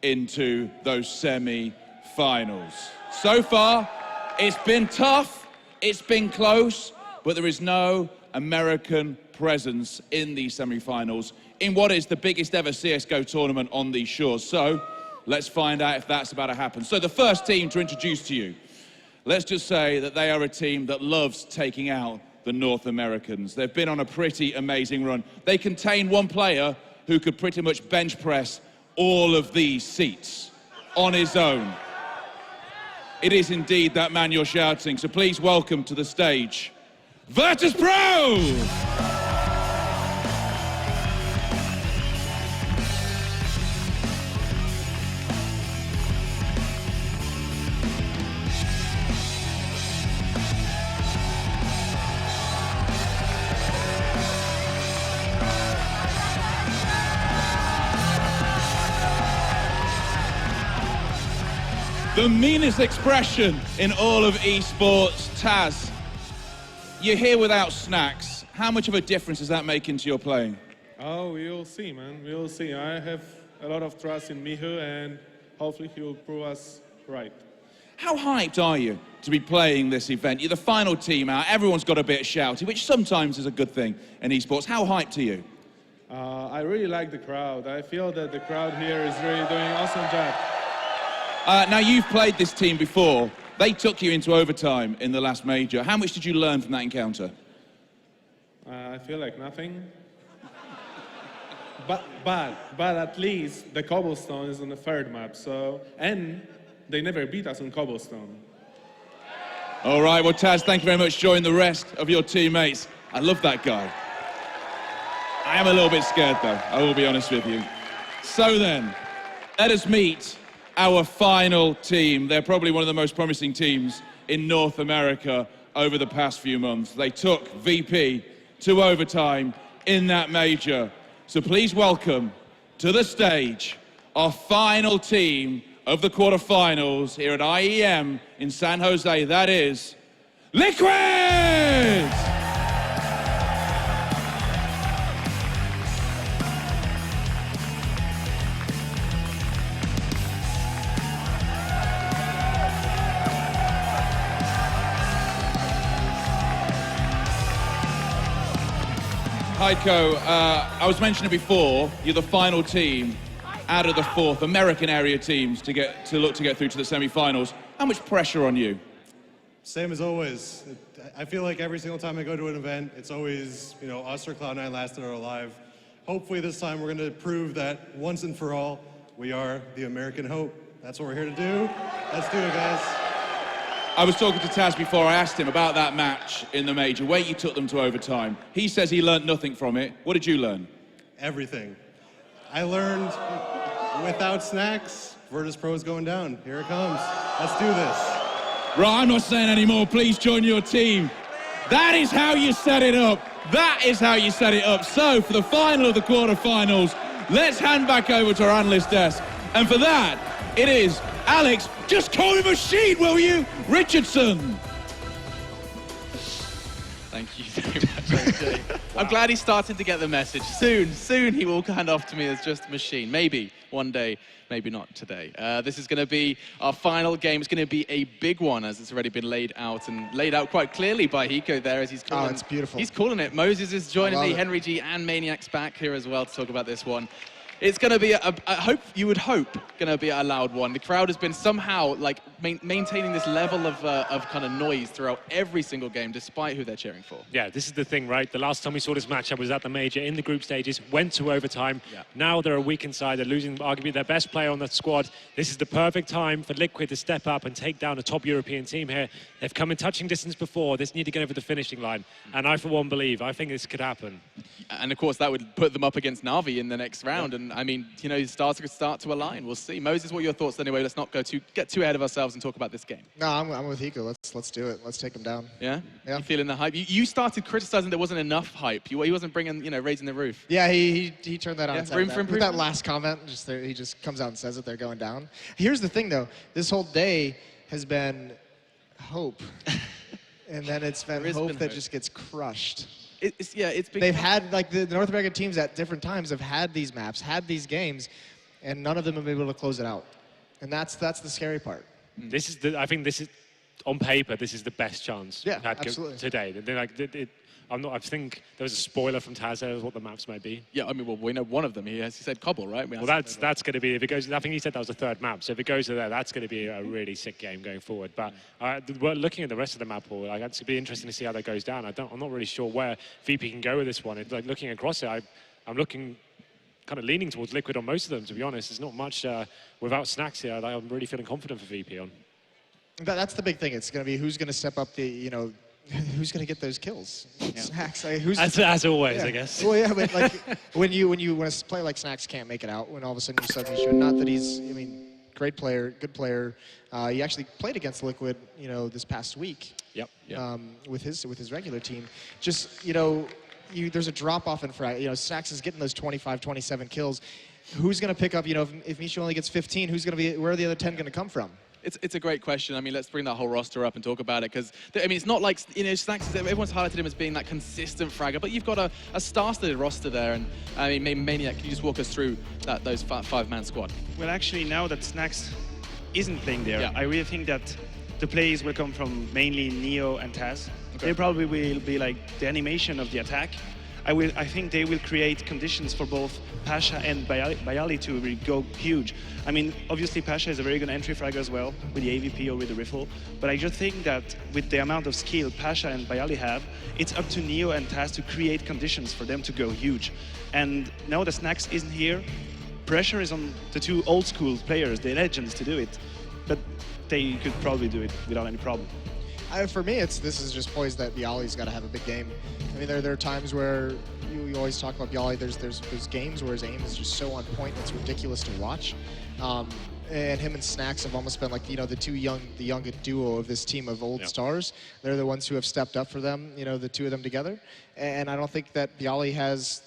into those semi-finals. So far, it's been tough, it's been close, but there is no American presence in these semi-finals in what is the biggest ever CSGO tournament on these shores. So let's find out if that's about to happen. So the first team to introduce to you, let's just say that they are a team that loves taking out the North Americans. They've been on a pretty amazing run. They contain one player who could pretty much bench press all of these seats on his own. It is indeed that man you're shouting, so please welcome to the stage, Virtus.pro! The meanest expression in all of esports, Taz. You're here without snacks. How much of a difference does that make into your playing? Oh, we'll see, man. We'll see. I have a lot of trust in Miho, and hopefully he will prove us right. How hyped are you to be playing this event? You're the final team out. Everyone's got a bit shouty, which sometimes is a good thing in esports. How hyped are you? I really like the crowd. I feel that the crowd here is really doing an awesome job. Now, you've played this team before. They took you into overtime in the last major. How much did you learn from that encounter? I feel like nothing. but at least the cobblestone is on the third map, so, and they never beat us on cobblestone. All right, well, Taz, thank you very much. Join the rest of your teammates. I love that guy. I am a little bit scared, though, I will be honest with you. So then, let us meet our final team. They're probably one of the most promising teams in North America over the past few months. They took VP to overtime in that major. So please welcome to the stage our final team of the quarterfinals here at IEM in San Jose. That is Liquid! Heiko, I was mentioning before, you're the final team out of the fourth American area teams to look to get through to the semi-finals. How much pressure on you? Same as always. I feel like every single time I go to an event, it's always, you know, us or Cloud9 last that are alive. Hopefully this time we're going to prove that once and for all, we are the American hope. That's what we're here to do. Let's do it, guys. I was talking to Taz before. I asked him about that match in the major, where you took them to overtime. He says he learned nothing from it. What did you learn? Everything. I learned without snacks, Virtus.pro is going down. Here it comes. Let's do this. Right, I'm not saying anymore. Please join your team. That is how you set it up. That is how you set it up. So, for the final of the quarterfinals, let's hand back over to our analyst desk. And for that, it is Alex, just call me Machine, will you? Richardson. Thank you very much. I'm glad he's starting to get the message. Soon he will hand off to me as just a machine. Maybe one day, maybe not today. This is going to be our final game. It's going to be a big one, as it's already been laid out quite clearly by Hiko there as he's calling. Oh, it's beautiful. He's calling it. Moses is joining me. it. Henry G and Maniac's back here as well to talk about this one. It's going to be, you would hope, going to be a loud one. The crowd has been somehow like maintaining this level of kind of noise throughout every single game, despite who they're cheering for. Yeah, this is the thing, right? The last time we saw this matchup was at the major in the group stages, went to overtime. Yeah. Now they're a weak inside. They're losing arguably their best player on the squad. This is the perfect time for Liquid to step up and take down a top European team here. They've come in touching distance before. They need to get over the finishing line. And I, for one, believe. I think this could happen. And of course, that would put them up against Na'Vi in the next round. Yeah. And I mean, you know, stars could start to align. We'll see. Moses, what are your thoughts anyway? Let's not get too ahead of ourselves and talk about this game. No, I'm with Hiko. Let's do it. Let's take them down. Yeah? Yeah. You feeling the hype? You started criticizing there wasn't enough hype. He wasn't bringing, you know, raising the roof. Yeah, he turned that on. Yeah, its room head for with that improvement? last comment, he just comes out and says that they're going down. Here's the thing, though. This whole day has been hope. And then it's been hope that just gets crushed. It's been... They've had, like, the North American teams at different times have had these maps, had these games, and none of them have been able to close it out. And that's the scary part. I think this is, on paper, this is the best chance Yeah, we've had absolutely. today. I think there was a spoiler from Taz there of what the maps might be. Yeah, I mean, well, we know one of them. He said Cobble, right? Well, that's going to be, if it goes, I think he said that was the third map. So if it goes to there, that's going to be a really sick game going forward. But we're looking at the rest of the map pool. Like, it's going to be interesting to see how that goes down. I'm not really sure where VP can go with this one. It's like looking across it, I'm looking kind of leaning towards Liquid on most of them, to be honest. There's not much without Snacks here. I'm really feeling confident for VP on. That's the big thing. It's going to be who's going to step up who's going to get those kills? Yeah. Snacks. Like, as always, yeah. I guess. Well, yeah, but like when a player like Snacks can't make it out, when all of a sudden you suddenly should. Not that he's, great player, good player. He actually played against Liquid, this past week. Yep. With his regular team. Just there's a drop off in frag. Snacks is getting those 25, 27 kills. Who's going to pick up? If Mishu only gets 15, where are the other 10 going to come from? It's a great question. I mean, let's bring that whole roster up and talk about it, because it's not like Snacks. Everyone's highlighted him as being that consistent fragger, but you've got a star-studded roster there. And I mean, Maniac, can you just walk us through those five-man squad? Well, actually, now that Snacks isn't playing there, Yeah. I really think that the plays will come from mainly Neo and Taz. Okay. They probably will be like the animation of the attack. I think they will create conditions for both Pasha and Bayali to really go huge. I mean, obviously Pasha is a very good entry fragger as well, with the AVP or with the Riffle, but I just think that with the amount of skill Pasha and Bayali have, it's up to Neo and Taz to create conditions for them to go huge. And now that Snacks isn't here, pressure is on the two old school players, the legends, to do it, but they could probably do it without any problem. For me, this is just poised that Bialy's got to have a big game. I mean, there are times where you always talk about Bialy. There's games where his aim is just so on point, it's ridiculous to watch. And him and Snacks have almost been like the young duo of this team of old stars. They're the ones who have stepped up for them. The two of them together. And I don't think that Bialy has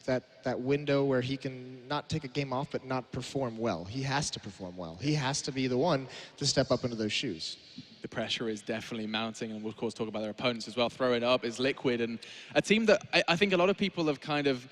that window where he can not take a game off but not perform well. He has to perform well. He has to be the one to step up into those shoes. The pressure is definitely mounting, and we'll of course talk about their opponents as well. Throwing up is Liquid, and a team that I think a lot of people have kind of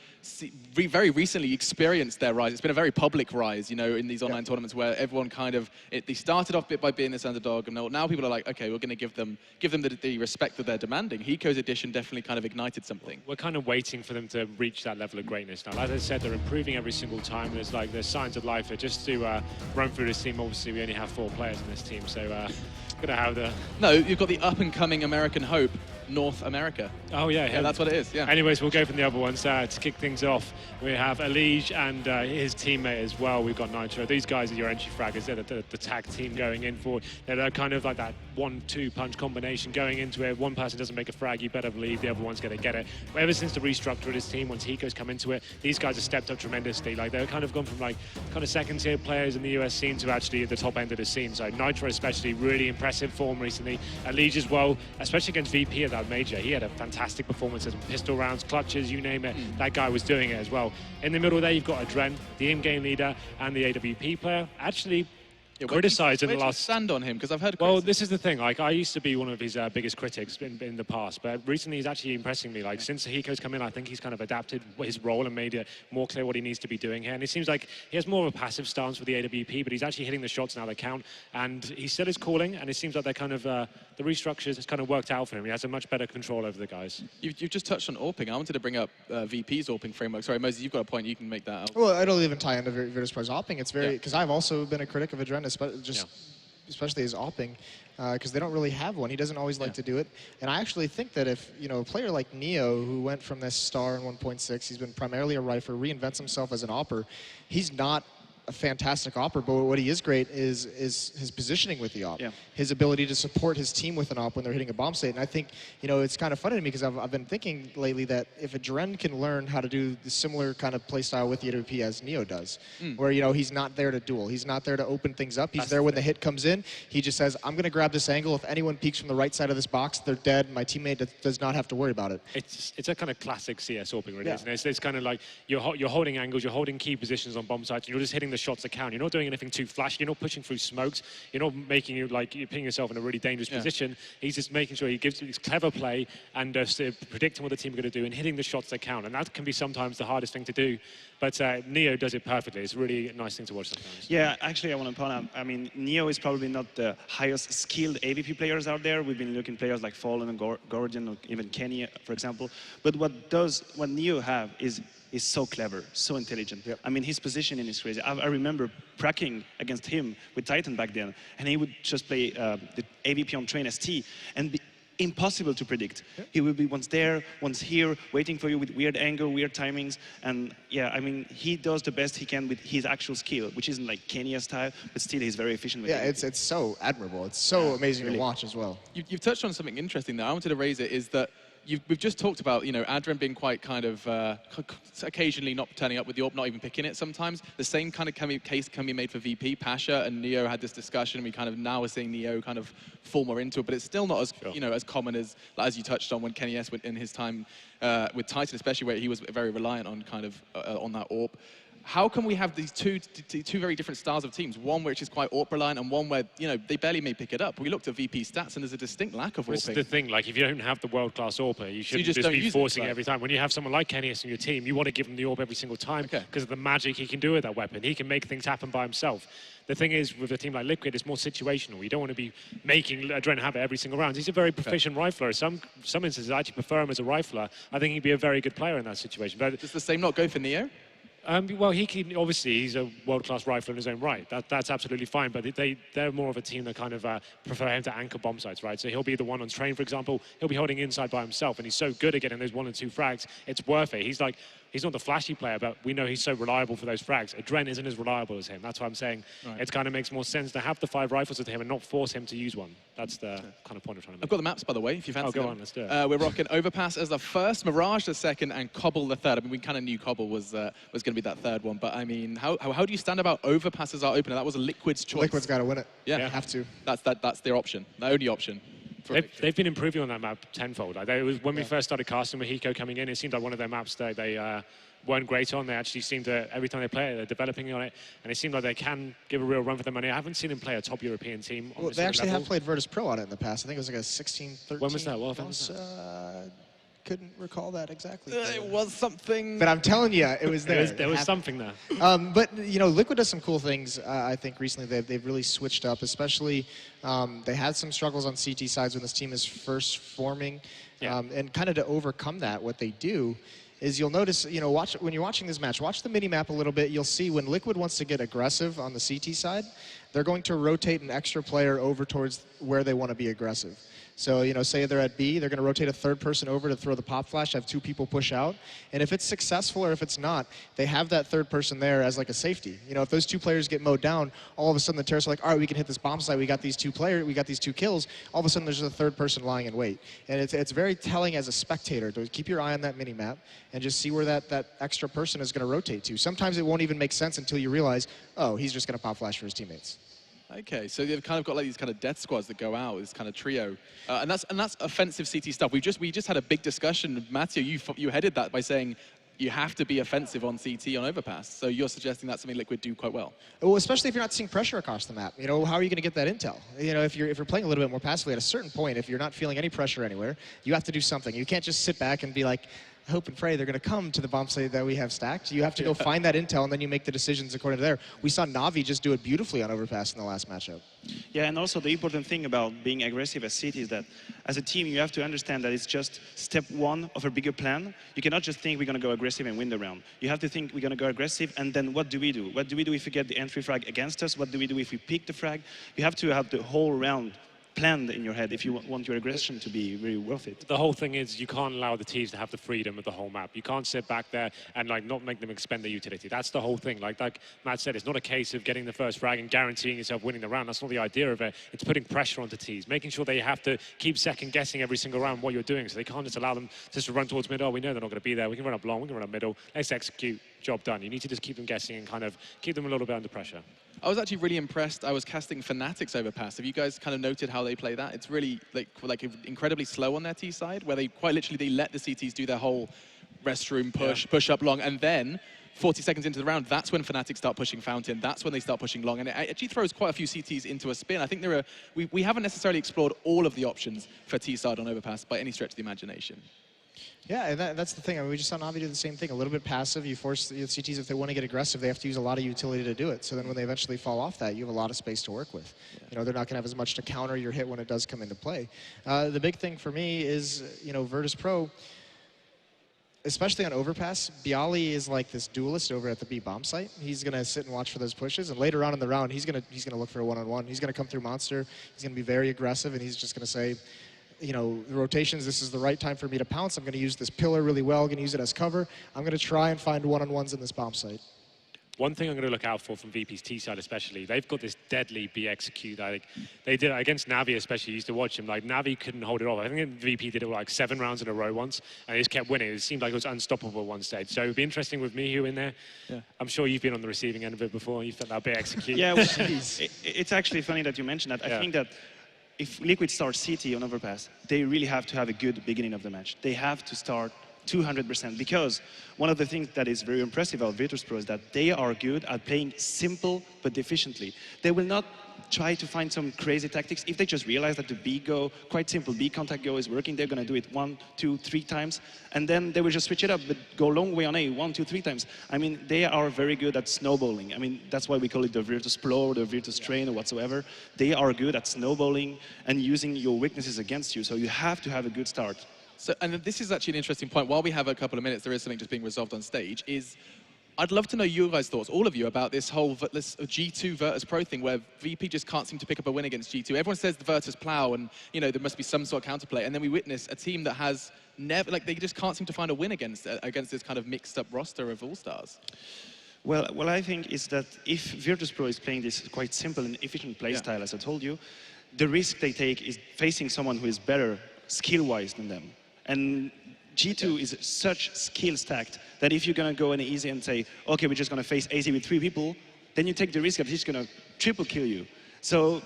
very recently experienced their rise. It's been a very public rise, in these online tournaments where everyone kind of they started off by being this underdog, and now people are like, okay, we're going to give them the respect that they're demanding. Hiko's edition definitely kind of ignited something. We're kind of waiting for them to reach that level of greatness now. As I said, they're improving every single time. There's signs of life. Just to run through this team, obviously we only have 4 players in this team, so gonna have the... No, you've got the up-and-coming American hope, North America. Oh, yeah. Yeah, that's what it is, yeah. Anyways, we'll go from the other ones. To kick things off, we have Elige and his teammate as well. We've got Nitro. These guys are your entry fraggers. They're the tag team going in for... They're kind of like that 1-2 punch combination going into it. One person doesn't make a frag, you better believe the other one's going to get it. But ever since the restructure of this team, once Hiko's come into it, these guys have stepped up tremendously. Like, they've kind of gone from like kind of second-tier players in the US scene to actually at the top end of the scene. So Nitro especially, really impressive form recently. Elige as well, especially against VP at that major. He had a fantastic performance as pistol rounds, clutches, you name it. That guy was doing it as well. In the middle there, you've got Adren, the in-game leader, and the AWP player. Actually, criticized in the last... stand on him, because I've heard... Well, this is the thing. Like, I used to be one of his biggest critics in the past, but recently he's actually impressing me. Like, since Hiko's come in, I think he's kind of adapted his role and made it more clear what he needs to be doing here. And it seems like he has more of a passive stance with the AWP, but he's actually hitting the shots now that count. And he still is calling, and it seems like they're kind of... the restructures has kind of worked out for him. He has a much better control over the guys. You've just touched on AWPing. I wanted to bring up VP's AWPing framework. Sorry, Moses, you've got a point. You can make that out. Well, I don't even tie into Virtus.pro's AWPing. It's very... Because I've also been a critic of Adren, especially his AWPing, because they don't really have one. He doesn't always like to do it. And I actually think that if, a player like Neo, who went from this star in 1.6, he's been primarily a rifler, reinvents himself as an AWPer, he's not a fantastic AWPer, but what he is great is his positioning with the AWP. Yeah. His ability to support his team with an AWP when they're hitting a bomb state. And I think, it's kind of funny to me because I've been thinking lately that if Adren can learn how to do the similar kind of play style with the AWP as Neo does, where, he's not there to duel. He's not there to open things up. He's there when the hit comes in. He just says, I'm going to grab this angle. If anyone peeks from the right side of this box, they're dead. My teammate does not have to worry about it. It's a kind of classic CS AWPing, really, Yeah. isn't it? It's kind of like you're holding angles, you're holding key positions on bomb sites, and you're just hitting the shots that count. You're not doing anything too flashy. You're not pushing through smokes. You're not making you like you're putting yourself in a really dangerous position. He's just making sure he gives his clever play and predicting what the team are going to do and hitting the shots that count. And that can be sometimes the hardest thing to do. But Neo does it perfectly. It's a really nice thing to watch sometimes. Yeah, actually, I want to point out, I mean, Neo is probably not the highest skilled AVP players out there. We've been looking at players like Fallen and Gorgon, or even Kenny, for example. But what Neo have is so clever, so intelligent. Yep. I mean, his positioning is crazy. I remember pracking against him with Titan back then, and he would just play the AVP on train ST, and be impossible to predict. Yep. He will be once there, once here, waiting for you with weird angle, weird timings, and yeah, I mean, he does the best he can with his actual skill, which isn't like Kenya's style, but still he's very efficient with it. It's so admirable. It's so amazing to watch as well. You've touched on something interesting there. I wanted to raise it, is that we've just talked about, you know, Adren being quite kind of occasionally not turning up with the AWP, not even picking it sometimes. The same kind of case can be made for VP. Pasha and Neo had this discussion. We kind of now are seeing Neo kind of fall more into it, but it's still not as, you know, as common as you touched on when Kenny S went in his time with Titan, especially where he was very reliant on kind of on that AWP. How can we have these two very different styles of teams? One which is quite AWP reliant, and one where, you know, they barely may pick it up. We looked at VP stats, and there's a distinct lack of AWP. This is the thing. Like, if you don't have the world-class AWPer, you shouldn't just just don't be use it, forcing it right? every time. When you have someone like Kenny's in your team, you want to give him the AWP every single time because of the magic he can do with that weapon. He can make things happen by himself. The thing is, with a team like Liquid, it's more situational. You don't want to be making Adren have it every single round. He's a very proficient rifler. Some instances, I actually prefer him as a rifler. I think he'd be a very good player in that situation. But does the same not go for Neo? Well, he can, obviously, he's a world-class rifler in his own right. That's absolutely fine, but they're more of a team that kind of prefer him to anchor bomb sites, right? So he'll be the one on train, for example. He'll be holding inside by himself, and he's so good at getting those 1 and 2 frags, it's worth it. He's not the flashy player, but we know he's so reliable for those frags. Adren isn't as reliable as him. That's why I'm saying it kind of makes more sense to have the 5 rifles with him and not force him to use one. That's the kind of point I'm trying to make. I've got the maps, by the way, if you fancy go them. on, let's do it. We're rocking Overpass as the first, Mirage the second, and Cobble the third. I mean, we kind of knew Cobble was going to be that third one, but I mean, how do you stand about Overpass as our opener? That was a Liquid's choice. Liquid's got to win it. Yeah. Have to. That's their option, the only option. They've been improving on that map tenfold. Like, it was when we first started casting with Hiko coming in, it seemed like one of their maps that they weren't great on. They actually seem to, every time they play it, they're developing on it, and it seemed like they can give a real run for their money. I haven't seen them play a top European team. Well, they actually have played Virtus.pro on it in the past. I think it was like a 16-13. When was that? What event was that? Couldn't recall that exactly. It was something. But I'm telling you, it was there. There was something there. But, you know, Liquid does some cool things, I think, recently. They've really switched up, especially they had some struggles on CT sides when this team is first forming. And kind of to overcome that, what they do is you'll notice, you know, when you're watching this match, watch the mini-map a little bit. You'll see when Liquid wants to get aggressive on the CT side, they're going to rotate an extra player over towards where they want to be aggressive. So, you know, say they're at B, they're going to rotate a third person over to throw the pop flash, have 2 people push out. And if it's successful or if it's not, they have that third person there as like a safety. You know, if those 2 players get mowed down, all of a sudden the terrorists are like, all right, we can hit this bomb site. We got these 2 players, we got these 2 kills. All of a sudden there's a third person lying in wait. And it's very telling as a spectator to keep your eye on that mini-map and just see where that extra person is going to rotate to. Sometimes it won't even make sense until you realize, oh, he's just going to pop flash for his teammates. Okay, so you've kind of got like these kind of death squads that go out, this kind of trio, and that's offensive CT stuff. We just had a big discussion. Matthew, you headed that by saying you have to be offensive on CT on Overpass. So you're suggesting that's something Liquid do quite well. Well, especially if you're not seeing pressure across the map. You know, how are you going to get that intel? You know, if you're playing a little bit more passively, at a certain point, if you're not feeling any pressure anywhere, you have to do something. You can't just sit back and be like, hope and pray they're going to come to the bomb site that we have stacked. You have to go find that intel, and then you make the decisions according to there. We saw Na'Vi just do it beautifully on Overpass in the last matchup. Yeah, and also the important thing about being aggressive as City is that as a team, you have to understand that it's just step 1 of a bigger plan. You cannot just think we're going to go aggressive and win the round. You have to think we're going to go aggressive, and then what do we do? What do we do if we get the entry frag against us? What do we do if we pick the frag? You have to have the whole round planned in your head if you want your aggression to be very worth it. The whole thing is you can't allow the teams to have the freedom of the whole map. You can't sit back there and like not make them expend their utility. That's the whole thing. Like Matt said, it's not a case of getting the first frag and guaranteeing yourself winning the round. That's not the idea of it. It's putting pressure onto teams, making sure they have to keep second guessing every single round what you're doing. So they can't just allow them just to run towards mid. Oh, we know they're not going to be there. We can run up long, we can run up middle. Let's execute. Job done. You need to just keep them guessing and kind of keep them a little bit under pressure. I was actually really impressed. I was casting Fanatics Overpass. Have you guys kind of noted how they play that? It's really like incredibly slow on their T side, where they quite literally they let the CTs do their whole restroom push up long, and then 40 seconds into the round, that's when Fnatic start pushing Fountain. That's when they start pushing long. And it actually throws quite a few CTs into a spin. I think we haven't necessarily explored all of the options for T-side on Overpass by any stretch of the imagination. Yeah, and that's the thing. I mean, we just saw Navi do the same thing. A little bit passive. You force the CTs, if they want to get aggressive, they have to use a lot of utility to do it. So then when they eventually fall off that, you have a lot of space to work with. Yeah. You know, they're not going to have as much to counter your hit when it does come into play. The big thing for me is, you know, Virtus.pro, especially on Overpass, Bialy is like this duelist over at the B bomb site. He's going to sit and watch for those pushes, and later on in the round, he's going to look for a one-on-one. He's going to come through Monster. He's going to be very aggressive, and he's just going to say, you know, the rotations, this is the right time for me to pounce. I'm going to use this pillar really well. I'm going to use it as cover. I'm going to try and find one-on-ones in this bomb site. One thing I'm going to look out for from VP's T-side especially, they've got this deadly B execute. Like, they did it against Navi especially. You used to watch him. Like, Navi couldn't hold it off. I think VP did it like 7 rounds in a row once, and they just kept winning. It seemed like it was unstoppable at one stage. So it would be interesting with Mihu in there. Yeah. I'm sure you've been on the receiving end of it before. You felt that B execute. Yeah, well, it's actually funny that you mentioned that. I think that if Liquid starts CT on Overpass, they really have to have a good beginning of the match. They have to start 200%, because one of the things that is very impressive about Virtus.pro is that they are good at playing simple but efficiently. They will not try to find some crazy tactics. If they just realize that the B go, quite simple, B contact go is working, they're going to do it 1, 2, 3 times, and then they will just switch it up, but go long way on A, 1, 2, 3 times. I mean, they are very good at snowballing. I mean, that's why we call it the Virtus.pro or the Virtus train or whatsoever. They are good at snowballing and using your weaknesses against you, so you have to have a good start. So, and this is actually an interesting point. While we have a couple of minutes, there is something just being resolved on stage. I'd love to know your guys' thoughts, all of you, about this whole G2 Virtus.pro thing, where VP just can't seem to pick up a win against G2. Everyone says the Virtus plow, and you know there must be some sort of counterplay, and then we witness a team that has never, like, they just can't seem to find a win against this kind of mixed-up roster of all-stars. Well, what I think is that if Virtus.pro is playing this quite simple and efficient playstyle, as I told you, the risk they take is facing someone who is better skill-wise than them. And G2 is such skill stacked that if you're going to go in easy and say, okay, we're just going to face AZ with 3 people, then you take the risk of he's going to triple kill you. So,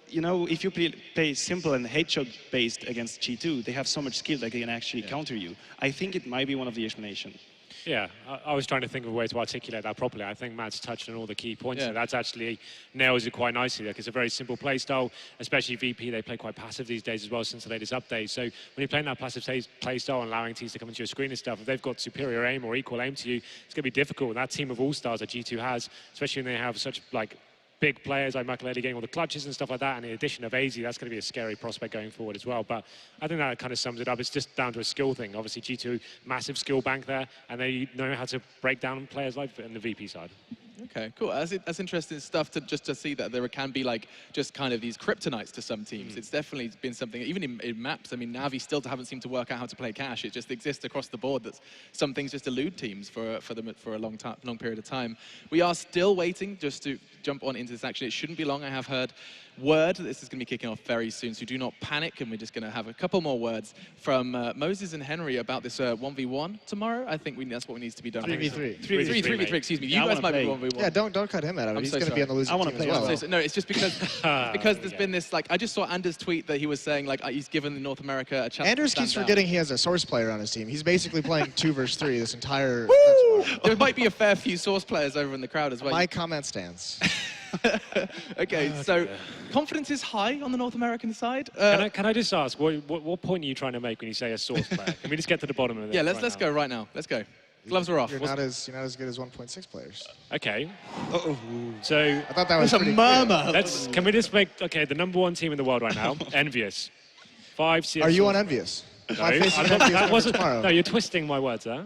you know, if you play simple and headshot based against G2, they have so much skill that they can actually counter you. I think it might be one of the explanations. Yeah, I was trying to think of a way to articulate that properly. I think Matt's touched on all the key points. Yeah. That's actually nails it quite nicely. Like, it's a very simple play style, especially VP. They play quite passive these days as well since the latest update. So when you're playing that passive play style and allowing teams to come into your screen and stuff, if they've got superior aim or equal aim to you, it's going to be difficult. And that team of all-stars that G2 has, especially when they have such like big players like Michael getting all the clutches and stuff like that, and the addition of AZ, that's going to be a scary prospect going forward as well. But I think that kind of sums it up. It's just down to a skill thing. Obviously, G2, massive skill bank there, and they know how to break down players like in the VP side. Okay, cool. That's interesting stuff to see that there can be like just kind of these kryptonites to some teams. It's definitely been something, even in maps. I mean, Navi still haven't seemed to work out how to play Cash. It just exists across the board. That some things just elude teams for them for a long period of time. We are still waiting just to jump on into this action. It shouldn't be long. I have heard word that this is going to be kicking off very soon, so do not panic, and we're just going to have a couple more words from Moses and Henry about this 1v1 tomorrow. I think that's what needs to be done. 3v3. 3v3, excuse me. You guys might be 1v1. Yeah, don't cut him out of it. He's going to be on the losing team as well. No, it's just because there's been this, like, I just saw Anders tweet that he was saying, like, he's given North America a chance. Anders keeps forgetting he has a Source player on his team. He's basically playing 2 versus 3 this entire... There might be a fair few Source players over in the crowd as well. My comment stands. Okay, so confidence is high on the North American side. Can I just ask, what point are you trying to make when you say a Source player? Can we just get to the bottom of it? Yeah, let's go right now. Let's go. Gloves are off. You're not as good as 1.6 players. Okay. So I thought that was a murmur. Can we just make the #1 team in the world right now? Envious. 5 CS. Are you on Envious? No, that wasn't. No, you're twisting my words there.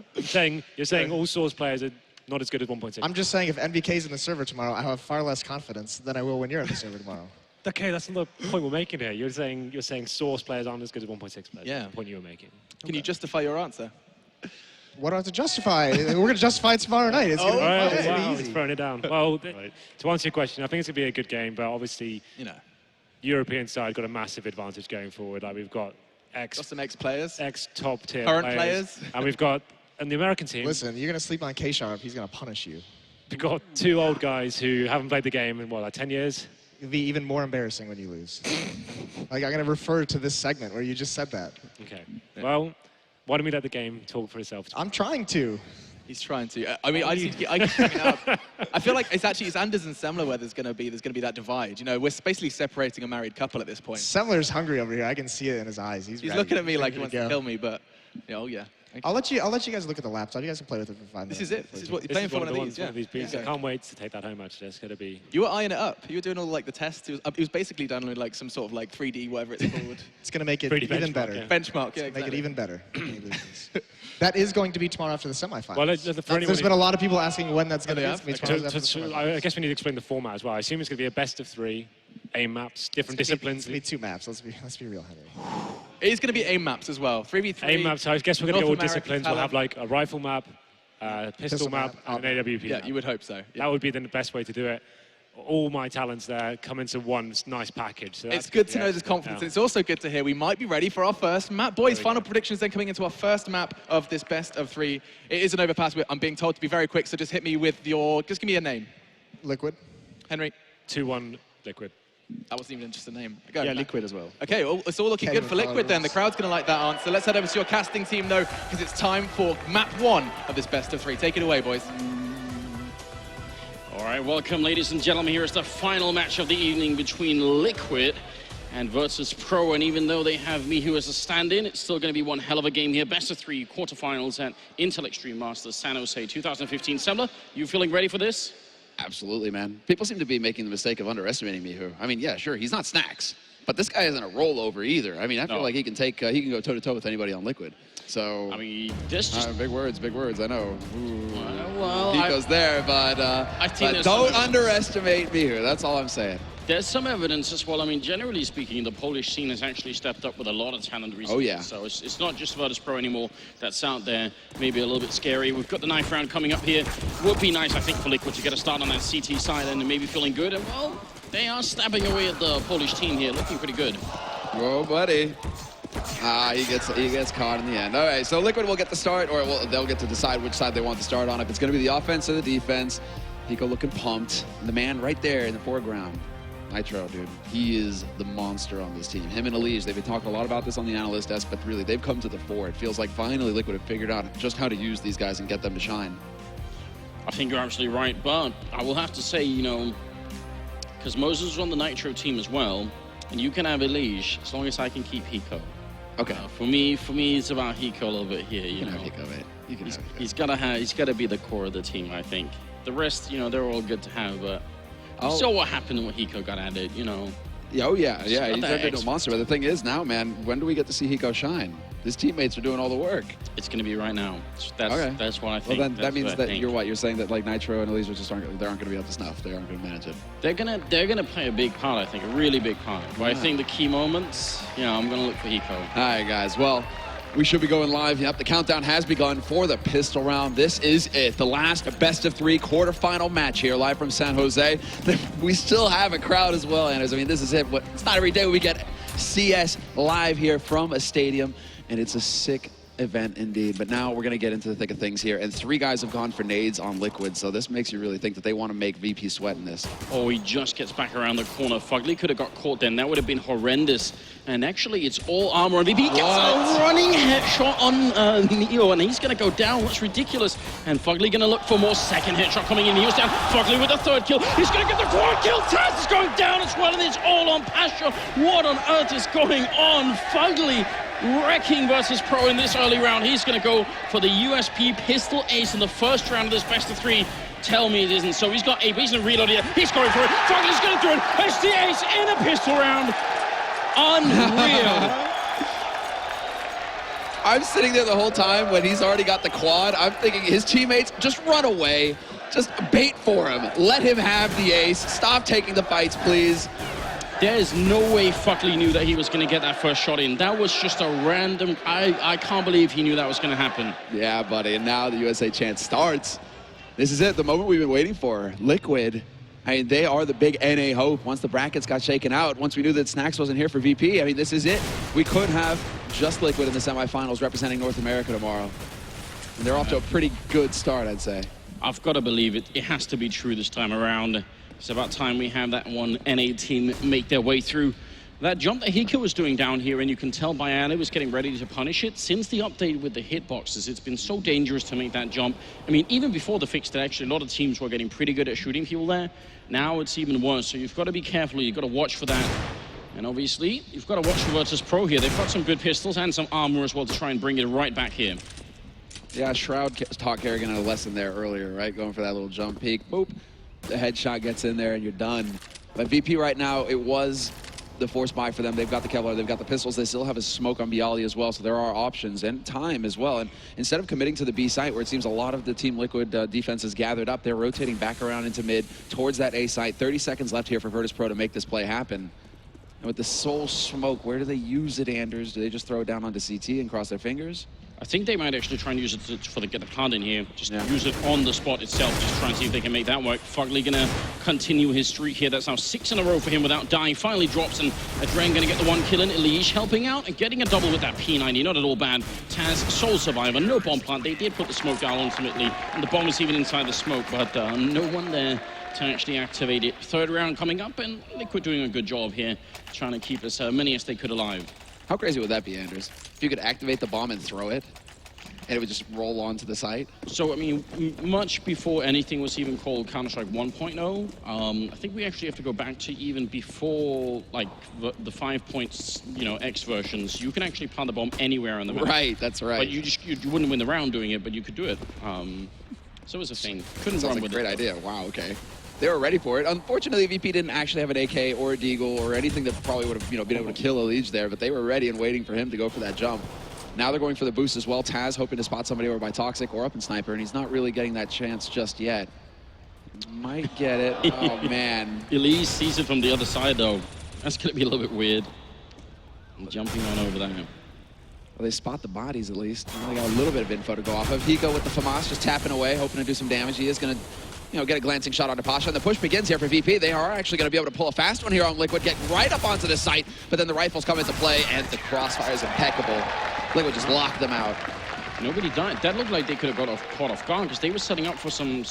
You're saying all Source players are not as good as 1.6. I'm just saying if NVK's in the server tomorrow, I have far less confidence than I will when you're in the server tomorrow. Okay, that's not the point we're making here. You're saying Source players aren't as good as 1.6 players. Yeah. That's the point you were making. Can you justify your answer? What do I have to justify? We're going to justify it tomorrow night. It's going to be fun. Wow, he's throwing it down. Well, to answer your question, I think it's going to be a good game, but obviously, European side got a massive advantage going forward. Like, we've got some ex-players, ex-top tier current players, and we've got the American team. Listen, you're going to sleep on K-Sharp. He's going to punish you. We've got 2 old guys who haven't played the game in, like 10 years? It'll be even more embarrassing when you lose. Like, I'm going to refer to this segment where you just said that. Okay. Yeah. Well, why don't we let the game talk for itself? I'm trying to. He's trying to. I mean, I just need to keep bringing up. I feel like it's Anders and Semler where there's going to be that divide. You know, we're basically separating a married couple at this point. Semler's hungry over here. I can see it in his eyes. He's ready. looking at me like he ready wants to to kill me, but oh yeah. I'll let you guys look at the laptop. You guys can play with it for 5 minutes. This is it. This is what you're playing for one of these. Yeah. I can't wait to take that home. Actually, it's going to be. You were eyeing it up. You were doing all like the tests. It was basically downloading like some sort of like 3D whatever it's called. It's going to make it 3D even benchmark, better. yeah. Benchmark. Yeah, Make it exactly. even better. That is going to be tomorrow after the semifinals. Well, for anyone There's been a lot of people asking when that's going to have? be. Okay. Tomorrow after the semifinals. I guess we need to explain the format as well. I assume it's going to be a best of 3, aim maps, different disciplines. It's going to be 2 maps. Let's be real, Henry. It is going to be aim maps as well. 3v3. Aim maps. I guess we're going to get North all American disciplines. We'll talent. have like a rifle map, pistol map, and an AWP Yeah, map. you would hope so. Yeah. That would be the best way to do it. All my talents there come into one nice package. So It's good to know there's confidence. Yeah. It's also good to hear we might be ready for our first map. Boys, final predictions then coming into our first map of this best of 3. It is an overpass. I'm being told to be very quick, so just hit me with just give me a name. Liquid. Henry, 2-1 Liquid. that wasn't even just a name. Go, Yeah, Matt. Liquid as well. Okay, well, it's all looking Can't good for even follow Liquid then. this. The crowd's going to like that answer. Let's head over to your casting team, though, because it's time for map 1 of this best of 3. Take it away, boys. All right, welcome, ladies and gentlemen. Here is the final match of the evening between Liquid and Virtus.pro. And even though they have Mihu as a stand-in, it's still going to be one hell of a game here. Best of 3 quarterfinals at Intel Extreme Masters San Jose 2015. Semler, you feeling ready for this? Absolutely, man. People seem to be making the mistake of underestimating Mihu. I mean, yeah, sure, he's not Snacks, but this guy isn't a rollover either. I mean, I feel like he can go toe-to-toe with anybody on Liquid. So, I mean, there's just... big words, I know. well, He goes there, but there's don't some- underestimate Mihu. That's all I'm saying. There's some evidence as well. I mean, generally speaking, the Polish scene has actually stepped up with a lot of talent recently. Oh, yeah. So it's not just Virtus.pro anymore that's out there. Maybe a little bit scary. We've got the knife round coming up here. Would be nice, I think, for Liquid to get a start on that CT side and maybe feeling good. And, well, they are stabbing away at the Polish team here, looking pretty good. Whoa, buddy. He gets caught in the end. All right, so Liquid will get the start, or they'll get to decide which side they want to start on. If it's going to be the offense or the defense. Hiko looking pumped. The man right there in the foreground. Nitro, dude, he is the monster on this team. Him and Elige, they've been talking a lot about this on the analyst desk, but really, they've come to the fore. It feels like finally Liquid have figured out just how to use these guys and get them to shine. I think you're absolutely right, but I will have to say, you know, because Moses was on the Nitro team as well, and you can have Elige as long as I can keep Hiko. Okay. For me, it's about Hiko a little bit here. You can have Hiko, mate. You can have Hiko. He's got to be the core of the team, I think. The rest, you know, they're all good to have, but Oh. so what happened when Hiko got added, you know? Oh, yeah. got He's that turned into a X. monster. But the thing is now, man, when do we get to see Hiko shine? His teammates are doing all the work. It's going to be right now. Okay. That's what I Well, think. then that That's means what I that think. you're saying that like Nitro and Elise just aren't going to be up to snuff. They aren't going to manage it. They're gonna play a big part, I think, a really big part. But I think the key moments, you know, I'm gonna look for Hiko. All right, guys. Well, we should be going live. Yep, the countdown has begun for the pistol round. This is it. The last best of 3 quarterfinal match here, live from San Jose. We still have a crowd as well, Anders. I mean, this is it. It's not every day we get CS live here from a stadium, and it's a sick event indeed. But now we're going to get into the thick of things here. And 3 guys have gone for nades on Liquid, so this makes you really think that they want to make VP sweat in this. Oh, he just gets back around the corner. Fugly could have got caught then. That would have been horrendous. And actually, it's all armor on VP. He gets a running headshot on Neo, and he's going to go down. That's ridiculous. And Fugly going to look for more. Second headshot coming in. He was down. Fugly with the 3rd kill. He's going to get the 4th kill. Taz is going down as well, and it's all on Pasha. What on earth is going on? Fugly wrecking Virtus.pro in this early round. He's going to go for the USP pistol ace in the first round of this best of 3. Tell me it isn't. So he's got 8, but he's going to reload it. He's going for it. Fugly's going through it. It's the ace in a pistol round. Unreal. I'm sitting there the whole time when he's already got the quad. I'm thinking his teammates, just run away. Just bait for him. Let him have the ace. Stop taking the fights, please. There is no way Fugly knew that he was going to get that first shot in. That was just a random... I can't believe he knew that was going to happen. Yeah, buddy. And now the USA chance starts. This is it, the moment we've been waiting for. Liquid. I mean, they are the big NA hope once the brackets got shaken out. Once we knew that Snacks wasn't here for VP, I mean, this is it. We could have just Liquid in the semifinals representing North America tomorrow. And they're off to a pretty good start, I'd say. I've got to believe it. It has to be true this time around. It's about time we have that one NA team make their way through. That jump that Hiko was doing down here, and you can tell Bayani was getting ready to punish it. Since the update with the hitboxes, it's been so dangerous to make that jump. I mean, even before the fix, that actually a lot of teams were getting pretty good at shooting people there. Now it's even worse, so you've got to be careful. You've got to watch for that. And obviously, you've got to watch for Virtus.pro here. They've got some good pistols and some armor as well to try and bring it right back here. Yeah, Shroud taught Kerrigan a lesson there earlier, right? Going for that little jump peek. Boop. The headshot gets in there and you're done. But VP right now, it was the force buy for them. They've got the Kevlar, they've got the pistols. They still have a smoke on Bialy as well, so there are options and time as well. And instead of committing to the B site, where it seems a lot of the Team Liquid defense is gathered up, they're rotating back around into mid towards that A site. 30 seconds left here for Virtus.pro to make this play happen. And with the Soul Smoke, where do they use it, Anders? Do they just throw it down onto CT and cross their fingers? I think they might actually try and use it for the get the card in here. Just use it on the spot itself. Just try and see if they can make that work. Fugly gonna continue his streak here. That's now 6 in a row for him without dying. Finally drops, and Adren gonna get the 1 kill in. Elige helping out and getting a double with that P90. Not at all bad. Taz, sole survivor, no bomb plant. They did put the smoke down ultimately, and the bomb is even inside the smoke, but no one there to actually activate it. Third round coming up, and Liquid doing a good job here, trying to keep as many as they could alive. How crazy would that be, Anders? If you could activate the bomb and throw it, and it would just roll onto the site? So, I mean, much before anything was even called Counter-Strike 1.0, I think we actually have to go back to even before, like, the 5 X versions. You can actually plant the bomb anywhere on the map. Right, that's right. But you wouldn't win the round doing it, but you could do it. So it was a thing. Couldn't run with it. Great idea. Wow, okay. They were ready for it. Unfortunately, VP didn't actually have an AK or a Deagle or anything that probably would have, been able to kill Elige there, but they were ready and waiting for him to go for that jump. Now they're going for the boost as well. Taz hoping to spot somebody over by Toxic or up in Sniper, and he's not really getting that chance just yet. Might get it. Oh, man. Elige sees it from the other side, though. That's going to be a little bit weird. And jumping on over there. Well, they spot the bodies at least. Now they got a little bit of info to go off of. Hiko with the FAMAS just tapping away, hoping to do some damage. He is going to get a glancing shot onto Pasha, and the push begins here for VP. They are actually going to be able to pull a fast one here on Liquid, get right up onto the site, but then the rifles come into play, and the crossfire is impeccable. Liquid just locked them out. Nobody died. That looked like they could have got caught off guard, because they were setting up for some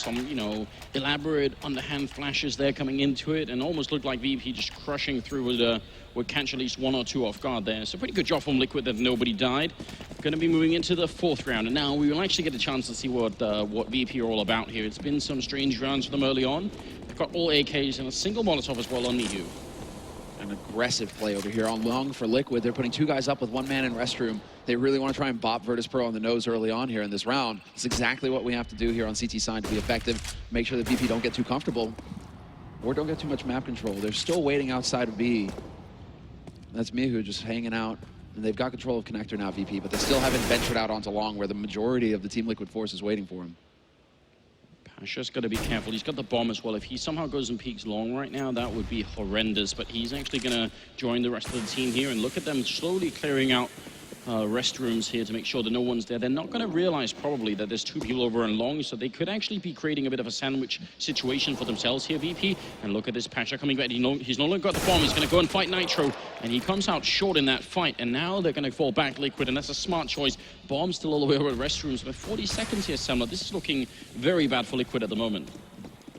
elaborate underhand flashes there coming into it, and almost looked like VP just crushing through would catch at least 1 or 2 off guard there. So pretty good job from Liquid that nobody died. Going to be moving into the 4th round, and now we will actually get a chance to see what VP are all about here. It's been some strange rounds for them early on. They've got all AKs and a single Molotov as well on Nihu. An aggressive play over here on long for Liquid. They're putting 2 guys up with 1 man in restroom. They really want to try and bop Virtus.pro on the nose early on here in this round. It's exactly what we have to do here on CT side to be effective. Make sure that VP don't get too comfortable or don't get too much map control. They're still waiting outside of B. That's Mihu just hanging out. And they've got control of connector now, VP, but they still haven't ventured out onto long, where the majority of the Team Liquid force is waiting for him. Pasha's got to be careful. He's got the bomb as well. If he somehow goes and peeks long right now, that would be horrendous. But he's actually going to join the rest of the team here, and look at them slowly clearing out restrooms here to make sure that no one's there. They're not going to realize probably that there's 2 people over and long, so they could actually be creating a bit of a sandwich situation for themselves here, VP. And look at this Pasha coming back. He's no longer got the bomb. He's going to go and fight Nitro, and he comes out short in that fight, and now they're going to fall back Liquid, and that's a smart choice. Bomb still all the way over at restrooms, but 40 seconds here, Samla. This is looking very bad for Liquid at the moment.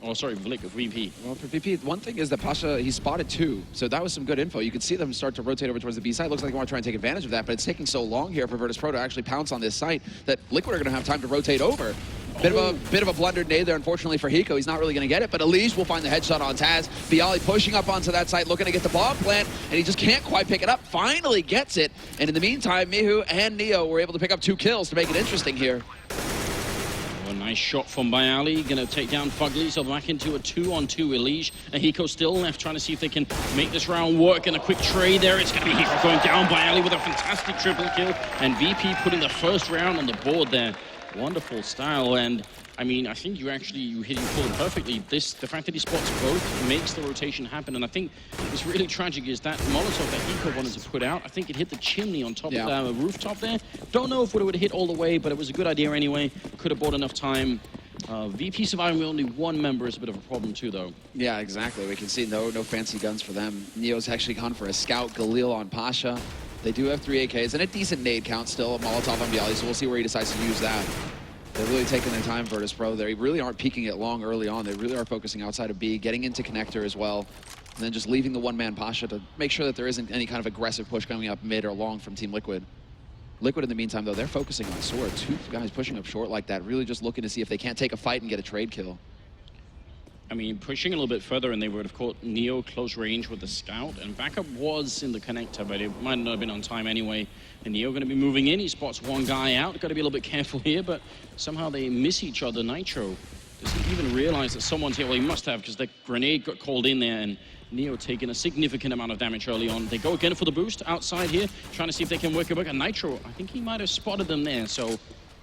Oh, sorry, VP. Well, for VP, one thing is that Pasha, he spotted 2, so that was some good info. You could see them start to rotate over towards the B side. Looks like they want to try and take advantage of that, but it's taking so long here for Virtus.pro to actually pounce on this site that Liquid are going to have time to rotate over. Bit of a blundered nade there, unfortunately, for Hiko. He's not really going to get it, but Elige will find the headshot on Taz. Bialy pushing up onto that site, looking to get the bomb plant, and he just can't quite pick it up. Finally gets it, and in the meantime, Mihu and Neo were able to pick up 2 kills to make it interesting here. Nice shot from Bialy, going to take down Fugly, so back into a 2-on-2 Elige. And Hiko still left, trying to see if they can make this round work. And a quick trade there. It's going to be Hiko going down. Bialy with a fantastic triple kill. And VP putting the first round on the board there. Wonderful style. And I mean, I think you hit it perfectly. The fact that he spots both makes the rotation happen. And I think what's really tragic is that Molotov that Hiko wanted to put out, I think it hit the chimney on top of the rooftop there. Don't know if it would have hit all the way, but it was a good idea anyway. Could have bought enough time. VP surviving with only 1 member is a bit of a problem too, though. Yeah, exactly. We can see no fancy guns for them. Neo's actually gone for a scout, Galil on Pasha. They do have 3 AKs and a decent nade count still, a Molotov on Bialy, so we'll see where he decides to use that. They're really taking their time, Virtus.pro. They really aren't peeking it long early on. They really are focusing outside of B, getting into connector as well. And then just leaving the one-man Pasha to make sure that there isn't any kind of aggressive push coming up mid or long from Team Liquid. Liquid, in the meantime, though, they're focusing on Sword. Two guys pushing up short like that, really just looking to see if they can't take a fight and get a trade kill. I mean, pushing a little bit further, and they would have caught Neo close range with the scout, and backup was in the connector, but it might not have been on time anyway. And Neo going to be moving in. He spots one guy out. Got to be a little bit careful here, but somehow they miss each other. Nitro doesn't even realize that someone's here. Well, he must have, because the grenade got called in there, and Neo taking a significant amount of damage early on. They go again for the boost outside here, trying to see if they can work it back. And Nitro, I think he might have spotted them there, so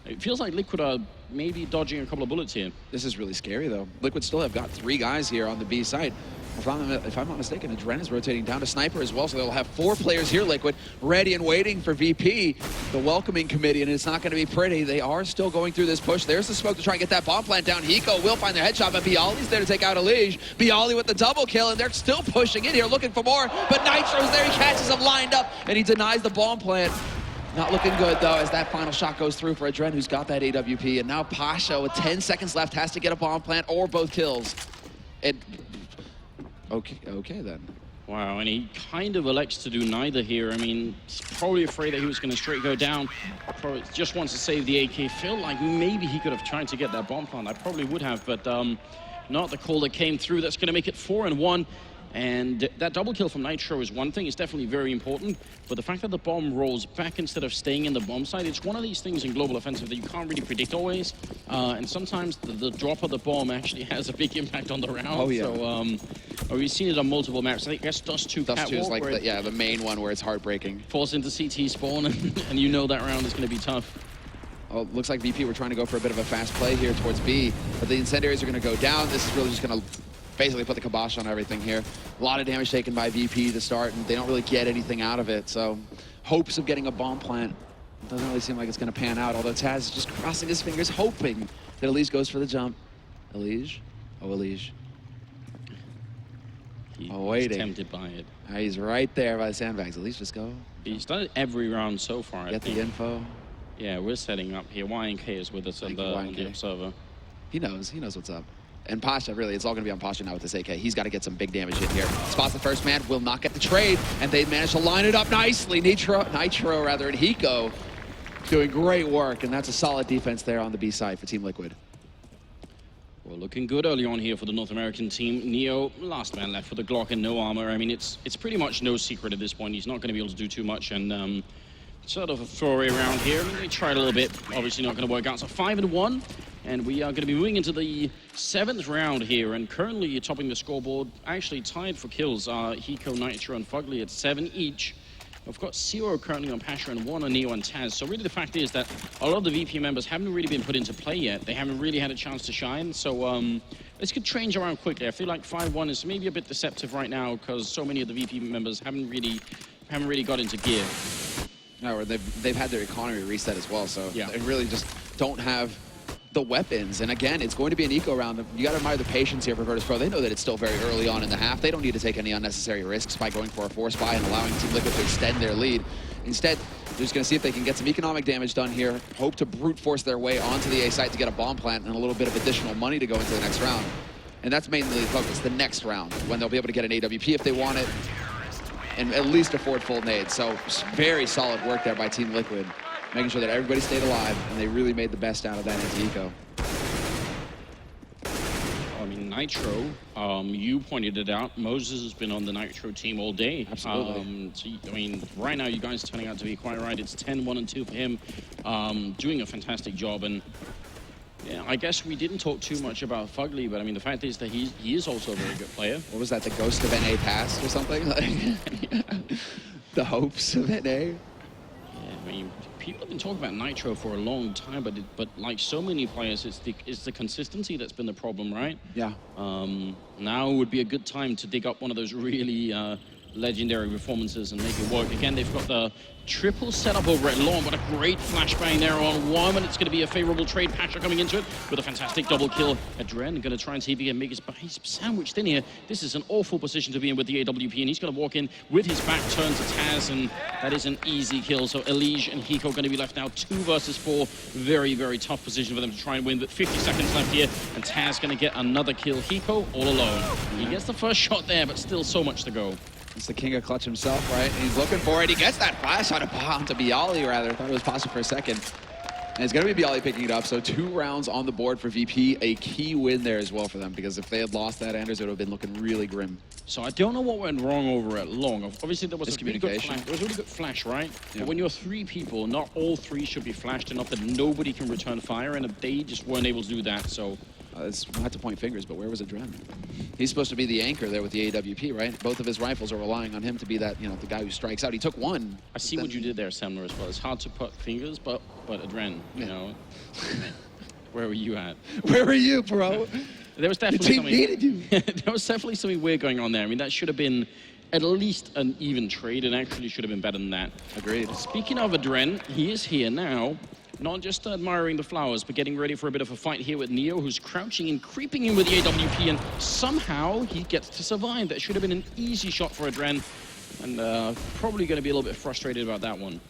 it feels like Liquid are maybe dodging a couple of bullets here. This is really scary, though. Liquid still have got 3 guys here on the B side. If I'm not mistaken, Adren is rotating down to Sniper as well, so they'll have 4 players here, Liquid, ready and waiting for VP, the welcoming committee, and it's not going to be pretty. They are still going through this push. There's the smoke to try and get that bomb plant down. Hiko will find the headshot, but Bialy's there to take out Elige. Bialy with the double kill, and they're still pushing in here, looking for more, but Nitro's there. He catches him lined up, and he denies the bomb plant. Not looking good, though, as that final shot goes through for Adren, who's got that AWP, and now Pasha, with 10 seconds left, has to get a bomb plant or both kills. Okay then. Wow, and he kind of elects to do neither here. I mean, he's probably afraid that he was going to straight go down. Probably just wants to save the AK. Feel like maybe he could have tried to get that bomb plant. I probably would have, but not the call that came through. That's going to make it 4-1. And that double kill from Nitro is one thing. It's definitely very important. But the fact that the bomb rolls back instead of staying in the bomb site, it's one of these things in global offensive that you can't really predict always. And sometimes the drop of the bomb actually has a big impact on the round. Oh, yeah. So we've seen it on multiple maps. I guess Dust 2 Dust 2 is like the main one where it's heartbreaking. Falls into CT spawn, and you know that round is going to be tough. Oh, looks like VP were trying to go for a bit of a fast play here towards B, but the incendiaries are going to go down. This is really just going to basically put the kibosh on everything here. A lot of damage taken by VP to start, and they don't really get anything out of it. So hopes of getting a bomb plant doesn't really seem like it's going to pan out, although Taz is just crossing his fingers, hoping that Elige goes for the jump. Elige? Oh, Elige. He's waiting. tempted by it. He's right there by the sandbags. Elige, just go. He's done it every round so far, I Get think. the info. Yeah, we're setting up here. YNK is with us on the observer. He knows what's up. And Pasha, really, it's all going to be on Pasha now with this AK. He's got to get some big damage in here. Spots the first man, will not get the trade, and they managed to line it up nicely. Nitro, and Hiko doing great work, and that's a solid defense there on the B side for Team Liquid. Well, looking good early on here for the North American team. Neo, last man left with a Glock and no armor. I mean, it's pretty much no secret at this point. He's not going to be able to do too much, and sort of a throwaway round here. I mean, they tried a little bit, obviously not going to work out. So 5-1. And we are going to be moving into the 7th round here, and currently topping the scoreboard, actually tied for kills, are Hiko, Nitro, and Fugly at 7 each. We've got 0 currently on Pasha and 1 on Neo and Taz. So really the fact is that a lot of the VP members haven't really been put into play yet. They haven't really had a chance to shine. So this could change around quickly. I feel like 5-1 is maybe a bit deceptive right now because so many of the VP members haven't really got into gear. No, or they've had their economy reset as well, so yeah. They really just don't have the weapons. And again, it's going to be an eco round. You got to admire the patience here for Virtus.pro. They know that it's still very early on in the half. They don't need to take any unnecessary risks by going for a force buy and allowing Team Liquid to extend their lead. Instead, they're just going to see if they can get some economic damage done here, hope to brute force their way onto the A site to get a bomb plant and a little bit of additional money to go into the next round. And that's mainly the focus, the next round, when they'll be able to get an AWP if they want it, and at least afford full nades. So very solid work there by Team Liquid, making sure that everybody stayed alive, and they really made the best out of that anti-eco. I mean, Nitro, you pointed it out, Moses has been on the Nitro team all day. Absolutely. So, I mean, right now you guys are turning out to be quite right. It's 10-1-2 for him, doing a fantastic job. And yeah, I guess we didn't talk too much about Fugly, but I mean, the fact is that he is also a very good player. What was that, the ghost of NA past or something? The hopes of NA? Yeah, I mean, people have been talking about Nitro for a long time, but like so many players, it's the consistency that's been the problem, right? Yeah. Now would be a good time to dig up one of those really legendary performances and make it work. Again, they've got the triple setup over at long, but a great flashbang there on one, and it's going to be a favorable trade. Pasha coming into it with a fantastic double kill. Adren going to try and see if he can make his, but he's sandwiched in here. This is an awful position to be in with the AWP, and he's going to walk in with his back turned to Taz, and that is an easy kill. So Elige and Hiko going to be left now 2 versus 4. Very, very tough position for them to try and win, but 50 seconds left here, and Taz going to get another kill. Hiko all alone. He gets the first shot there, but still so much to go. It's the king of clutch himself, right? And he's looking for it. He gets that flash onto Bialy, rather. Thought it was Pasha for a second. And it's going to be Bialy picking it up. So 2 rounds on the board for VP. A key win there as well for them, because if they had lost that, Anders, it would have been looking really grim. So I don't know what went wrong over at long. Obviously, there was a really good flash. There was a really good flash, right? Yeah. But when you're 3 people, not all 3 should be flashed enough that nobody can return fire, and they just weren't able to do that. So it's not to point fingers, but where was Adren? He's supposed to be the anchor there with the AWP, right? Both of his rifles are relying on him to be that, you know, the guy who strikes out. He took 1. I see what you did there, Semler, as well. It's hard to put fingers, but Adren, you know, where were you at? Where were you, bro? There was definitely something. Needed you. There was definitely something weird going on there. I mean, that should have been at least an even trade, and actually should have been better than that. Agreed. Speaking of Adren, he is here now. Not just admiring the flowers, but getting ready for a bit of a fight here with Neo, who's crouching and creeping in with the AWP, and somehow he gets to survive. That should have been an easy shot for Adren, and probably going to be a little bit frustrated about that one.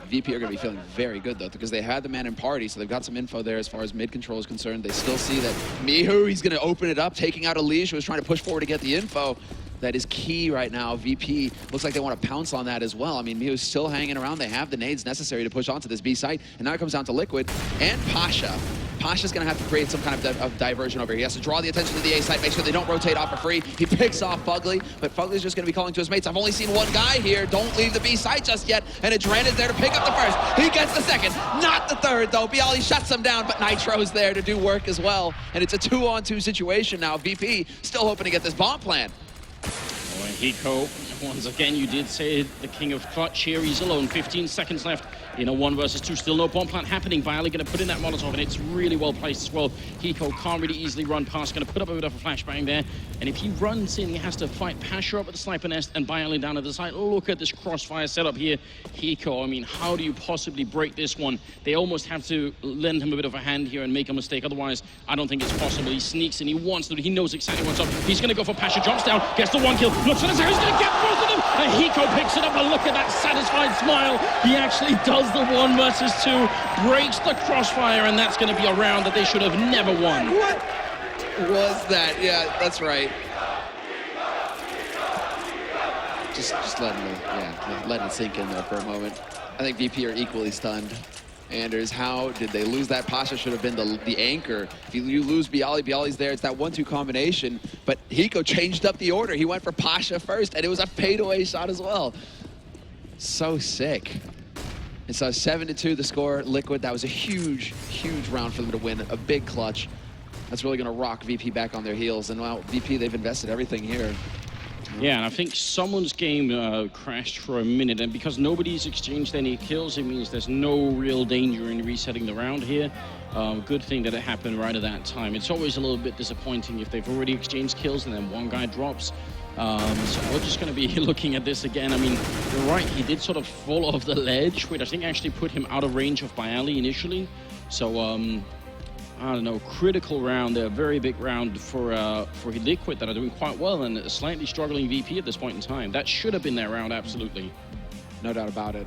VP are going to be feeling very good, though, because they had the man in party, so they've got some info there as far as mid control is concerned. They still see that Mihu, he's going to open it up, taking out Elige, who was trying to push forward to get the info. That is key right now. VP looks like they want to pounce on that as well. I mean, Miu's still hanging around. They have the nades necessary to push onto this B site, and now it comes down to Liquid and Pasha. Pasha's going to have to create some kind of diversion over here. He has to draw the attention to the A site, make sure they don't rotate off for free. He picks off Fugly, but Fugly's just going to be calling to his mates. I've only seen 1 guy here. Don't leave the B site just yet. And Adren is there to pick up the first. He gets the second, not the third, though. Bialy shuts him down, but Nitro's there to do work as well. And it's a 2-on-2 situation now. VP still hoping to get this bomb plant. Hiko, once again, you did say the king of clutch here. He's alone, 15 seconds left in a 1 versus 2. Still no bomb plant happening. Bialy going to put in that Molotov, and it's really well placed as well. Hiko can't really easily run past. Going to put up a bit of a flashbang there. And if he runs in, he has to fight Pasha up at the sniper nest and Bialy down at the side. Look at this crossfire setup here. Hiko, I mean, how do you possibly break this one? They almost have to lend him a bit of a hand here and make a mistake. Otherwise, I don't think it's possible. He sneaks in. He wants to. He knows exactly what's up. He's going to go for Pasha. Jumps down. Gets the 1 kill. Looks for the second. He's going to get both of them. And Hiko picks it up. And look at that satisfied smile. He actually does the 1 versus 2. Breaks the crossfire. And that's going to be a round that they should have never won. What was that? Yeah, that's right. Just let it sink in there for a moment. I think VP are equally stunned. Anders, how did they lose that? Pasha should have been the anchor. If you lose Bialy, Bialy's there. It's that 1-2 combination. But Hiko changed up the order. He went for Pasha first, and it was a fadeaway shot as well. So sick. And so 7-2 the score. Liquid, that was a huge, huge round for them to win. A big clutch. That's really going to rock VP back on their heels. And well, VP, they've invested everything here. Yeah, and I think someone's game crashed for a minute, and because nobody's exchanged any kills, it means there's no real danger in resetting the round here. Good thing that it happened right at that time. It's always a little bit disappointing if they've already exchanged kills and then 1 guy drops. So we're just going to be looking at this again. I mean, you're right, he did sort of fall off the ledge, which I think actually put him out of range of Bialy initially. So, I don't know, critical round there, very big round for Liquid that are doing quite well, and a slightly struggling VP at this point in time. That should have been their round, absolutely. No doubt about it.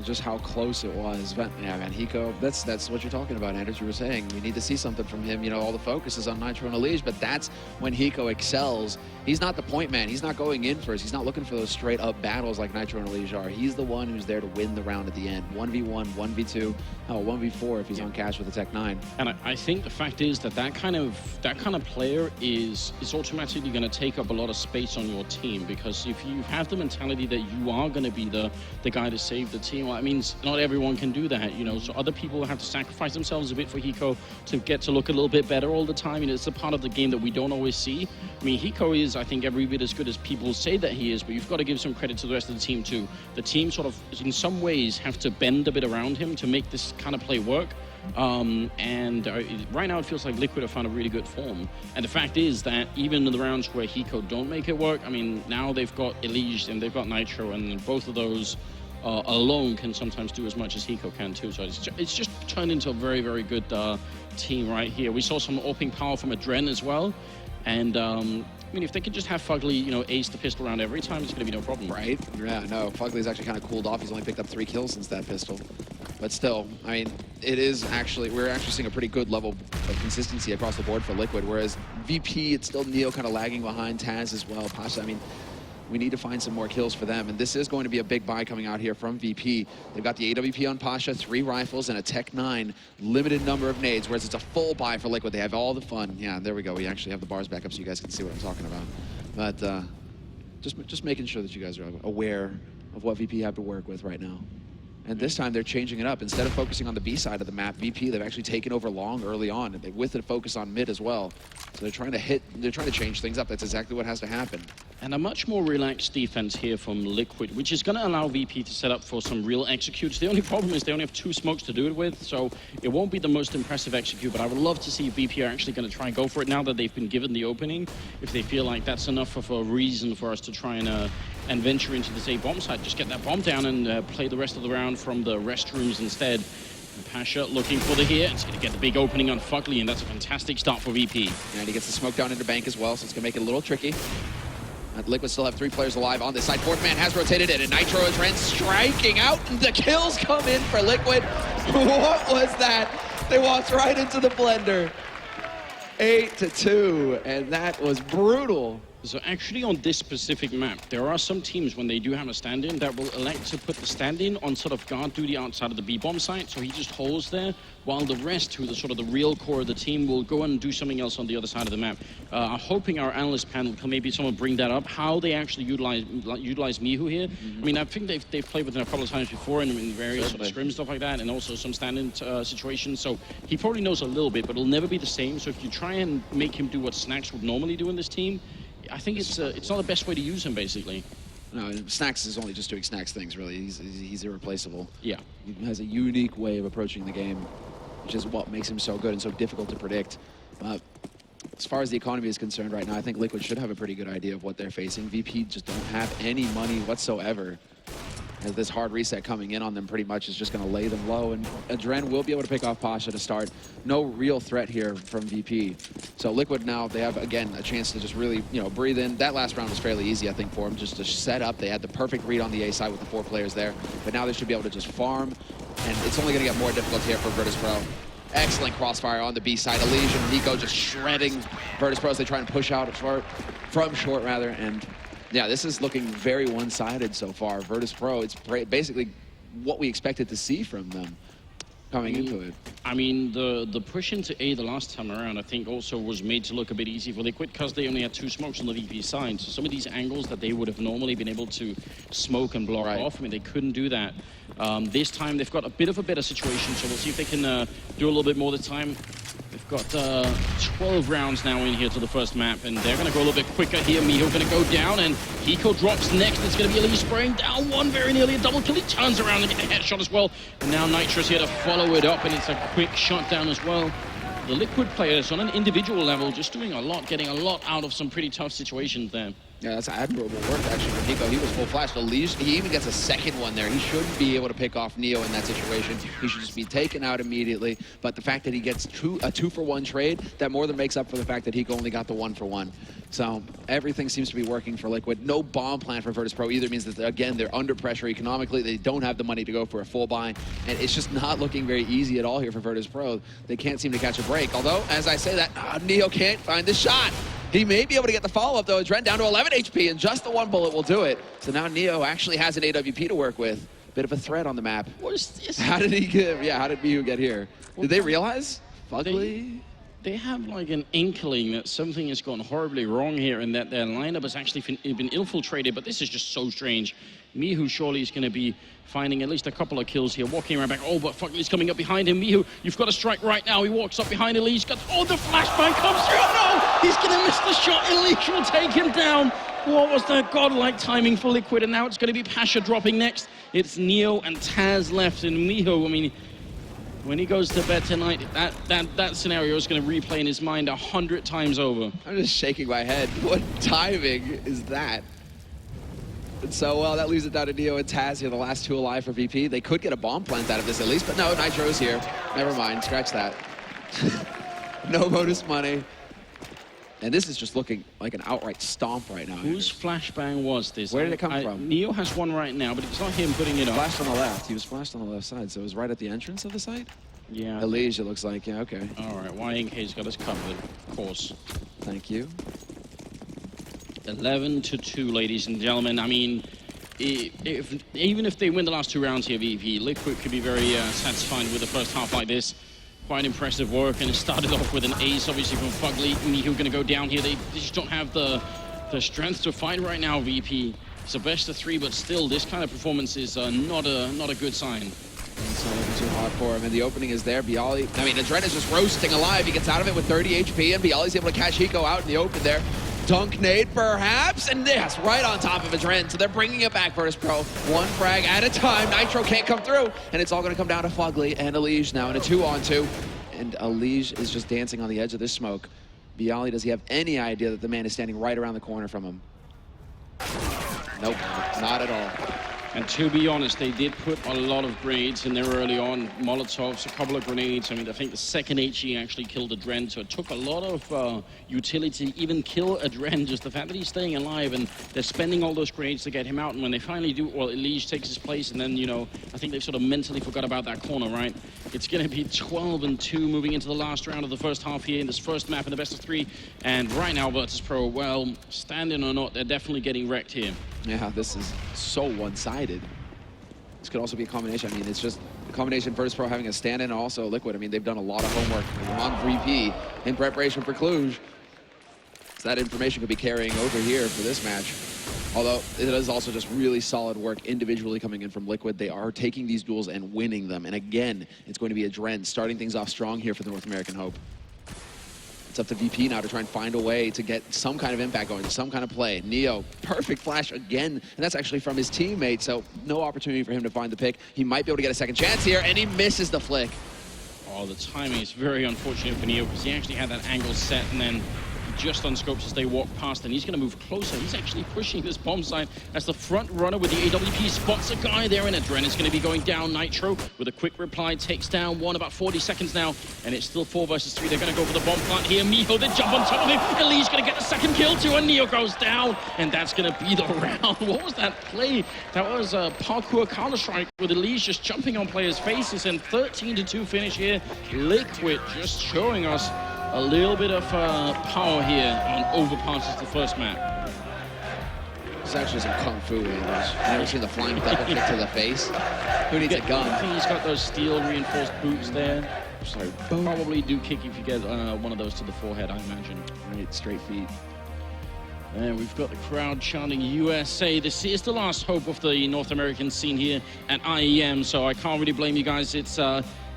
Just how close it was. But yeah, man, Hiko, that's what you're talking about, Anders. You were saying we need to see something from him. You know, all the focus is on Nitro and Elige, but that's when Hiko excels. He's not the point man. He's not going in first. He's not looking for those straight up battles like Nitro and Elige are. He's the one who's there to win the round at the end. 1v1, 1v2, 1v4 if he's on cash with the Tech 9. And I think the fact is that kind of player is automatically going to take up a lot of space on your team, because if you have the mentality that you are going to be the guy to save the team, well, that means not everyone can do that, you know. So other people have to sacrifice themselves a bit for Hiko to get to look a little bit better all the time. You know, it's a part of the game that we don't always see. I mean, Hiko is, I think, every bit as good as people say that he is, but you've got to give some credit to the rest of the team too. The team sort of, in some ways, have to bend a bit around him to make this kind of play work. Right now it feels like Liquid have found a really good form. And the fact is that even in the rounds where Hiko don't make it work, I mean, now they've got Elige and they've got Nitro, and both of those alone can sometimes do as much as Hiko can too. So it's just turned into a very, very good team right here. We saw some AWPing power from Adren as well. And I mean, if they could just have Fugly, you know, ace the pistol round every time, it's going to be no problem. Right? Yeah, no, Fugly's actually kind of cooled off. He's only picked up 3 kills since that pistol. But still, I mean, we're actually seeing a pretty good level of consistency across the board for Liquid, whereas VP, it's still Neo kind of lagging behind, Taz as well, Pasha. I mean, we need to find some more kills for them, and this is going to be a big buy coming out here from VP. They've got the AWP on Pasha, 3 rifles, and a Tech 9, limited number of nades, whereas it's a full buy for Liquid. They have all the fun. Yeah, there we go. We actually have the bars back up so you guys can see what I'm talking about. But just making sure that you guys are aware of what VP have to work with right now. And this time they're changing it up. Instead of focusing on the B side of the map, VP, they've actually taken over long early on, and with a focus on mid as well. So they're trying to change things up. That's exactly what has to happen. And a much more relaxed defense here from Liquid, which is going to allow VP to set up for some real executes. The only problem is they only have 2 smokes to do it with, so it won't be the most impressive execute, but I would love to see if VP are actually going to try and go for it now that they've been given the opening, if they feel like that's enough of a reason for us to try and venture into this A bomb site. Just get that bomb down and play the rest of the round from the restrooms instead. And Pasha looking for the here. It's going to get the big opening on Fugly, and that's a fantastic start for VP. And he gets the smoke down into bank as well, so it's going to make it a little tricky. Liquid still have 3 players alive on this side. 4th man has rotated in, and Nitro is striking out, and the kills come in for Liquid. What was that? They walked right into the blender. 8-2, and that was brutal. So actually on this specific map, there are some teams when they do have a stand-in that will elect to put the stand-in on sort of guard duty outside of the B-bomb site, so he just holds there, while the rest, who the sort of the real core of the team, will go and do something else on the other side of the map. I'm hoping our analyst panel can maybe someone bring that up, how they actually utilize Mihu here. I mean, I think they've played with him a couple of times before in various sort of scrims, stuff like that, and also some stand-in situations, so he probably knows a little bit, but it'll never be the same. So if you try and make him do what Snacks would normally do in this team, I think it's not the best way to use him, basically. No, Snacks is only just doing Snacks things, really. He's irreplaceable. Yeah. He has a unique way of approaching the game, which is what makes him so good and so difficult to predict. As far as the economy is concerned right now, I think Liquid should have a pretty good idea of what they're facing. VP just don't have any money whatsoever. As this hard reset coming in on them pretty much is just going to lay them low, and Adren will be able to pick off Pasha to start. No real threat here from VP. So Liquid now, they have, again, a chance to just really, you know, breathe in. That last round was fairly easy, I think, for them, just to set up. They had the perfect read on the A side with the 4 players there, but now they should be able to just farm, and it's only going to get more difficult here for Virtus.pro. Excellent crossfire on the B side. Elige and Nico just shredding Virtus.pro as they try and push out from short, and yeah, this is looking very one-sided so far. Virtus.pro, it's basically what we expected to see from them coming into it. I mean, the push into A the last time around, I think, also was made to look a bit easy for Liquid because they only had 2 smokes on the VP side. So some of these angles that they would have normally been able to smoke and block off, I mean, they couldn't do that. This time, they've got a bit of a better situation, so we'll see if they can do a little bit more this time. They've got 12 rounds now in here to the first map, and they're going to go a little bit quicker here. Miho going to go down, and Hiko drops next. It's going to be Elige spraying down 1, very nearly a double kill. He turns around and gets a headshot as well. And now Nitro's here to follow it up, and it's a quick shot down as well. The Liquid players on an individual level just doing a lot, getting a lot out of some pretty tough situations there. Yeah, that's admirable work, actually, from Hiko. He was full flash. Elige, he even gets a second one there. He shouldn't be able to pick off Neo in that situation. He should just be taken out immediately. But the fact that he gets a 2-for-1 trade, that more than makes up for the fact that Hiko only got the 1-for-1. So everything seems to be working for Liquid. No bomb plan for Virtus.pro either means that, again, they're under pressure economically. They don't have the money to go for a full buy. And it's just not looking very easy at all here for Virtus.pro. They can't seem to catch a break. Although, as I say that, Neo can't find the shot. He may be able to get the follow-up, though. Adren down to 11 HP, and just the 1 bullet will do it. So now Neo actually has an AWP to work with. Bit of a threat on the map. What is this? How did he get? Yeah, how did Mihu get here? Did they realize? Fugly? They have like an inkling that something has gone horribly wrong here and that their lineup has actually been infiltrated, but this is just so strange. Mihu surely is going to be finding at least a couple of kills here, walking around back. Oh, but Fugly's coming up behind him. Mihu, you've got to strike right now. He walks up behind Elige. Oh, the flashbang comes through. Oh, no! He's going to miss the shot. Elige will take him down. What was that godlike timing for Liquid? And now it's going to be Pasha dropping next. It's Neo and Taz left, and Mihu, I mean, When he goes to bed tonight, that scenario is going to replay in his mind 100 times over. I'm just shaking my head. What timing is that? And so, well, that leaves it down to Neo and Taz here, the last two alive for VP. They could get a bomb plant out of this at least, but no, Nitro's here. Never mind, scratch that. No bonus money. And this is just looking like an outright stomp right now. Whose flashbang was this? Where did it come from? Neo has one right now, but it's not him putting it up. Flashed on the left. He was flashed on the left side, so it was right at the entrance of the site? Yeah. Elige, it looks like. Yeah, okay. All right, YNK's got us covered, of course. Thank you. 11-2, ladies and gentlemen. I mean, even if they win the last two rounds here, VP, Liquid could be very satisfied with the first half like this. Quite impressive work, and it started off with an ace, obviously, from Fugly. Miho going to go down here. They just don't have the strength to fight right now, VP. It's a best of 3, but still, this kind of performance is not a good sign. It's not looking too hot for him, and the opening is there. Bialy, I mean, Adren is just roasting alive. He gets out of it with 30 HP, and Bialy's able to catch Hiko out in the open there. Dunk nade, perhaps, and yes, right on top of Adren. So they're bringing it back, Virtus.pro. One frag at a time. Nitro can't come through, and it's all going to come down to Fugly and Elige now in a 2-on-2. And Elige is just dancing on the edge of this smoke. Bialy, does he have any idea that the man is standing right around the corner from him? Nope, not at all. And to be honest, they did put a lot of grenades in there early on. Molotovs, a couple of grenades. I mean, I think the second HE actually killed Adren, so it took a lot of utility to even kill Adren. Just the fact that he's staying alive, and they're spending all those grenades to get him out. And when they finally do, well, Elige takes his place, and then, you know, I think they've sort of mentally forgot about that corner, right? It's going to be 12-2 moving into the last round of the first half here in this first map in the best of 3. And right now, Virtus.pro, well, standing or not, they're definitely getting wrecked here. Yeah, this is so one-sided. This could also be a combination. I mean, it's just a combination Virtus.pro having a stand-in and also Liquid. I mean, they've done a lot of homework on VP in preparation for Cluj. So that information could be carrying over here for this match. Although it is also just really solid work individually coming in from Liquid. They are taking these duels and winning them. And again, it's going to be Adren starting things off strong here for the North American Hope. It's up to VP now to try and find a way to get some kind of impact going, some kind of play. Neo, perfect flash again, and that's actually from his teammate, so no opportunity for him to find the pick. He might be able to get a second chance here, and he misses the flick. Oh, the timing is very unfortunate for Neo, because he actually had that angle set, and then he just unscopes as they walk past, and he's going to move closer. He's actually pushing this bomb site as the front runner with the AWP spots a guy there, and Adren is going to be going down. Nitro with a quick reply takes down one, about 40 seconds now, and it's still 4 versus 3. They're going to go for the bomb plant here. Miho, they jump on top of him. Elige's going to get the second kill too, and Neo goes down, and that's going to be the round. What was that play? That was a parkour Counter-Strike with Elige just jumping on players' faces, and 13-2 finish here. Liquid just showing us a little bit of power here on overpasses the first map. It's actually some kung fu in this. I've never seen the flying double kick to the face. Who needs a gun? I think he's got those steel reinforced boots there. Sorry. Probably do kick if you get one of those to the forehead, I imagine. Right, straight feet. And we've got the crowd chanting USA. This is the last hope of the North American scene here at IEM, so I can't really blame you guys.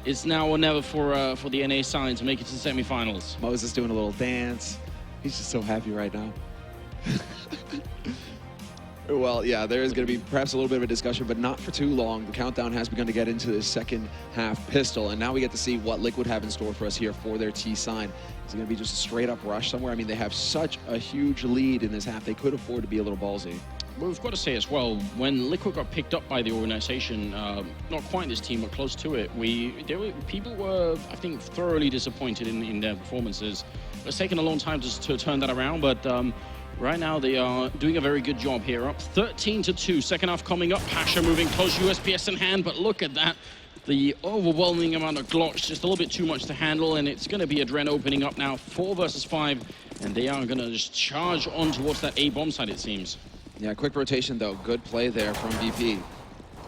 It's now or never for the NA side to make it to the semifinals. Moses doing a little dance. He's just so happy right now. Well, yeah, there is going to be perhaps a little bit of a discussion, but not for too long. The countdown has begun to get into the second half pistol, and now we get to see what Liquid have in store for us here for their T side. Is it going to be just a straight-up rush somewhere? I mean, they have such a huge lead in this half. They could afford to be a little ballsy. Well, we've got to say as well, when Liquid got picked up by the organization, not quite this team, but close to it, people were, I think, thoroughly disappointed in their performances. It's taken a long time to turn that around, but right now they are doing a very good job here. Up 13-2, second half coming up. Pasha moving close, USPS in hand, but look at that. The overwhelming amount of Glocks, just a little bit too much to handle, and it's going to be Adren opening up now, 4 versus 5, and they are going to just charge on towards that A bomb site, it seems. Yeah, quick rotation, though. Good play there from VP.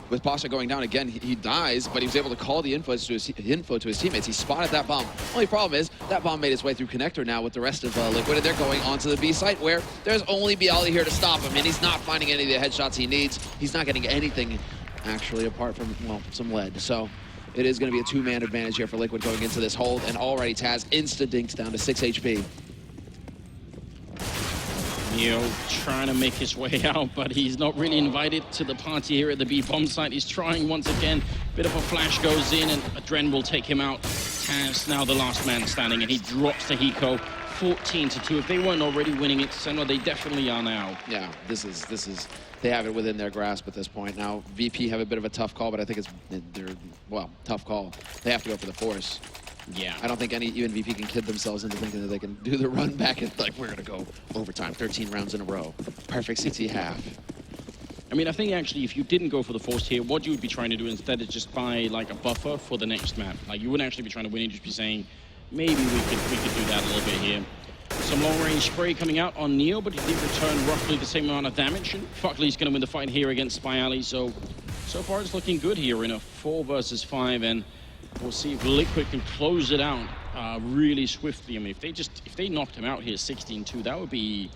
With Pasha going down again, he dies, but he was able to call the info to his teammates. He spotted that bomb. Only problem is, that bomb made its way through connector now with the rest of Liquid, and they're going onto the B site, where there's only Bialy here to stop him, and he's not finding any of the headshots he needs. He's not getting anything, actually, apart from, well, some lead. So it is going to be a 2-man advantage here for Liquid going into this hold, and already Taz insta-dinks down to 6 HP. Neo trying to make his way out, but he's not really invited to the party here at the B-bomb site. He's trying once again. Bit of a flash goes in, and Adren will take him out. Taz now the last man standing, and he drops to Hiko. 14-2. If they weren't already winning it, Senwa, they definitely are now. Yeah, this is they have it within their grasp at this point. Now, VP have a bit of a tough call, but I think tough call. They have to go for the force. Yeah. I don't think even VP can kid themselves into thinking that they can do the run back and like, we're going to go overtime, 13 rounds in a row. Perfect CT half. I mean, I think actually if you didn't go for the force here, what you would be trying to do instead is just buy like a buffer for the next map. Like you wouldn't actually be trying to win, you'd just be saying, maybe we could do that a little bit here. Some long-range spray coming out on Neo, but he did return roughly the same amount of damage. And Fuckley's going to win the fight here against Spyali. So far it's looking good here in a 4 versus 5, and we'll see if Liquid can close it out really swiftly. I mean, if they knocked him out here 16-2, that'd be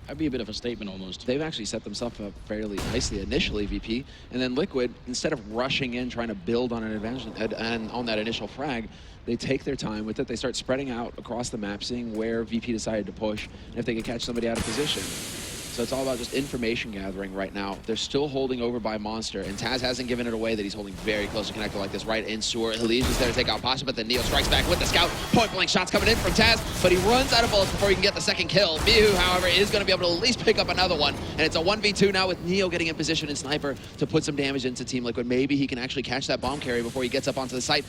a bit of a statement almost. They've actually set themselves up fairly nicely initially, VP, and then Liquid, instead of rushing in trying to build on an advantage and on that initial frag, they take their time with it. They start spreading out across the map, seeing where VP decided to push, and if they can catch somebody out of position. So it's all about just information gathering right now. They're still holding over by Monster, and Taz hasn't given it away that he's holding very close to connector like this right in Sewer. Elige is there to take out Pasha, but then Neo strikes back with the scout. Point blank shots coming in from Taz, but he runs out of bullets before he can get the second kill. Mihu, however, is going to be able to at least pick up another one, and it's a 1v2 now with Neo getting in position and Sniper to put some damage into Team Liquid. Maybe he can actually catch that bomb carrier before he gets up onto the site.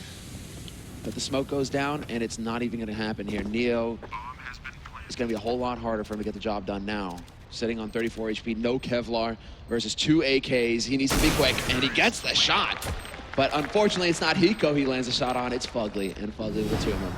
But the smoke goes down, and it's not even going to happen here. Neo is going to be a whole lot harder for him to get the job done now. Sitting on 34 HP, no Kevlar versus 2 AKs. He needs to be quick, and he gets the shot. But unfortunately, it's not Hiko he lands a shot on, it's Fugly, and Fugly will tomb him.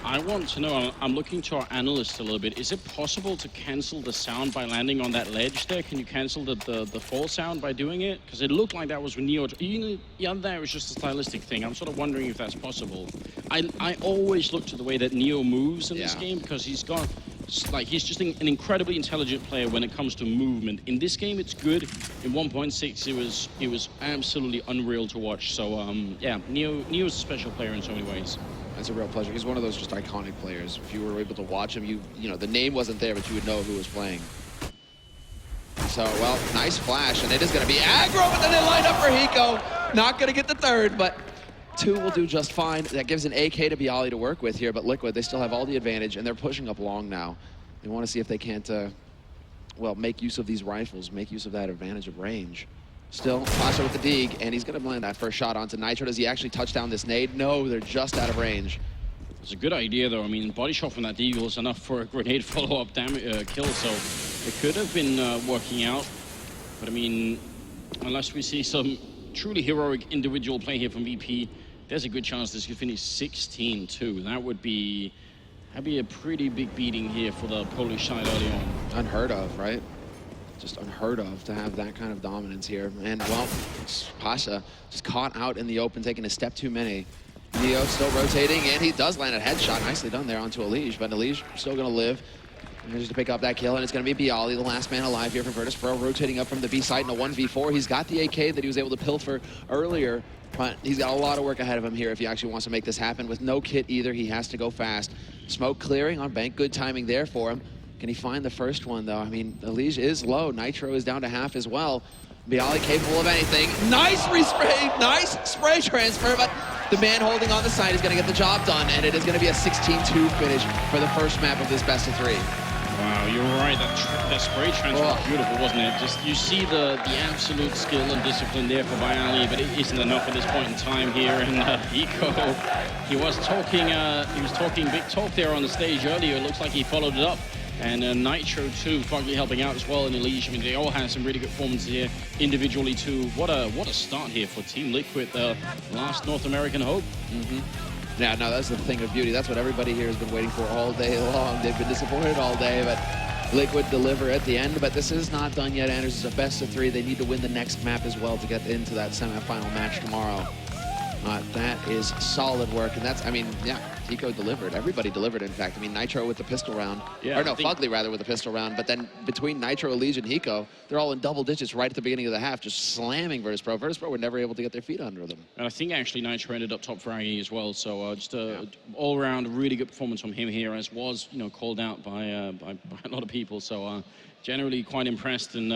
I want to know, I'm looking to our analysts a little bit, is it possible to cancel the sound by landing on that ledge there? Can you cancel the fall sound by doing it? Because it looked like that was when Neo, the other there was just a stylistic thing. I'm sort of wondering if that's possible. I always look to the way that Neo moves in this game, because he's just an incredibly intelligent player when it comes to movement. In this game, it's good. In 1.6, it was absolutely unreal to watch. So yeah, Neo's a special player in so many ways. It's a real pleasure. He's one of those just iconic players. If you were able to watch him, you know, the name wasn't there, but you would know who was playing. So, well, nice flash, and it is going to be aggro, but then they line up for Hiko. Not going to get the third, but 2 will do just fine. That gives an AK to Bialy to work with here, but Liquid, they still have all the advantage, and they're pushing up long now. They want to see if they can't, well, make use of these rifles, make use of that advantage of range. Still, Pasha with the dig, and he's going to land that first shot onto Nitro. Does he actually touch down this nade? No, they're just out of range. It's a good idea, though. I mean, body shot from that deagle is enough for a grenade follow-up kill, so it could have been working out. But I mean, unless we see some truly heroic individual play here from VP, there's a good chance this could finish 16-2. That'd be a pretty big beating here for the Polish side early on. Unheard of, right? Just unheard of to have that kind of dominance here. And, well, Pasha just caught out in the open, taking a step too many. Neo still rotating, and he does land a headshot. Nicely done there onto Elige, but Elige still going to live. Manages to pick up that kill, and it's going to be Bialy, the last man alive here for Virtus.pro, rotating up from the B side in a 1v4. He's got the AK that he was able to pilfer earlier, but he's got a lot of work ahead of him here if he actually wants to make this happen. With no kit either, he has to go fast. Smoke clearing on bank, good timing there for him. Can he find the first one, though? I mean, Elige is low. Nitro is down to half as well. Bialy capable of anything. Nice respray, nice spray transfer, but the man holding on the side is going to get the job done, and it is going to be a 16-2 finish for the first map of this best of 3. Wow, you're right. That spray transfer was beautiful, wasn't it? Just you see the absolute skill and discipline there for Bialy, but it isn't enough at this point in time here. And Hiko, he was talking big talk there on the stage earlier. It looks like he followed it up. And Nitro too, Fugly helping out as well in Elige. I mean, they all have some really good performances here individually too. What a start here for Team Liquid, the last North American hope. Yeah, no, that's the thing of beauty. That's what everybody here has been waiting for all day long. They've been disappointed all day, but Liquid deliver at the end. But this is not done yet, Anders. It's a best of 3. They need to win the next map as well to get into that semifinal match tomorrow. That is solid work, and that's, I mean, yeah, Tico delivered. Everybody delivered, in fact. I mean, Nitro with the pistol round, Yeah, or no, I think- Fugly rather with the pistol round, but then between Nitro, Elysian, Hiko, they're all in double digits right at the beginning of the half, just slamming Virtus.pro. Virtus.pro were never able to get their feet under them. And I think actually Nitro ended up top fragging as well. So just all-around really good performance from him here, as was called out by a lot of people. So generally quite impressed. And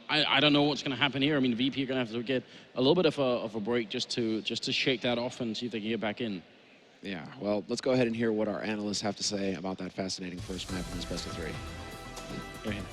I don't know what's going to happen here. I mean, VP are going to have to get a little bit of a break just to shake that off and see if they can get back in. Yeah, well, let's go ahead and hear what our analysts have to say about that fascinating first map in this best of 3. Go ahead.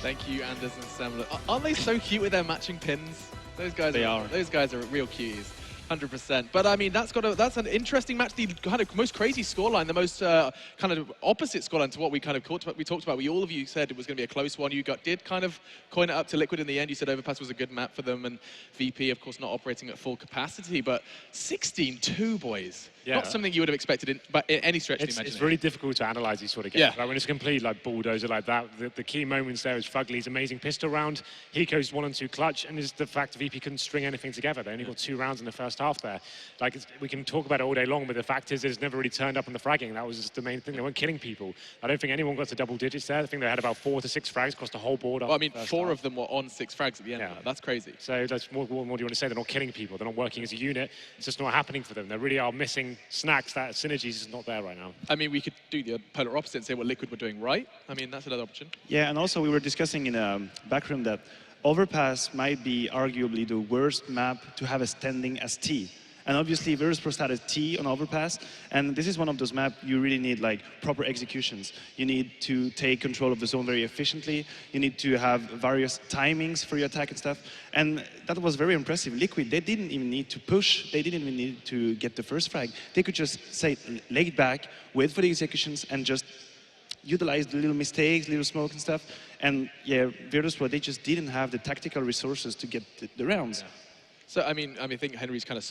Thank you, Anders and Semler. Aren't they so cute with their matching pins? Those guys are. Those guys are real cuties. 100%. But I mean, that's an interesting match. The kind of most crazy scoreline, the most kind of opposite scoreline to what we kind of talked about. All of you said it was going to be a close one. You did kind of coin it up to Liquid in the end. You said Overpass was a good map for them, and VP, of course, not operating at full capacity. But 16-2, boys. Yeah. Not something you would have expected in any stretch of the imagination. It's really difficult to analyze these sort of games. Like when it's a complete bulldozer like that, the key moments there is Fugly's amazing pistol round, Hiko's 1 and 2 clutch, and is the fact VP couldn't string anything together. They only got 2 rounds in the first half there. Like we can talk about it all day long, but the fact is it's never really turned up on the fragging. That was just the main thing. They weren't killing people. I don't think anyone got to double digits there. I think they had about 4 to 6 frags across the whole board. Well, I mean, 4 of them were on 6 frags at the end. Yeah. That's crazy. So that's what do you want to say? They're not killing people. They're not working as a unit. It's just not happening for them. They really are missing snacks. That synergy is not there right now. I mean, we could do the polar opposite and say what Liquid were doing right. I mean, that's another option. Yeah, and also we were discussing in a backroom that Overpass might be arguably the worst map to have a standing as T. And obviously, Virtus.pro started T on Overpass, and this is one of those maps you really need proper executions. You need to take control of the zone very efficiently. You need to have various timings for your attack and stuff. And that was very impressive. Liquid, they didn't even need to push. They didn't even need to get the first frag. They could just say, lay it back, wait for the executions, and just utilize the little mistakes, little smoke and stuff. And yeah, Virtus.pro, they just didn't have the tactical resources to get the rounds. Yeah. So, I mean, I think Henry's kind of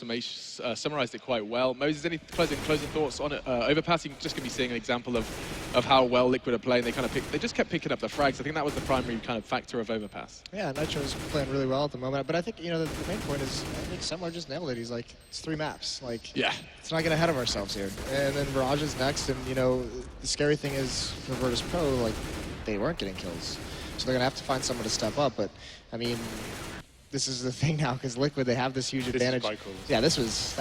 summarized it quite well. Moses, any closing thoughts on it? Overpass, you're just going to be seeing an example of how well Liquid are playing. They just kept picking up the frags. I think that was the primary kind of factor of Overpass. Yeah, Nitro's playing really well at the moment. But I think, the main point is, I think Semler just nailed it. He's like, it's 3 maps. Yeah. Let's not get ahead of ourselves here. And then Mirage is next. And, the scary thing is for Virtus.pro, they weren't getting kills. So they're going to have to find someone to step up. But, I mean, this is the thing now, because Liquid, they have this huge advantage. This is quite cool. Yeah, that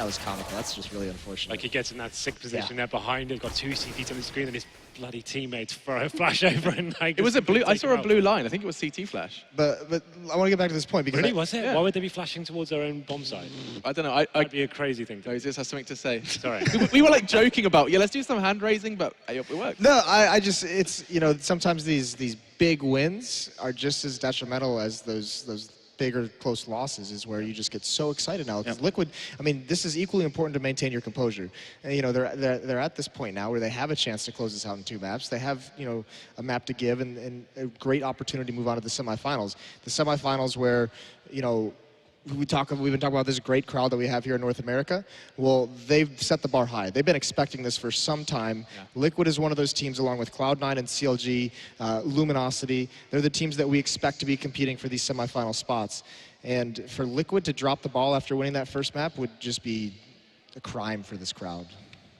was comical. That's just really unfortunate. He gets in that sick position there behind him, got 2 CTs on the screen, and his bloody teammates throw a flash over and it was a blue. I saw a blue line. I think it was CT flash. But I want to get back to this point because really was it? Yeah. Why would they be flashing towards their own bomb site? I don't know. That'd be a crazy thing. Moses has something to say. Sorry. we were joking about let's do some hand raising, but I hope it works. No, I just it's sometimes these big wins are just as detrimental as those bigger close losses is where you just get so excited now because Liquid, I mean, this is equally important to maintain your composure. And, they're at this point now where they have a chance to close this out in 2 maps. They have a map to give and a great opportunity to move on to the semifinals. The semifinals where we've been talking about this great crowd that we have here in North America. Well, they've set the bar high. They've been expecting this for some time. Yeah. Liquid is one of those teams, along with Cloud9 and CLG, Luminosity. They're the teams that we expect to be competing for these semifinal spots. And for Liquid to drop the ball after winning that first map would just be a crime for this crowd.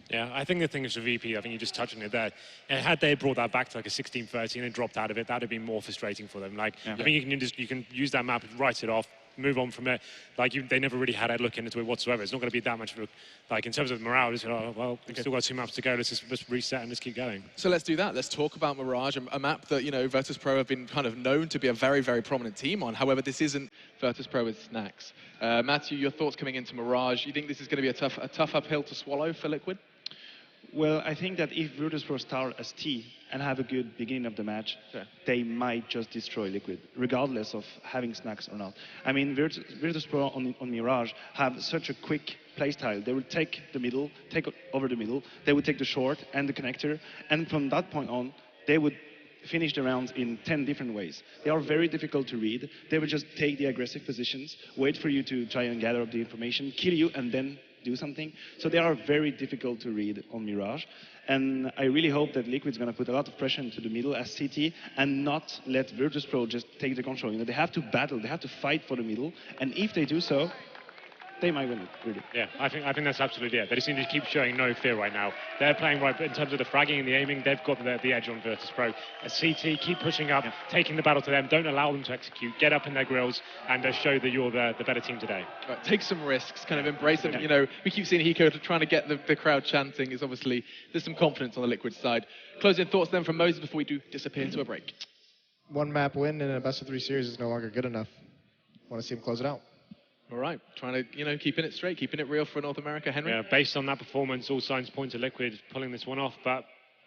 Yeah, I think the thing is for VP, I think you just touched on it there. And had they brought that back to a 16-13 and dropped out of it, that would have been more frustrating for them. I think you can use that map, write it off, move on from it. They never really had a look into it whatsoever. It's not going to be that much of a, in terms of morale, just, we've still got 2 maps to go. Let's just reset and just keep going. So let's do that. Let's talk about Mirage, a map that, Virtus.pro have been kind of known to be a very, very prominent team on. However, this isn't Virtus.pro with snacks. Matthew, your thoughts coming into Mirage. You think this is going to be a tough uphill to swallow for Liquid? Well, I think that if Virtus.pro start as T and have a good beginning of the match, they might just destroy Liquid, regardless of having snacks or not. I mean, Virtus.pro on Mirage have such a quick playstyle. They will take the middle, take over the middle, they would take the short and the connector, and from that point on, they would finish the rounds in 10 different ways. They are very difficult to read. They would just take the aggressive positions, wait for you to try and gather up the information, kill you, and then do something. So they are very difficult to read on Mirage. And I really hope that Liquid's going to put a lot of pressure into the middle as CT and not let Virtus.pro just take the control. They have to battle, they have to fight for the middle. And if they do so, they might win it, really. Yeah, I think that's absolutely it. They just need to keep showing no fear right now. They're playing right, but in terms of the fragging and the aiming, they've got the edge on Virtus.pro. As CT, keep pushing up, taking the battle to them. Don't allow them to execute. Get up in their grills and show that you're the better team today. Right, take some risks, kind of embrace them. You know, we keep seeing Hiko trying to get the crowd chanting. Is obviously there's some confidence on the Liquid side. Closing thoughts then from Moses before we do disappear into a break. One map win in a best-of-3 series is no longer good enough. Want to see him close it out. All right, trying to, you know, keeping it straight, keeping it real for North America. Henry? Yeah, based on that performance, all signs point to Liquid pulling this one off, but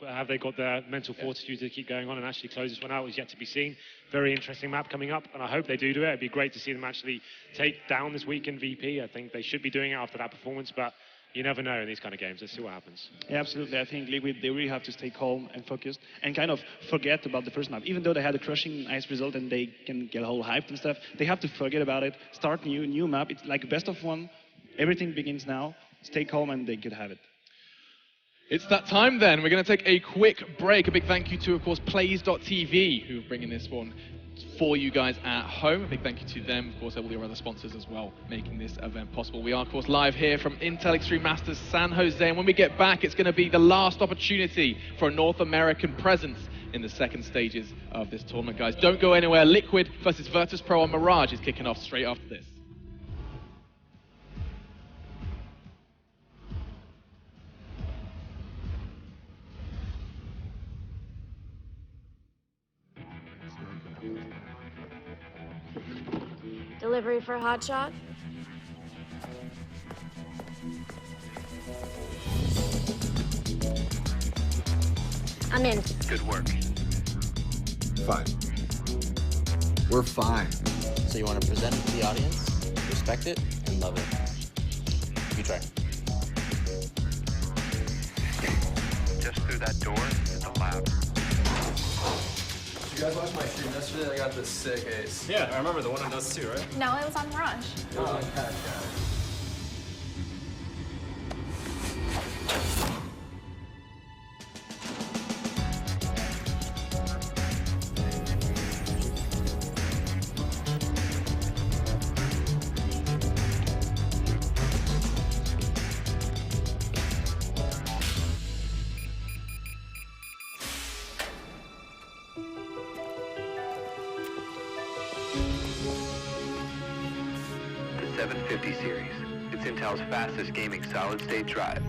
have they got the mental fortitude to keep going on and actually close this one out is yet to be seen. Very interesting map coming up, and I hope they do it. It'd be great to see them actually take down this weekend VP. I think they should be doing it after that performance, but you never know in these kind of games. Let's see what happens. Yeah, absolutely. I think Liquid, they really have to stay calm and focused and kind of forget about the first map. Even though they had a crushing nice result and they can get all hyped and stuff, they have to forget about it, start new map. It's like a best of one. Everything begins now. Stay calm and they could have it. It's that time then. We're going to take a quick break. A big thank you to, of course, Plays.tv, who are bringing this one for you guys at home. A big thank you to them, of course, all your other sponsors as well, making this event possible. We are, of course, live here from Intel Extreme Masters San Jose, and when we get back, it's going to be the last opportunity for a North American presence in the second stages of this tournament, guys. Don't go anywhere. Liquid versus Virtus.pro on Mirage is kicking off straight after this. Delivery for Hotshot? I'm in. Good work. Fine. We're fine. So you want to present it to the audience, respect it, and love it. You try. Just through that door is the lab. Did you guys watch my stream yesterday? I got this sick ace. Yeah, I remember the one on Dust 2, right? No, it was on Mirage. It was on Cash, The 750 series. It's Intel's fastest gaming solid-state drive.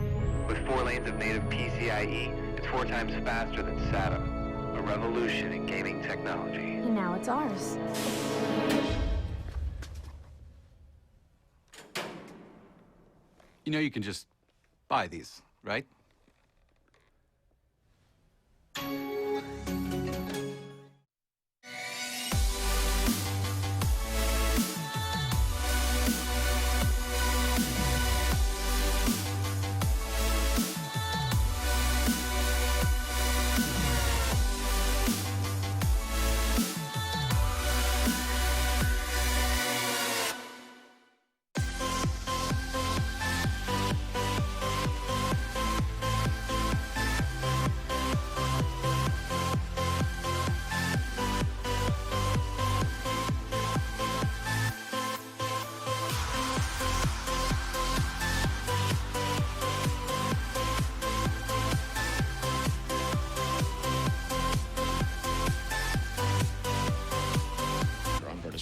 With 4 lanes of native PCIe, it's 4 times faster than SATA. A revolution in gaming technology. And now it's ours. You know you can just buy these, right?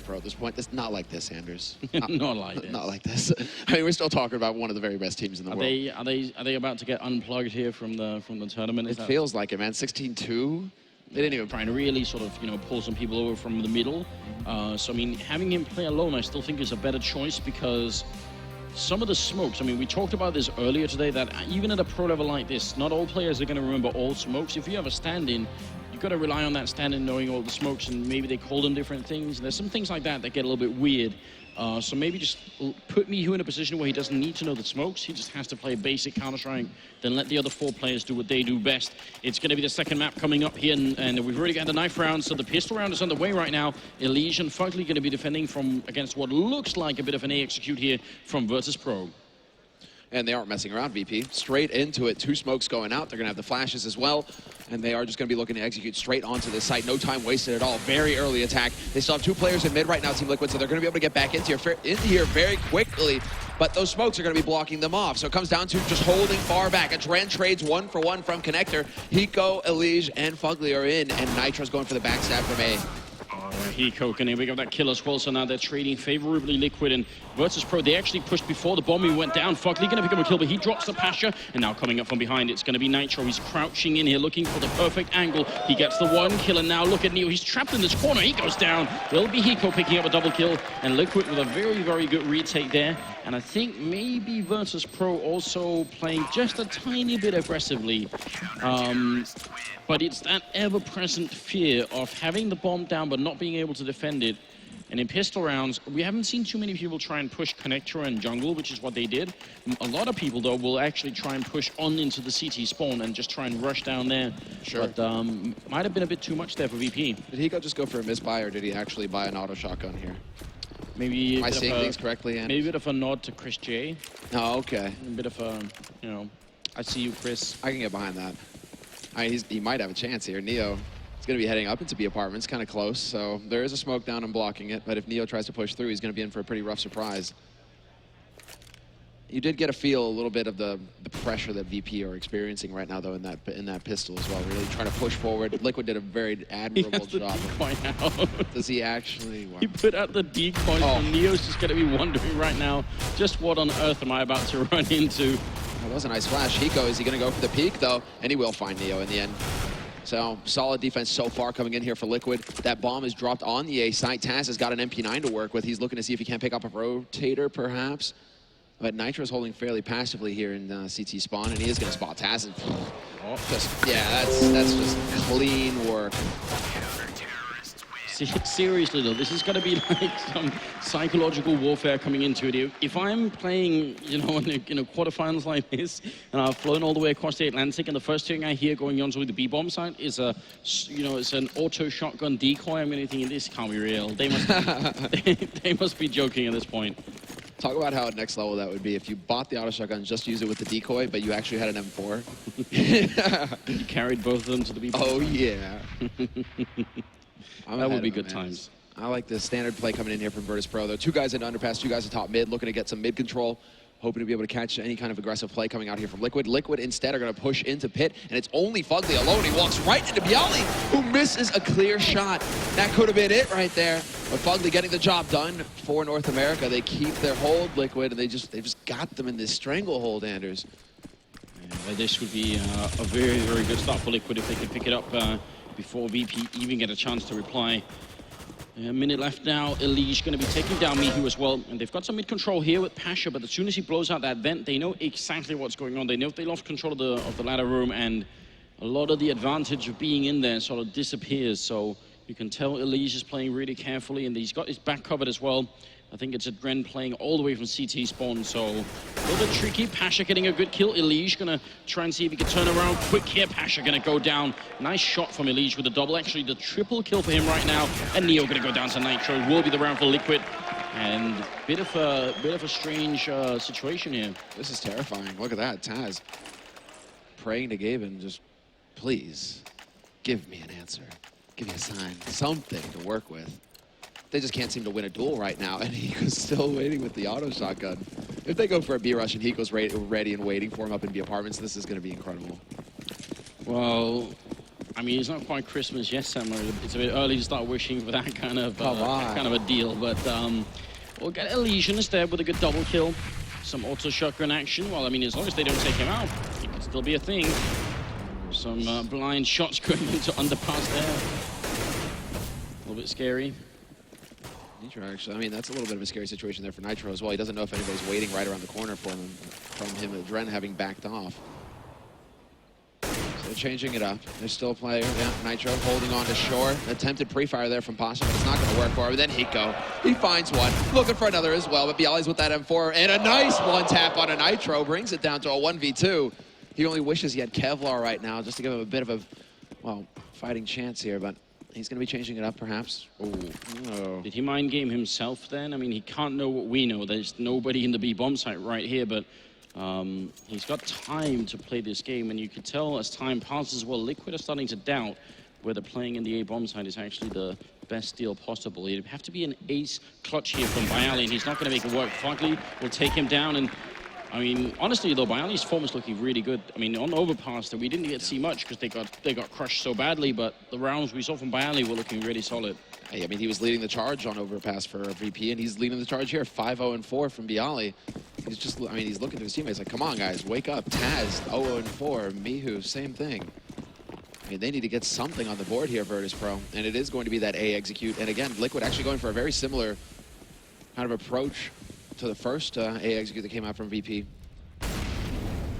Pro at this point. It's not like this, Anders. Not like this. Not like this. I mean, we're still talking about one of the very best teams in the world. Are they about to get unplugged here from the tournament? It feels like it, man. 16-2. They didn't even trying to really sort of pull some people over from the middle. So I mean, having him play alone, I still think is a better choice because some of the smokes. I mean, we talked about this earlier today that even at a pro level like this, not all players are going to remember all smokes. If you have a stand-in, you've got to rely on that stand-in knowing all the smokes, and maybe they call them different things. There's some things like that that get a little bit weird. So maybe just put Mihu in a position where he doesn't need to know the smokes. He just has to play basic Counter-Strike, then let the other 4 players do what they do best. It's going to be the second map coming up here, and we've already got the knife round, so the pistol round is underway right now. Elysian and Fugly going to be defending against what looks like a bit of an A execute here from Virtus.pro. And they aren't messing around, VP. Straight into it. 2 smokes going out. They're going to have the flashes as well. And they are just going to be looking to execute straight onto this site. No time wasted at all. Very early attack. They still have 2 players in mid right now, Team Liquid, so they're going to be able to get back into here very quickly. But those smokes are going to be blocking them off. So it comes down to just holding far back. Adren trades 1 for 1 from Connector. Hiko, Elige, and Fugly are in. And Nitro's going for the backstab from A. Hiko can pick up that kill as well, so now they're trading favorably. Liquid and Virtus.pro, they actually pushed before the bombing went down. Fugly gonna pick up a kill, but he drops the Pasha, and now coming up from behind, it's gonna be Nitro. He's crouching in here, looking for the perfect angle. He gets the 1 kill, and now look at Neo. He's trapped in this corner. He goes down. It'll be Hiko picking up a double kill, and Liquid with a very, very good retake there. And I think maybe Virtus.pro also playing just a tiny bit aggressively. But it's that ever-present fear of having the bomb down but not being able to defend it. And in pistol rounds, we haven't seen too many people try and push Connector and jungle, which is what they did. A lot of people, though, will actually try and push on into the CT spawn and just try and rush down there. Sure. But might have been a bit too much there for VP. Did he just go for a misbuy, or did he actually buy an auto shotgun here? Maybe Am I seeing things correctly? Maybe a bit of a nod to Chris J. Oh, okay. A bit of a, you know, I see you, Chris. I can get behind that. He might have a chance here. Neo is going to be heading up into B apartments, kind of close. So there is a smoke down and blocking it. But if Neo tries to push through, he's going to be in for a pretty rough surprise. You did get a feel a little bit of the pressure that VP are experiencing right now, though, in that pistol as well. Really trying to push forward. Liquid did a very admirable job. Does he actually? Wow. He put out the decoy, and Neo's just going to be wondering right now, just what on earth am I about to run into? That was a nice flash. Hiko, is he going to go for the peak, though? And he will find Neo in the end. So, solid defense so far coming in here for Liquid. That bomb is dropped on the A site. Taz has got an MP9 to work with. He's looking to see if he can't pick up a rotator, perhaps. But Nitro's holding fairly passively here in CT spawn, and he is going to spot Taz. Yeah, that's just clean work. Seriously though, this is going to be like some psychological warfare coming into it. If I'm playing, you know, in quarterfinals like this, and I've flown all the way across the Atlantic, and the first thing I hear going on with the B-bomb site is it's an auto shotgun decoy. I'm going to think this can't be real. They must be joking at this point. Talk about how at next level that would be if you bought the auto shotgun, just use it with the decoy, but you actually had an M4. You carried both of them to the B-bomb. Oh yeah. That would be good times. I like the standard play coming in here from Virtus.pro, though. 2 guys in underpass, 2 guys at top mid, looking to get some mid control, hoping to be able to catch any kind of aggressive play coming out here from Liquid. Liquid instead are going to push into pit, and it's only Fugly alone. He walks right into Bialy, who misses a clear shot. That could have been it right there. But Fugly getting the job done for North America. They keep their hold, Liquid, and they just got them in this stranglehold, Anders. Yeah, this would be a very, very good start for Liquid if they can pick it up before VP even get a chance to reply. A minute left now. Elige going to be taking down Mihu as well. And they've got some mid-control here with Pasha, but as soon as he blows out that vent, they know exactly what's going on. They know if they lost control of the ladder room, and a lot of the advantage of being in there sort of disappears. So you can tell Elige is playing really carefully, and he's got his back covered as well. I think it's Adren playing all the way from CT spawn, so a little bit tricky. Pasha getting a good kill. Elige gonna try and see if he can turn around quick here. Pasha gonna go down. Nice shot from Elige with the double. Actually, the triple kill for him right now. And Neo gonna go down to Nitro. Will be the round for Liquid. And bit of a strange situation here. This is terrifying. Look at that, Taz praying to Gaben, just please give me an answer, give me a sign, something to work with. They just can't seem to win a duel right now, and Hiko's still waiting with the auto shotgun. If they go for a B rush and Hiko's ready and waiting for him up in B apartments, this is going to be incredible. Well, I mean, it's not quite Christmas yet, Samuel. It's a bit early to start wishing for that kind of a deal, but we'll get Elysian instead with a good double kill. Some auto shotgun action. Well, I mean, as long as they don't take him out, it could still be a thing. Some blind shots going into underpass there. A little bit scary. Nitro, actually, I mean, that's a little bit of a scary situation there for Nitro as well. He doesn't know if anybody's waiting right around the corner for him, from him and Dren having backed off. So they're changing it up. There's still a player, yeah, Nitro holding on to shore. Attempted pre-fire there from Pasha, but it's not going to work for him. But then Hiko, he finds one, looking for another as well, but Bialy's with that M4, and a nice one-tap on a Nitro, brings it down to a 1v2. He only wishes he had Kevlar right now, just to give him a bit of a, well, fighting chance here, but he's going to be changing it up, perhaps. Oh. Did he mind game himself then? I mean, he can't know what we know. There's nobody in the B-bomb site right here, but He's got time to play this game, and you can tell as time passes, well, Liquid are starting to doubt whether playing in the A-bomb side is actually the best deal possible. It'd have to be an ace clutch here from Bialy, and he's not going to make it work. Fugly will take him down, and I mean, honestly, though, Bialy's form is looking really good. I mean, on Overpass, we didn't get to see much because they got crushed so badly, but the rounds we saw from Bialy were looking really solid. Hey, I mean, he was leading the charge on Overpass for VP, and he's leading the charge here, 5-0-4 from Bialy. He's just, I mean, he's looking to his teammates like, come on, guys, wake up. Taz, 0-4, Mihu, same thing. I mean, they need to get something on the board here, Virtus.pro, and it is going to be that A execute. And again, Liquid actually going for a very similar kind of approach to the first A execute that came out from VP.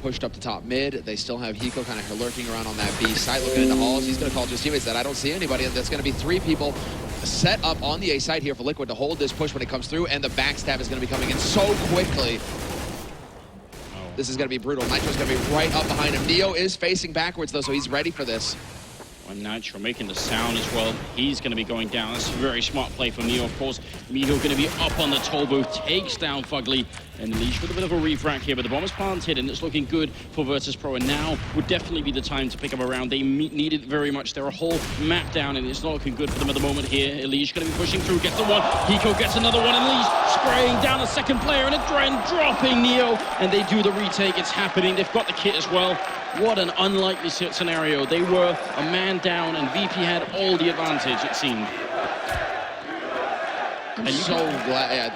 Pushed up to top mid. They still have Hiko kind of lurking around on that B side, looking into halls. He's going to call to his teammates that I don't see anybody, and that's going to be 3 people set up on the A side here for Liquid to hold this push when it comes through, and the backstab is going to be coming in so quickly. This is going to be brutal. Nitro's going to be right up behind him. Neo is facing backwards, though, so he's ready for this. And Nitro making the sound as well. He's going to be going down. That's a very smart play from Neo, of course. Miho going to be up on the toll booth, takes down Fugly, and Leash with a bit of a refract here, but the bomb is planted, and it's looking good for Virtus.pro, and now would definitely be the time to pick up a round. They need it very much. They're a whole map down, and it's not looking good for them at the moment here. Elish going to be pushing through, gets the one. Hiko gets another one, and Elish spraying down a second player, and a Dren dropping Neo, and they do the retake. It's happening. They've got the kit as well. What an unlikely scenario. They were a man down, and VP had all the advantage, it seemed. I'm so glad,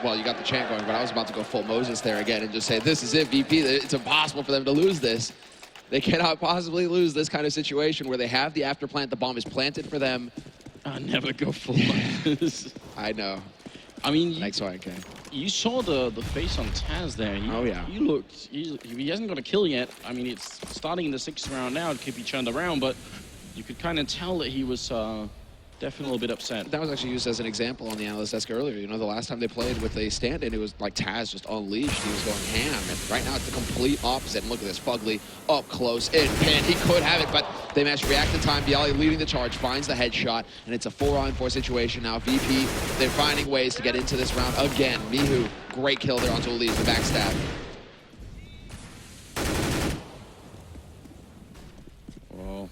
well, you got the chant going, but I was about to go full Moses there again and just say, this is it, VP. It's impossible for them to lose this. They cannot possibly lose this kind of situation where they have the afterplant, the bomb is planted for them. I'll never go full like this. I know. I mean, thanks, YK. You saw the face on Taz there. Oh, yeah. He hasn't got a kill yet. I mean, it's starting in the 6th round now. It could be turned around, but you could kind of tell that he was definitely a little bit upset. That was actually used as an example on the analyst desk earlier. You know, the last time they played with a stand-in, it was like Taz just unleashed. He was going ham, and right now it's the complete opposite. And look at this, Fugly up close, in pin. He could have it, but they managed to react in time. Bialy leading the charge, finds the headshot, and it's a 4-on-4 situation now. VP, they're finding ways to get into this round again. Mihu, great kill there onto Elise, the backstab. Well,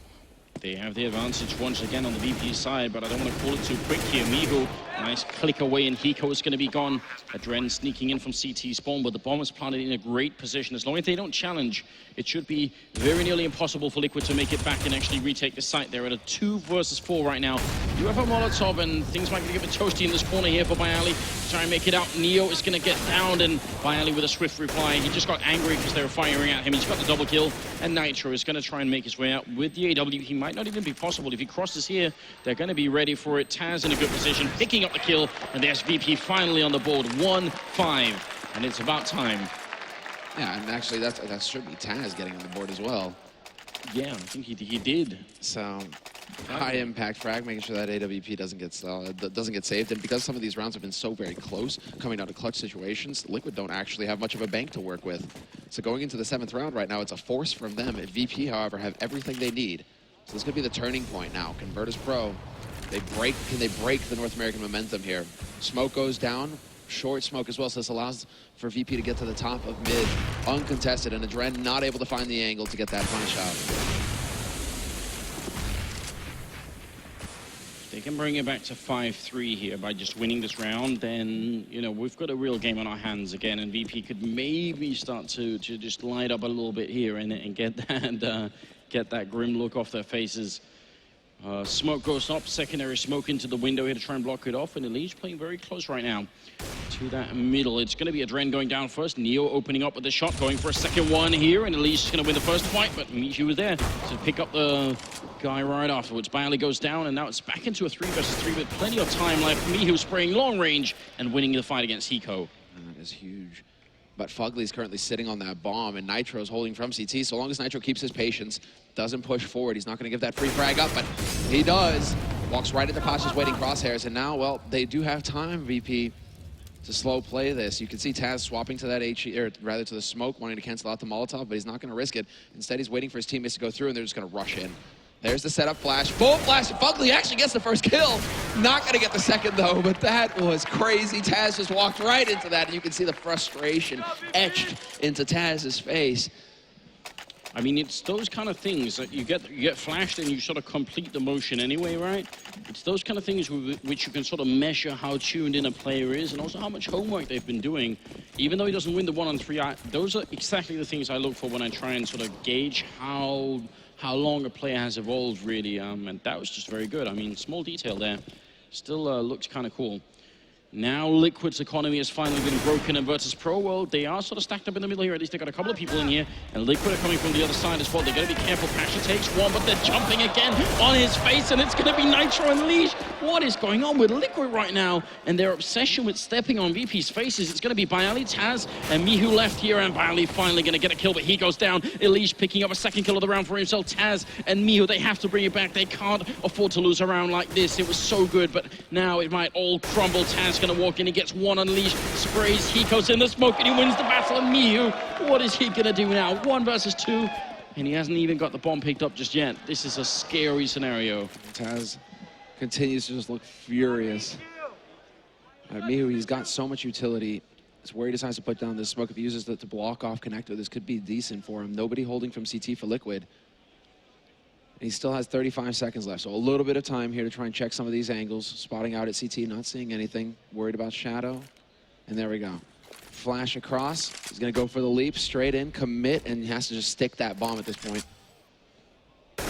they have the advantage once again on the VP side, but I don't want to call it too quick here. Mihu, nice click away, and Hiko is going to be gone. Adren sneaking in from CT spawn, but the bomb is planted in a great position. As long as they don't challenge, it should be very nearly impossible for Liquid to make it back and actually retake the site. They're at a 2 versus 4 right now. You have a Molotov, and things might get a bit toasty in this corner here for Bialy. Try and make it out. Neo is going to get downed, and Bialy with a swift reply. He just got angry because they were firing at him. He's got the double kill, and Nitro is going to try and make his way out with the AW. He might not even be possible. If he crosses here, they're going to be ready for it. Taz in a good position, picking up the kill, and there's VP finally on the board, 1-5, and it's about time. Yeah, and actually that should be Taz getting on the board as well. Yeah, I think he did. So high impact frag, making sure that AWP doesn't get saved, and because some of these rounds have been so very close, coming down to clutch situations, Liquid don't actually have much of a bank to work with. So going into the 7th round right now, it's a force from them. At VP, however, have everything they need. So this could be the turning point now. Can Virtus.pro, can they break the North American momentum here? Smoke goes down, short smoke as well, so this allows for VP to get to the top of mid, uncontested, and Adren not able to find the angle to get that punch out. They can bring it back to 5-3 here by just winning this round, then, you know, we've got a real game on our hands again, and VP could maybe start to just light up a little bit here and get that grim look off their faces. Smoke goes up, secondary smoke into the window here to try and block it off, and Elise playing very close right now to that middle. It's going to be Adren going down first. Neo opening up with the shot, going for a second one here, and Elise is going to win the first fight, but Michu was there to pick up the guy right afterwards. Bialy goes down, and now it's back into a 3 versus 3 with plenty of time left. Michu spraying long range and winning the fight against Hiko. That is huge. But Fugly's currently sitting on that bomb, and Nitro's holding from CT. So long as Nitro keeps his patience, doesn't push forward, he's not going to give that free frag up, but he does. Walks right into Pasha's waiting crosshairs, and now, well, they do have time, VP, to slow play this. You can see Taz swapping to that HE, or rather to the smoke, wanting to cancel out the Molotov, but he's not going to risk it. Instead, he's waiting for his teammates to go through, and they're just going to rush in. There's the setup flash. Full flash. Fugly actually gets the first kill. Not going to get the second, though, but that was crazy. Taz just walked right into that, and you can see the frustration etched into Taz's face. I mean, it's those kind of things that you get flashed and you sort of complete the motion anyway, right? It's those kind of things with which you can sort of measure how tuned in a player is and also how much homework they've been doing. Even though he doesn't win the 1-on-3, those are exactly the things I look for when I try and sort of gauge how long a player has evolved, really. And that was just very good. I mean, small detail there. Still looks kind of cool. Now Liquid's economy has finally been broken in Virtus.pro. Well, they are sort of stacked up in the middle here. At least they got a couple of people in here. And Liquid are coming from the other side as well. They're going to be careful. Pasha takes one, but they're jumping again on his face. And it's going to be Nitro and Leash. What is going on with Liquid right now? And their obsession with stepping on VP's faces. It's going to be Bialy, Taz, and Mihu left here. And Bialy finally going to get a kill, but he goes down. Elish picking up a second kill of the round for himself. Taz and Mihu, they have to bring it back. They can't afford to lose a round like this. It was so good, but now it might all crumble. Taz going to walk in. He gets one unleashed, sprays Hiko's in the smoke, and he wins the battle. And Mihu, what is he going to do now? 1 versus 2, and he hasn't even got the bomb picked up just yet. This is a scary scenario. Taz continues to just look furious. Mihu, he's got so much utility. It's where he decides to put down this smoke. If he uses it to block off connector, this could be decent for him. Nobody holding from CT for Liquid. He still has 35 seconds left, so a little bit of time here to try and check some of these angles. Spotting out at CT, not seeing anything. Worried about Shadow. And there we go. Flash across. He's going to go for the leap, straight in, commit, and he has to just stick that bomb at this point.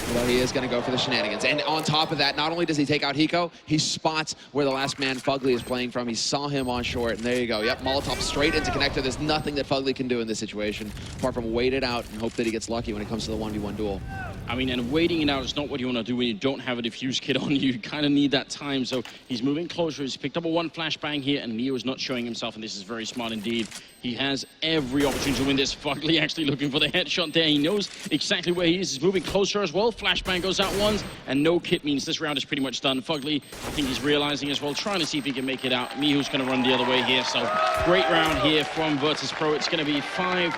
Although he is going to go for the shenanigans. And on top of that, not only does he take out Hiko, he spots where the last man Fugly is playing from. He saw him on short, and there you go. Yep, Molotov straight into connector. There's nothing that Fugly can do in this situation, apart from wait it out and hope that he gets lucky when it comes to the 1v1 duel. I mean, and waiting it out is not what you want to do when you don't have a diffuse kit on you. You kind of need that time, so he's moving closer. He's picked up a 1 flashbang here, and Neo is not showing himself, and this is very smart indeed. He has every opportunity to win this. Fugly actually looking for the headshot there. He knows exactly where he is. He's moving closer as well. Flashbang goes out once, and no kit means this round is pretty much done. Fugly, I think he's realizing as well, trying to see if he can make it out. Mihu's going to run the other way here, so great round here from Virtus.pro. It's going to be 5-3,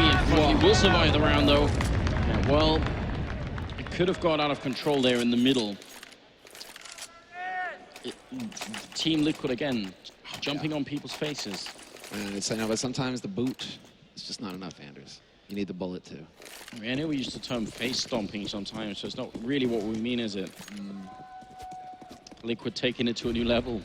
and Fugly will survive the round, though. And, well, it could have got out of control there in the middle. Team Liquid again, jumping on people's faces. But sometimes the boot is just not enough, Anders. You need the bullet too. I know we used the term face stomping sometimes, so it's not really what we mean, is it? Liquid taking it to a new level.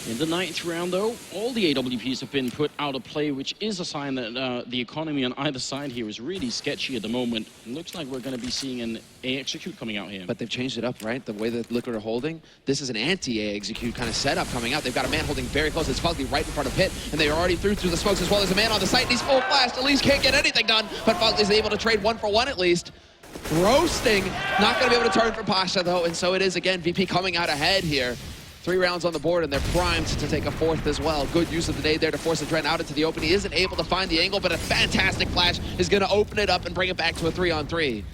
In the 9th round, though, all the AWPs have been put out of play, which is a sign that the economy on either side here is really sketchy at the moment. It looks like we're going to be seeing an A execute coming out here. But they've changed it up, right? The way that Liquid are holding. This is an anti-A execute kind of setup coming out. They've got a man holding very close. It's Fugly right in front of Pit, and they are already through the smokes as well. There's a man on the site, and he's full flashed. At least can't get anything done, but Fugly's able to trade 1 for 1 at least. Roasting. Not going to be able to turn for Pasha, though, and so it is again. VP coming out ahead here. 3 rounds on the board, and they're primed to take a 4th as well. Good use of the nade there to force the Dren out into the open. He isn't able to find the angle, but a fantastic flash is going to open it up and bring it back to a 3-on-3.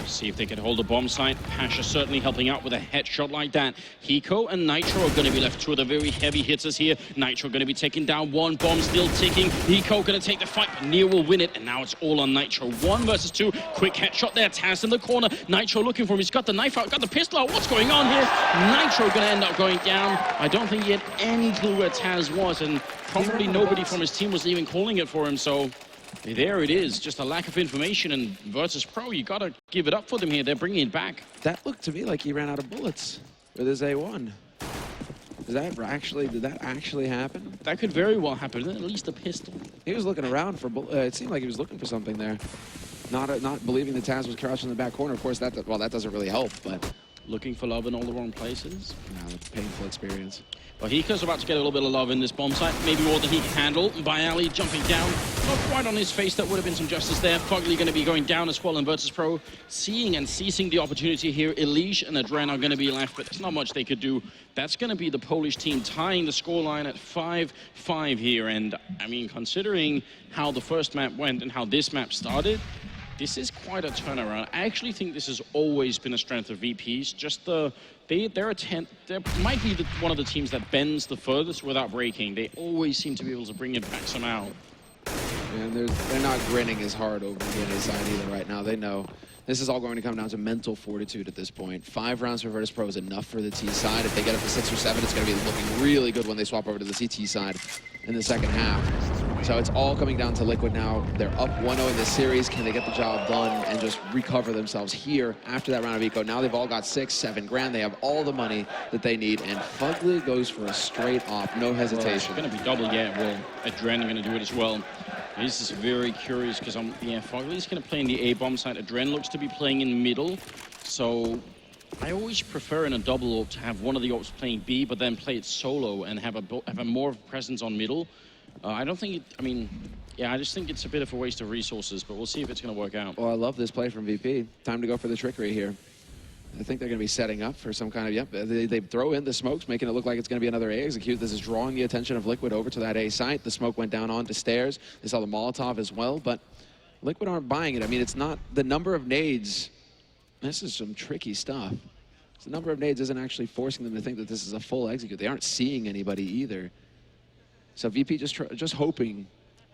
See if they can hold a bomb site. Pasha certainly helping out with a headshot like that. Hiko and Nitro are going to be left 2 of the very heavy hitters here. Nitro going to be taking down 1, bomb still ticking. Hiko going to take the fight, but Neo will win it, and now it's all on Nitro. 1 versus 2, quick headshot there. Taz in the corner. Nitro looking for him. He's got the knife out, got the pistol out. What's going on here? Nitro going to end up going down. I don't think he had any clue where Taz was, and probably nobody from his team was even calling it for him, so... There it is, just a lack of information, and Virtus.pro, you gotta give it up for them here. They're bringing it back. That looked to me like he ran out of bullets with his A1. Did that actually happen? That could very well happen, at least a pistol. He was looking around for it seemed like he was looking for something there. Not believing that Taz was crouching in the back corner. Of course, that doesn't really help, but... Looking for love in all the wrong places. Yeah, it's a painful experience. Well, Hiko's about to get a little bit of love in this bomb site, maybe more than he can handle. Bialy jumping down, not quite on his face. That would have been some justice there. Fugly going to be going down as well, and Virtus.pro seeing and seizing the opportunity here. Elish and Adren are going to be left, but there's not much they could do. That's going to be the Polish team tying the scoreline at 5-5 here. And I mean, considering how the first map went and how this map started, this is quite a turnaround. I actually think this has always been a strength of VPs. Just they might be one of the teams that bends the furthest without breaking. They always seem to be able to bring it back somehow. And they're not grinning as hard over the NA side either right now. They know this is all going to come down to mental fortitude at this point. 5 rounds for Virtus.pro is enough for the T side. If they get up to 6 or 7, it's going to be looking really good when they swap over to the CT side in the second half. So it's all coming down to Liquid now. They're up 1-0 in this series. Can they get the job done and just recover themselves here after that round of eco? Now they've all got 6, 7 grand. They have all the money that they need, and Fugly goes for a straight op, no hesitation. Well, it's going to be double, yeah. Well, Adren are going to do it as well. This is very curious because Fugly's going to play in the A-bomb side. Adren looks to be playing in middle, so I always prefer in a double op to have one of the ops playing B, but then play it solo and have a more presence on middle. I don't think I just think it's a bit of a waste of resources, but we'll see if it's going to work out. Well, I love this play from VP. Time to go for the trickery here. I think they're going to be setting up for some kind of, they throw in the smokes, making it look like it's going to be another A execute. This is drawing the attention of Liquid over to that A site. The smoke went down onto stairs. They saw the Molotov as well, but Liquid aren't buying it. I mean, it's not the number of nades. This is some tricky stuff. The number of nades isn't actually forcing them to think that this is a full execute. They aren't seeing anybody either. So VP just hoping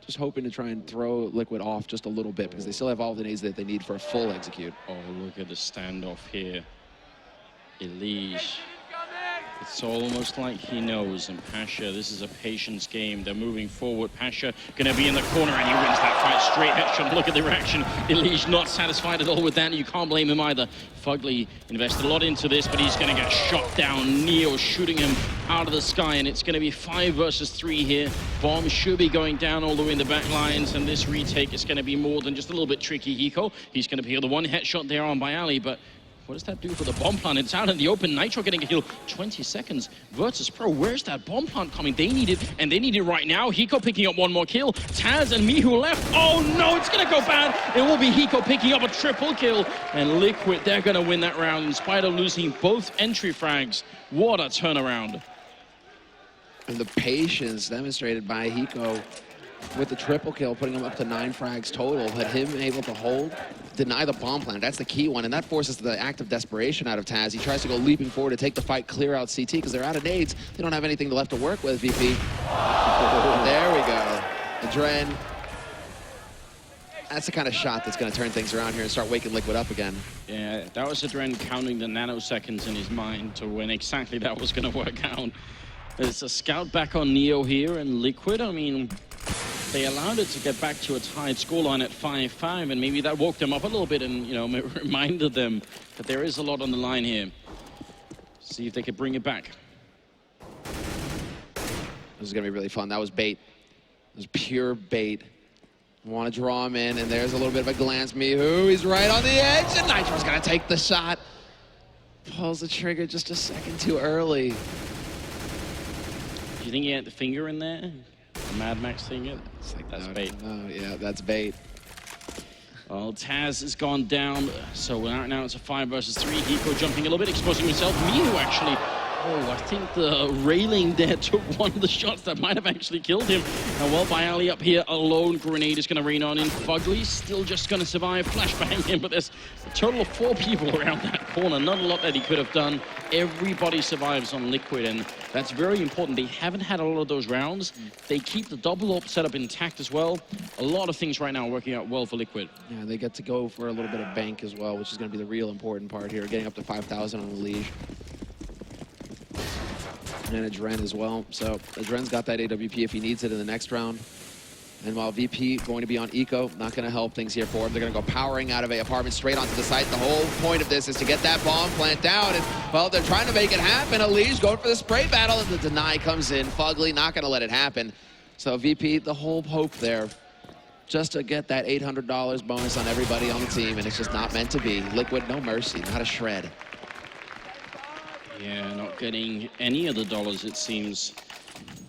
to try and throw Liquid off just a little bit because they still have all the nades that they need for a full execute. Oh, look at the standoff here. Elige. It's almost like he knows, and Pasha, this is a patience game. They're moving forward. Pasha gonna be in the corner, and he wins that fight. Straight headshot. Look at the reaction. Elige not satisfied at all with that, and you can't blame him either. Fugly invested a lot into this, but he's gonna get shot down. Neo shooting him out of the sky, and it's gonna be 5 versus 3 here. Bomb should be going down all the way in the back lines, and this retake is gonna be more than just a little bit tricky. Hiko, he's gonna be the one headshot there on Bialy, but what does that do for the bomb plant? It's out in the open. Nitro getting a kill. 20 seconds. Virtus.pro, where's that bomb plant coming? They need it, and they need it right now. Hiko picking up one more kill. Taz and Mihu left. Oh no, it's gonna go bad. It will be Hiko picking up a triple kill. And Liquid, they're gonna win that round in spite of losing both entry frags. What a turnaround. And the patience demonstrated by Hiko with the triple kill, putting him up to 9 frags total, but him able to hold, deny the bomb plant. That's the key one, and that forces the act of desperation out of Taz. He tries to go leaping forward to take the fight, clear out CT, because they're out of nades. They don't have anything left to work with, VP. There we go. Adren. That's the kind of shot that's going to turn things around here and start waking Liquid up again. Yeah, that was Adren counting the nanoseconds in his mind to when exactly that was going to work out. There's a scout back on Neo here, and Liquid, I mean, they allowed it to get back to a tied scoreline at 5-5, and maybe that woke them up a little bit and, you know, reminded them that there is a lot on the line here. See if they could bring it back. This is going to be really fun. That was bait. It was pure bait. Want to draw him in, and there's a little bit of a glance. Mihu, he's right on the edge, and Nitro's going to take the shot. Pulls the trigger just a second too early. Do you think he had the finger in there? The Mad Max finger? Like, that's bait. No, yeah, that's bait. Well, Taz has gone down, so now it's a 5 versus 3. Hiko jumping a little bit, exposing himself. Mihu actually, oh, I think the railing there took one of the shots that might have actually killed him. And well, Bialy up here alone. Grenade is going to rain on in. Fugly still just going to survive. Flashbang him, but there's a total of 4 people around that corner. Not a lot that he could have done. Everybody survives on Liquid, and that's very important. They haven't had a lot of those rounds. They keep the double up setup intact as well. A lot of things right now working out well for Liquid. Yeah, they get to go for a little bit of bank as well, which is going to be the real important part here. Getting up to 5,000 on the Liege. And Adren as well. So Adren's got that AWP if he needs it in the next round. And while VP going to be on eco, not going to help things here for him. They're going to go powering out of A apartment straight onto the site. The whole point of this is to get that bomb plant down. And, well, they're trying to make it happen. Elige going for the spray battle, and the deny comes in. Fugly not going to let it happen. So VP, the whole hope there, just to get that $800 bonus on everybody on the team, and it's just not meant to be. Liquid, no mercy, not a shred. Yeah, not getting any of the dollars, it seems.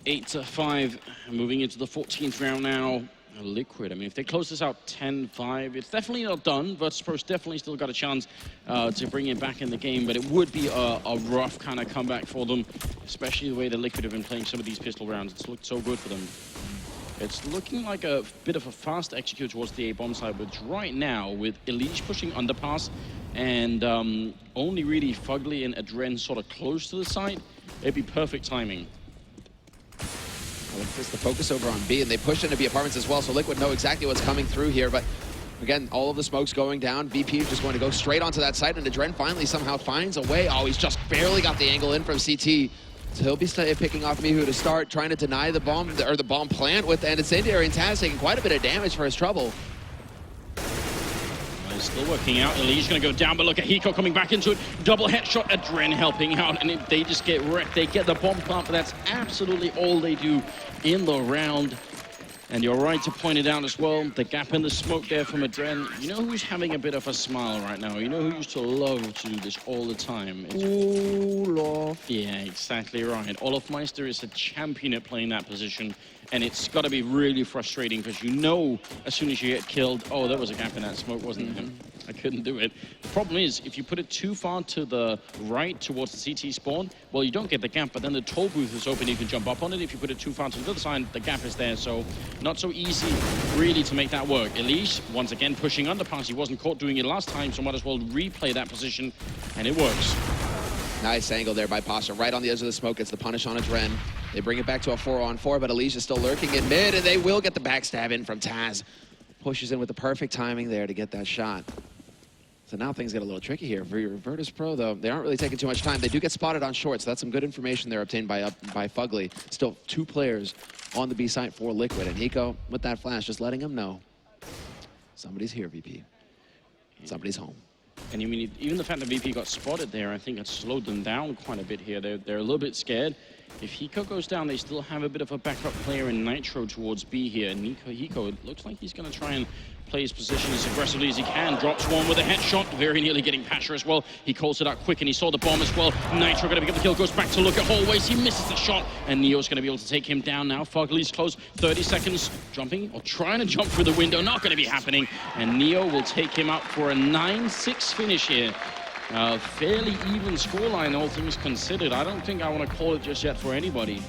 8-5, moving into the 14th round now. Liquid, I mean, if they close this out 10-5, it's definitely not done. Virtus.pro's definitely still got a chance to bring it back in the game, but it would be a rough kind of comeback for them, especially the way the Liquid have been playing some of these pistol rounds. It's looked so good for them. It's looking like a bit of a fast execute towards the A-bomb side, but right now, with Elige pushing underpass, and only really Fugly and Adren sort of close to the site, it'd be perfect timing. It's the focus over on B, and they pushed into B apartments as well, so Liquid know exactly what's coming through here, but again, all of the smoke's going down. VP is just going to go straight onto that site, and Adren finally somehow finds a way. Oh, he's just barely got the angle in from CT. So he'll be picking off Mihu to start, trying to deny the bomb, or the bomb plant with, and Incendiary, and Taz taking quite a bit of damage for his trouble. He's still working out. He's going to go down, but look at Hiko coming back into it. Double headshot. Adren helping out, and they just get wrecked. They get the bomb plant, but that's absolutely all they do in the round. And you're right to point it out as well. The gap in the smoke there from Adren. You know who's having a bit of a smile right now? You know who used to love to do this all the time? Olaf. Yeah, exactly right. Olafmeister is a champion at playing that position. And it's got to be really frustrating because you know as soon as you get killed, oh, there was a gap in that smoke, wasn't there? I couldn't do it. The problem is, if you put it too far to the right towards the CT spawn, well, you don't get the gap, but then the toll booth is open, you can jump up on it. If you put it too far to the other side, the gap is there, so not so easy really to make that work. Elise, once again, pushing underpass. He wasn't caught doing it last time, so might as well replay that position, and it works. Nice angle there by Pasha, right on the edge of the smoke. It's the punish on Adren. They bring it back to a 4-on-4, but Elise is still lurking in mid, and they will get the backstab in from Taz. Pushes in with the perfect timing there to get that shot. So now things get a little tricky here. For Virtus.pro, though, they aren't really taking too much time. They do get spotted on short, so that's some good information there obtained by Fugly. Still 2 players on the B site for Liquid, and Hiko, with that flash, just letting him know somebody's here, VP. Somebody's home. And you mean, even the fact that VP got spotted there, I think it slowed them down quite a bit here. They're a little bit scared. If Hiko goes down, they still have a bit of a backup player in Nitro towards B here. And Hiko, it looks like he's going to try and play his position as aggressively as he can. Drops one with a headshot, very nearly getting Pasha as well. He calls it out quick, and he saw the bomb as well. Nitro going to get the kill, goes back to look at hallways. He misses the shot, and Neo's going to be able to take him down now. Fugly's close, 30 seconds, jumping, or trying to jump through the window. Not going to be happening, and Neo will take him out for a 9-6 finish here. Fairly even scoreline, all things considered. I don't think I want to call it just yet for anybody.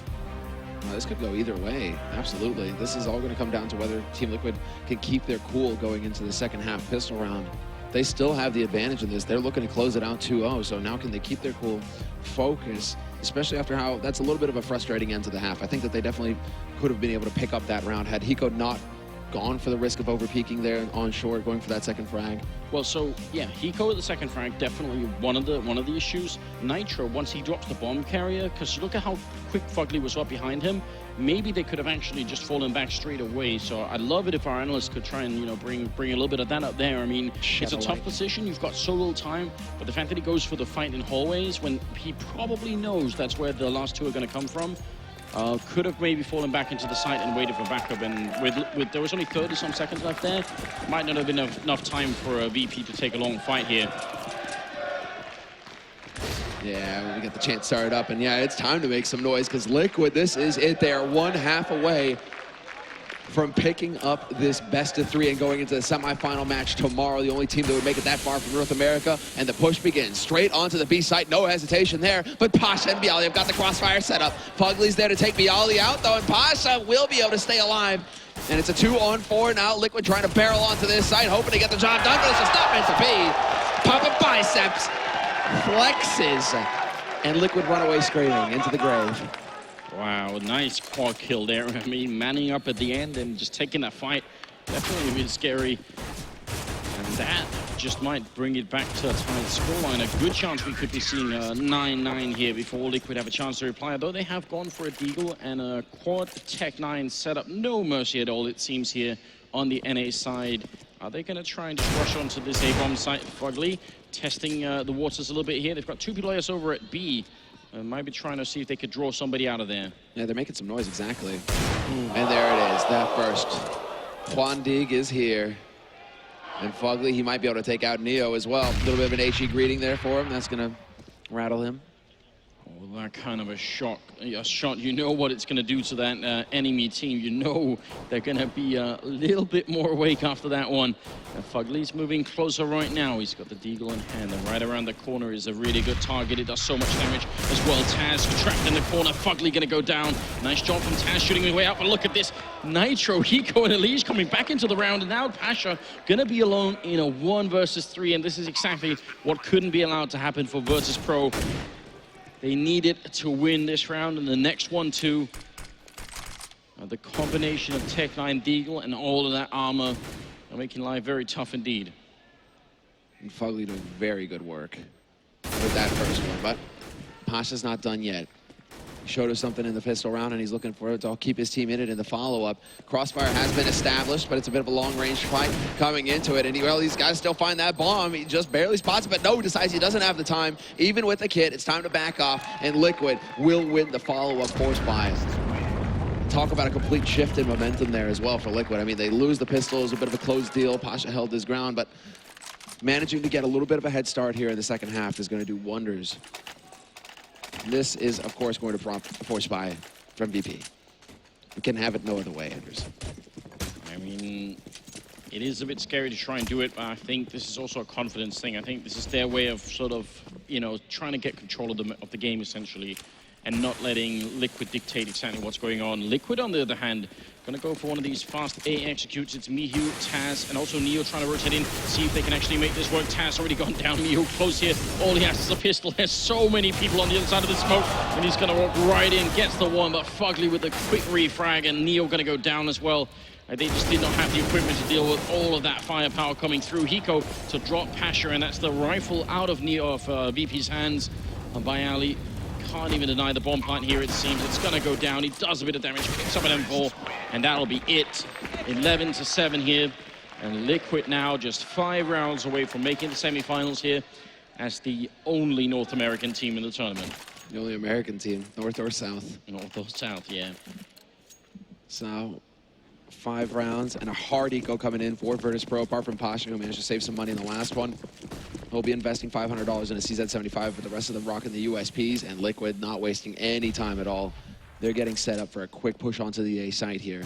Well, this could go either way, absolutely. This is all going to come down to whether Team Liquid can keep their cool going into the second half pistol round. They still have the advantage in this. They're looking to close it out 2-0, so now can they keep their cool, focus, especially after how that's a little bit of a frustrating end to the half. I think that they definitely could have been able to pick up that round had Hiko not gone for the risk of over-peaking there on short, going for that second frag. Well, so yeah, Hiko at the second frag, definitely one of the issues. Nitro, once he drops the bomb carrier, because look at how quick Fugly was up behind him. Maybe they could have actually just fallen back straight away. So I'd love it if our analysts could try and, you know, bring a little bit of that up there. I mean, it's a tough position. You've got so little time, but the fact that he goes for the fight in hallways when he probably knows that's where the last two are going to come from. Could have maybe fallen back into the site and waited for backup, and with there was only 30-some seconds left there, might not have been enough time for a VP to take a long fight here. Yeah, we get the chance started up, and yeah, it's time to make some noise because Liquid, this is it. They are 1/2 away from picking up this best-of-3 and going into the semifinal match tomorrow. The only team that would make it that far from North America, and the push begins straight onto the B site. No hesitation there, but Pasha and Bialy have got the crossfire set up. Fugly's there to take Bialy out, though, and Pasha will be able to stay alive. And it's a 2-on-4 now. Liquid trying to barrel onto this site, hoping to get the job done, but it's just not meant to be. Pump of biceps, flexes, and Liquid run away screaming into the grave. Wow, nice quad kill there. I mean, manning up at the end and just taking that fight. Definitely a bit scary. And that just might bring it back to a tight scoreline. A good chance we could be seeing a 9-9 here before Liquid have a chance to reply. Though they have gone for a deagle and a quad Tech 9 setup. No mercy at all, it seems, here on the NA side. Are they going to try and just rush onto this A-bomb site? Fugly testing the waters a little bit here. They've got 2 players over at B. Might be trying to see if they could draw somebody out of there. Yeah, they're making some noise, exactly. And there it is, that first. Juan Dig is here. And Fugly, he might be able to take out Neo as well. A little bit of an HE greeting there for him. That's going to rattle him. Oh, that kind of a shot, you know what it's going to do to that enemy team. You know they're going to be a little bit more awake after that one. Fugly's moving closer right now. He's got the deagle in hand, and right around the corner is a really good target. It does so much damage as well. Taz trapped in the corner. Fugly going to go down. Nice job from Taz shooting his way out, but look at this. Nitro, Hiko, and Elise coming back into the round, and now Pasha going to be alone in a 1 versus 3, and this is exactly what couldn't be allowed to happen for Virtus.pro. They needed to win this round and the next one too. The combination of Tech 9 Deagle and all of that armor are making life very tough indeed. And Fugly doing very good work with that first one, but Pasha's not done yet. He showed us something in the pistol round, and he's looking for it to keep his team in it in the follow-up. Crossfire has been established, but it's a bit of a long-range fight coming into it, and well, he's got to still find that bomb. He just barely spots it, but no, decides he doesn't have the time. Even with the kit, it's time to back off, and Liquid will win the follow-up force bias. Talk about a complete shift in momentum there as well for Liquid. I mean, they lose the pistol. It was a bit of a close deal. Pasha held his ground, but managing to get a little bit of a head start here in the second half is going to do wonders. This is, of course, going to prompt a force buy from VP. We can have it no other way, Anders. I mean, it is a bit scary to try and do it, but I think this is also a confidence thing. I think this is their way of sort of, you know, trying to get control of the game, essentially, and not letting Liquid dictate exactly what's going on. Liquid, on the other hand, gonna go for one of these fast A executes. It's Mihu, Taz, and also Neo trying to rotate in, see if they can actually make this work. Taz already gone down, Mihu close here. All he has is a pistol. There's so many people on the other side of the smoke, and he's gonna walk right in, gets the one, but Fugly with a quick refrag, and Neo gonna go down as well. They just did not have the equipment to deal with all of that firepower coming through. Hiko to drop Pasha, and that's the rifle out of Neo of VP's hands by Ali. Can't even deny the bomb plant here, it seems. It's gonna go down. He does a bit of damage, picks up an M4, and that'll be it. 11-7 here. And Liquid now just 5 rounds away from making the semifinals here as the only North American team in the tournament. The only American team, North or South? North or South, yeah. So, 5 rounds and a hard eco coming in for Virtus.pro, apart from Pasha, who managed to save some money in the last one. He'll be investing $500 in a CZ75, but the rest of them rocking the USPs, and Liquid not wasting any time at all. They're getting set up for a quick push onto the A site here.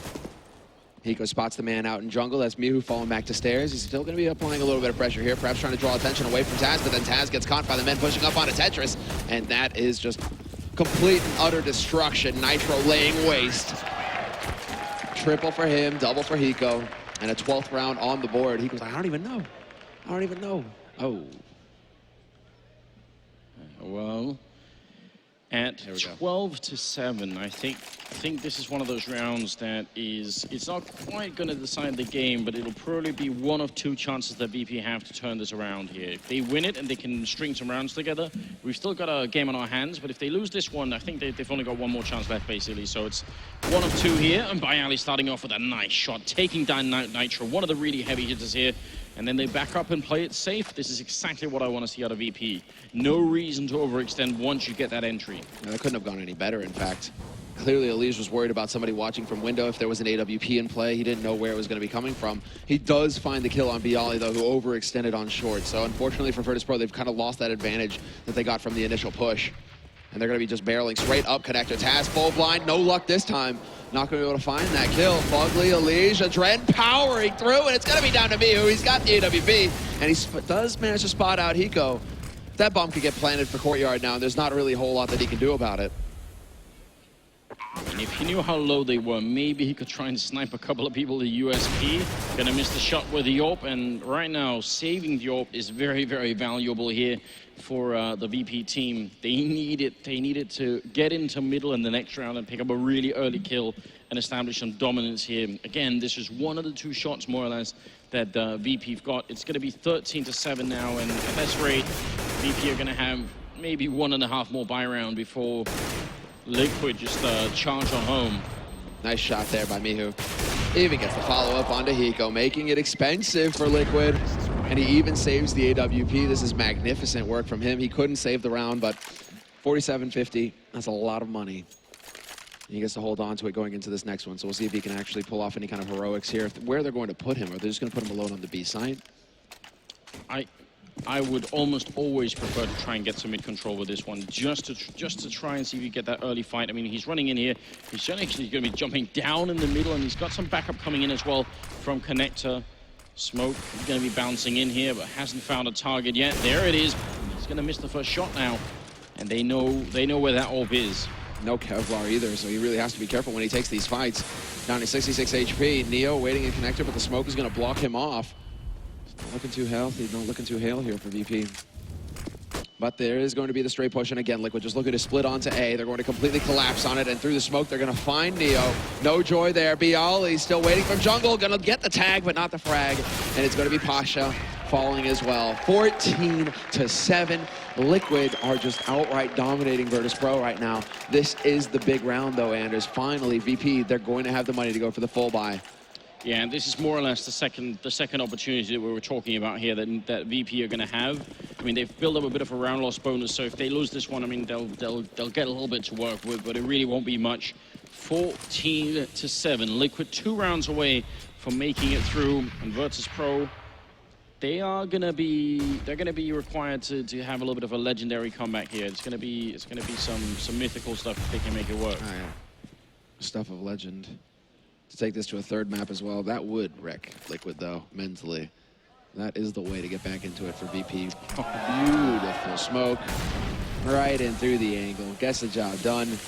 Hiko spots the man out in jungle. That's Mihu falling back to stairs. He's still going to be applying a little bit of pressure here, perhaps trying to draw attention away from Taz, but then Taz gets caught by the men pushing up onto Tetris, and that is just complete and utter destruction. Nitro laying waste. Triple for him, double for Hiko, and a 12th round on the board. Hiko's like, I don't even know. I don't even know. Oh. Well, at 12-7, I think this is one of those rounds that is, it's not quite going to decide the game, but it'll probably be one of 2 chances that VP have to turn this around here. If they win it and they can string some rounds together, we've still got a game on our hands, but if they lose this one, I think they've only got 1 more chance left, basically. So it's 1 of 2 here, and Bayali starting off with a nice shot, taking down Nitro, one of the really heavy hitters here. And then they back up and play it safe. This is exactly what I want to see out of VP. No reason to overextend once you get that entry. That couldn't have gone any better, in fact. Clearly, Elise was worried about somebody watching from window. If there was an AWP in play, he didn't know where it was going to be coming from. He does find the kill on Bialy, though, who overextended on short. So unfortunately for Virtus.pro, they've kind of lost that advantage that they got from the initial push. And they're going to be just barreling straight up connector. Taz full blind, no luck this time. Not going to be able to find that kill. Fugly, Elige, Adren powering through, and it's going to be down to Mihu. He's got the AWP, and he does manage to spot out Hiko. That bomb could get planted for Courtyard now, and there's not really a whole lot that he can do about it. And if he knew how low they were, maybe he could try and snipe a couple of people the USP. Gonna miss the shot with the AWP, and right now, saving the AWP is very, very valuable here for the VP team. They need it to get into middle in the next round and pick up a really early kill and establish some dominance here. Again, this is 1 of the 2 shots, more or less, that VP've got. It's gonna be 13-7 now, and at this rate, VP are gonna have maybe 1.5 more buy round before Liquid just charge on home. Nice shot there by Mihu. Even gets the follow-up onto Hiko, making it expensive for Liquid. And he even saves the AWP. This is magnificent work from him. He couldn't save the round, but 47.50, that's a lot of money. And he gets to hold on to it going into this next one. So we'll see if he can actually pull off any kind of heroics here. Where they're going to put him, or they're just going to put him alone on the B side? I would almost always prefer to try and get some mid-control with this one, just to try and see if you get that early fight. I mean, he's running in here. He's actually going to be jumping down in the middle, and he's got some backup coming in as well from Connector. Smoke is going to be bouncing in here, but hasn't found a target yet. There it is. He's going to miss the first shot now, and they know where that AWP is. No Kevlar either, so he really has to be careful when he takes these fights. Down to 66 HP. Neo waiting in Connector, but the smoke is going to block him off. Not looking too healthy, not looking too hale here for VP. But there is going to be the straight push, and again, Liquid just looking to split onto A. They're going to completely collapse on it, and through the smoke, they're going to find Neo. No joy there. BO3 still waiting from jungle, going to get the tag, but not the frag, and it's going to be Pasha falling as well. 14-7. Liquid are just outright dominating Virtus.pro right now. This is the big round, though, Anders. Finally, VP, they're going to have the money to go for the full buy. Yeah, and this is more or less the second opportunity that we were talking about here that VP are going to have. I mean, they've built up a bit of a round loss bonus, so if they lose this one, I mean, they'll get a little bit to work with, but it really won't be much. 14-7. Liquid 2 rounds away from making it through, and Virtus.pro, they're gonna be required to have a little bit of a legendary comeback here. It's gonna be some mythical stuff if they can make it work. Oh, yeah. Stuff of legend. To take this to a third map as well, that would wreck Liquid, though, mentally. That is the way to get back into it for VP. Beautiful smoke. Right in through the angle. Gets the job done.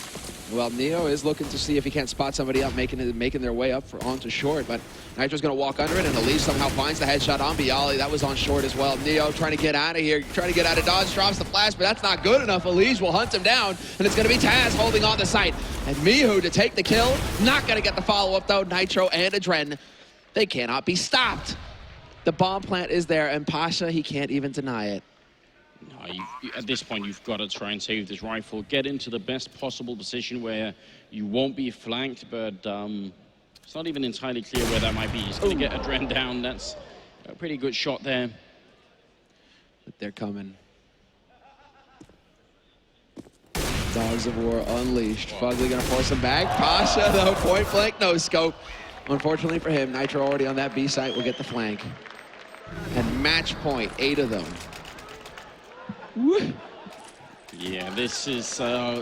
Well, Neo is looking to see if he can't spot somebody up, making their way up onto short, but Nitro's going to walk under it, and Elise somehow finds the headshot on BO3. That was on short as well. Neo trying to get out of here, trying to get out of dodge, drops the flash, but that's not good enough. Elise will hunt him down, and it's going to be Taz holding on the site. And Mihu to take the kill. Not going to get the follow-up, though. Nitro and Adren, they cannot be stopped. The bomb plant is there, and Pasha, he can't even deny it. No, at this point, you've got to try and save this rifle. Get into the best possible position where you won't be flanked, but it's not even entirely clear where that might be. He's going to get Adren down. That's a pretty good shot there. But they're coming. Dogs of War unleashed. Fugly going to force him back. Pasha, though, point blank, no scope. Unfortunately for him, Nitro already on that B site will get the flank. And match point, 8 of them. Woo. Yeah, this is,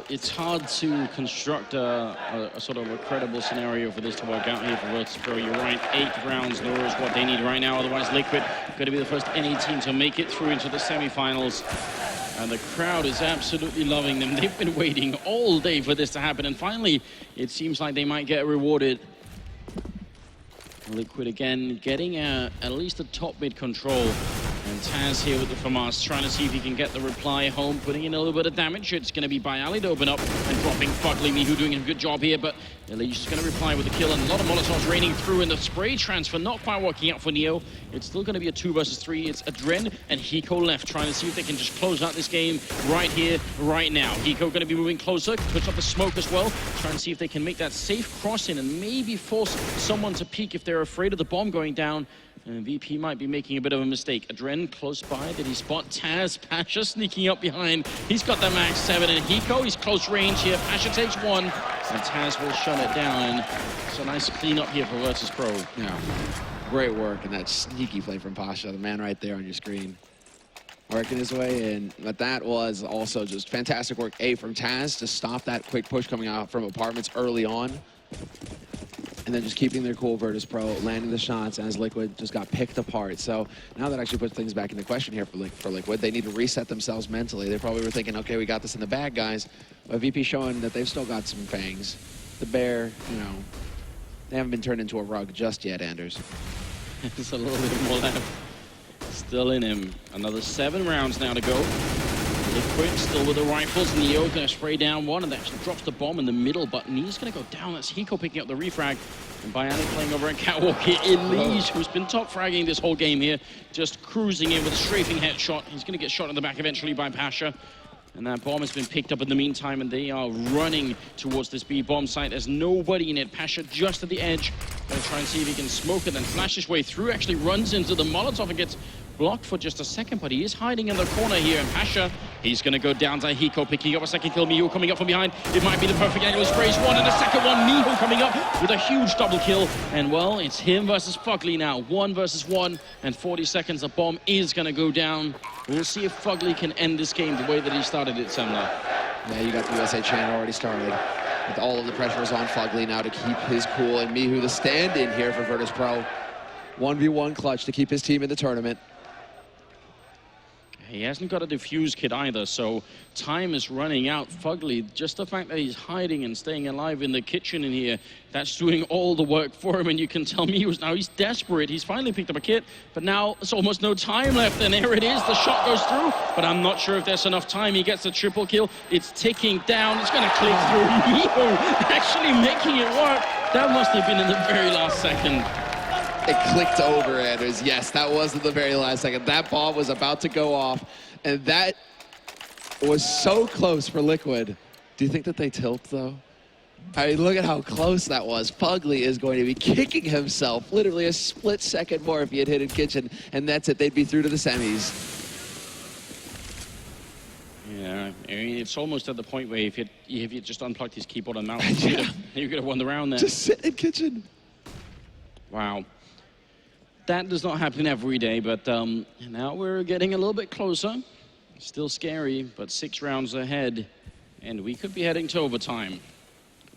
it's hard to construct a sort of a credible scenario for this to work out here for Virtus.pro. You're right, 8 rounds in a row is what they need right now. Otherwise, Liquid going to be the first NA team to make it through into the semifinals. And the crowd is absolutely loving them. They've been waiting all day for this to happen. And finally, it seems like they might get rewarded. Liquid again getting at least a top mid control. And Taz here with the FAMAS trying to see if he can get the reply home, putting in a little bit of damage. It's going to be BO3 to open up and dropping Fugly. Mihu doing a good job here, but Elise is going to reply with a kill, and a lot of Molotovs raining through, and the spray transfer not quite working out for Neo. It's still going to be a 2 versus 3. It's Adren and Hiko left, trying to see if they can just close out this game right here, right now. Hiko going to be moving closer, puts up the smoke as well, trying to see if they can make that safe crossing and maybe force someone to peek if they're afraid of the bomb going down. And VP might be making a bit of a mistake. Adren close by. Did he spot Taz? Pasha sneaking up behind. He's got the max 7. And Hiko, he's close range here. Pasha takes 1. And Taz will shut it down. So nice clean up here for Virtus.pro. Yeah. Great work. And that sneaky play from Pasha, the man right there on your screen. Working his way in. But that was also just fantastic work, A, from Taz to stop that quick push coming out from apartments early on. And then just keeping their cool, Virtus.pro, landing the shots as Liquid just got picked apart. So now that actually puts things back into question here for Liquid. They need to reset themselves mentally. They probably were thinking, okay, we got this in the bag, guys. But VP showing that they've still got some fangs. The bear, you know, they haven't been turned into a rug just yet, Anders. There's a little bit more left. Still in him. Another 7 rounds now to go. Liquid still with the rifles. Neo going to spray down 1, and that actually drops the bomb in the middle, but Neo's going to go down. That's Hiko picking up the refrag. And BO3 playing over at Catwalk here. Elise, who's been top fragging this whole game here, just cruising in with a strafing headshot. He's going to get shot in the back eventually by Pasha. And that bomb has been picked up in the meantime, and they are running towards this B bomb site. There's nobody in it. Pasha just at the edge. Going to try and see if he can smoke it, then flash his way through. Actually runs into the Molotov and gets blocked for just a second, but he is hiding in the corner here. And Pasha, he's going to go down to Hiko, picking up a second kill. Mihu coming up from behind. It might be the perfect angle. Sprays 1, and the second one. Mihu coming up with a huge double kill. And well, it's him versus Fugly now. 1 versus 1, and 40 seconds. The bomb is going to go down. We'll see if Fugly can end this game the way that he started it, Semler. Yeah, you got the USA chant already started. With all of the pressures on Fugly now to keep his cool. And Mihu, the stand-in here for Virtus.pro. 1v1 clutch to keep his team in the tournament. He hasn't got a diffuse kit either, so time is running out. Fugly, just the fact that he's hiding and staying alive in the kitchen in here, that's doing all the work for him, and you can tell me he's desperate. He's finally picked up a kit, but now there's almost no time left, and there it is. The shot goes through, but I'm not sure if there's enough time. He gets the triple kill. It's ticking down. It's going to click through. miHo actually making it work. That must have been in the very last second. It clicked over, Anders. Yes, that was at the very last second. That bomb was about to go off, and that was so close for Liquid. Do you think that they tilt, though? I mean, look at how close that was. Fugly is going to be kicking himself literally a split second more if he had hit in kitchen, and that's it. They'd be through to the semis. Yeah, I mean, it's almost at the point where if you just unplugged his keyboard and mouse, you could have won the round there. Just sit in kitchen. Wow. That does not happen every day, but now we're getting a little bit closer. Still scary, but 6 rounds ahead, and we could be heading to overtime.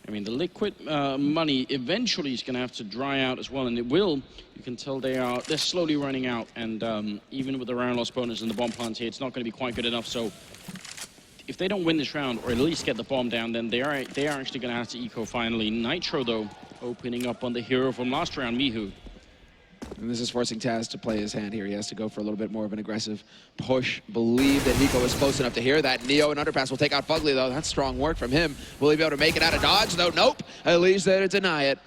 I mean, the Liquid money eventually is going to have to dry out as well, and it will. You can tell they're slowly running out, and even with the round loss bonus and the bomb plant here, it's not going to be quite good enough. So if they don't win this round, or at least get the bomb down, then they are actually going to have to eco finally. Nitro, though, opening up on the hero from last round, miHo. And this is forcing Taz to play his hand here. He has to go for a little bit more of an aggressive push. Believe that Hiko is close enough to hear that. Neo and underpass will take out Fugly, though. That's strong work from him. Will he be able to make it out of dodge, though? Nope. At least there to deny it.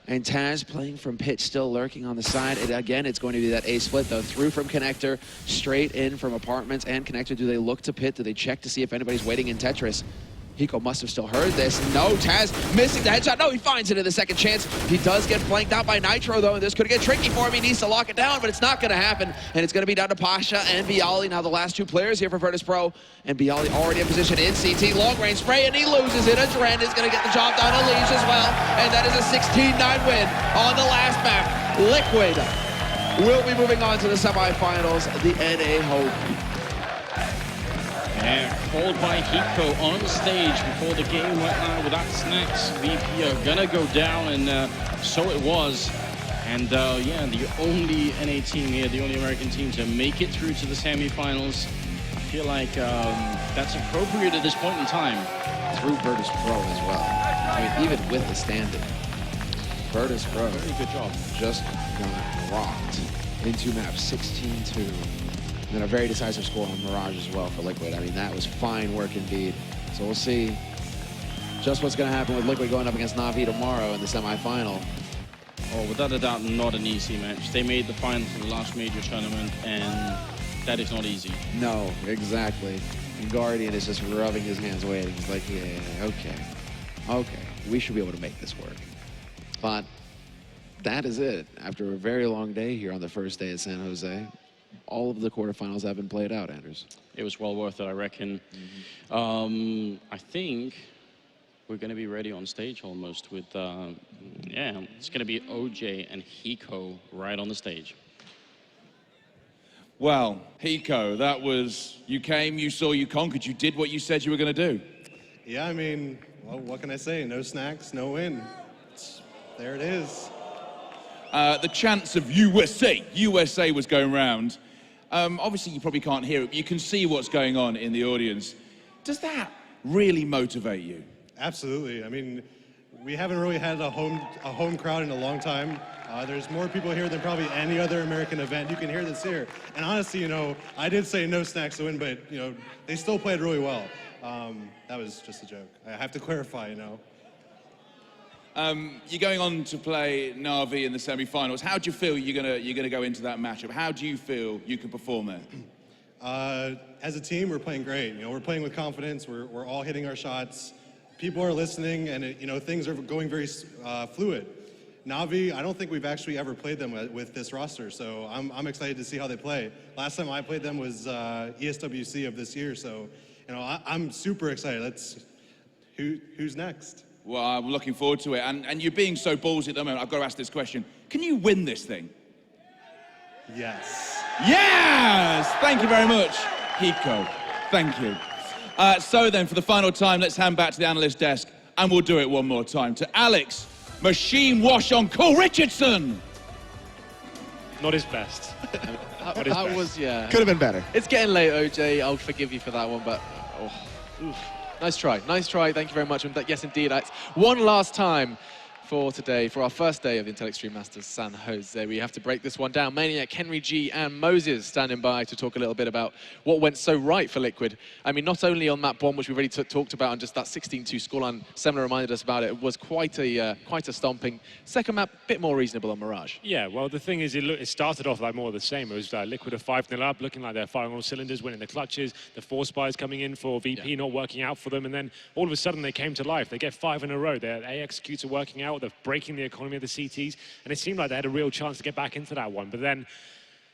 And Taz playing from pit, still lurking on the side. And again, it's going to be that A split, though. Through from connector, straight in from apartments and connector. Do they look to pit? Do they check to see if anybody's waiting in Tetris? Hiko must have still heard this. No, Taz missing the headshot. No, he finds it in the second chance. He does get flanked out by Nitro, though, and this could get tricky for him. He needs to lock it down, but it's not going to happen. And it's going to be down to Pasha and BO3. Now the last 2 players here for Virtus.pro. And BO3 already in position in CT. Long-range spray, and he loses it. Adren is going to get the job done. Unleash as well. And that is a 16-9 win on the last map. Liquid will be moving on to the semifinals. The NA Hope. Yeah, called by Hiko on stage before the game went live with that Snacks. VP are gonna go down, and so it was. And yeah, the only NA team here, the only American team to make it through to the semifinals. I feel like that's appropriate at this point in time. Through Virtus.pro as well. I mean, even with the standing, Virtus.pro very good job. Just got rocked into map 16-2. And then a very decisive score on Mirage as well for Liquid. I mean, that was fine work indeed. So we'll see just what's going to happen with Liquid going up against Na'Vi tomorrow in the semifinal. Oh, without a doubt, not an easy match. They made the finals in the last major tournament, and that is not easy. No, exactly. And Guardian is just rubbing his hands waiting. He's like, yeah, okay, we should be able to make this work. But that is it. After a very long day here on the first day at San Jose, all of the quarterfinals have been played out, Anders. It was well worth it, I reckon. I think we're going to be ready on stage almost with, yeah, it's going to be OJ and Hiko right on the stage. Well, Hiko, that was, you came, you saw, you conquered, you did what you said you were going to do. Yeah, I mean, well, what can I say? No snacks, no win. There it is. The chants of USA was going round. Obviously, you probably can't hear it, but you can see what's going on in the audience. Does that really motivate you? Absolutely. I mean, we haven't really had a home crowd in a long time. There's more people here than probably any other American event. You can hear this here. And honestly, you know, I did say no snacks to win, but, you know, they still played really well. That was just a joke. I have to clarify, you know. You're going on to play Na'Vi in the semi-finals. How do you feel you're gonna go into that matchup? How do you feel you can perform there? As a team, we're playing great. You know, we're playing with confidence. We're all hitting our shots. People are listening, and you know, things are going very fluid. Na'Vi, I don't think we've actually ever played them with this roster, so I'm excited to see how they play. Last time I played them was ESWC of this year, so you know, I'm super excited. Who's next? Well, I'm looking forward to it. And you're being so ballsy at the moment, I've got to ask this question. Can you win this thing? Yes. Yes! Thank you very much, Hiko. Thank you. So then, for the final time, let's hand back to the analyst desk, and we'll do it one more time to Alex Machine Wash on Cole Richardson. Not his best. That was, yeah. Could have been better. It's getting late, OJ. I'll forgive you for that one, but nice try. Nice try. Thank you very much. And yes, indeed, it's one last time for today, for our first day of the Intel Extreme Masters San Jose. We have to break this one down. Maniac, Henry G, and Moses standing by to talk a little bit about what went so right for Liquid. I mean, not only on map bomb, which we've already talked about, and just that 16-2 scoreline, Semler reminded us about it was quite a stomping. Second map, bit more reasonable on Mirage. Yeah, well, the thing is, it started off like more of the same. It was Liquid are 5-0 up, looking like they're firing all cylinders, winning the clutches. The 4 spies coming in for VP, not working out for them, and then all of a sudden they came to life. They get 5 in a row. Their A executes are working out. They're breaking the economy of the CTs, and it seemed like they had a real chance to get back into that one. But then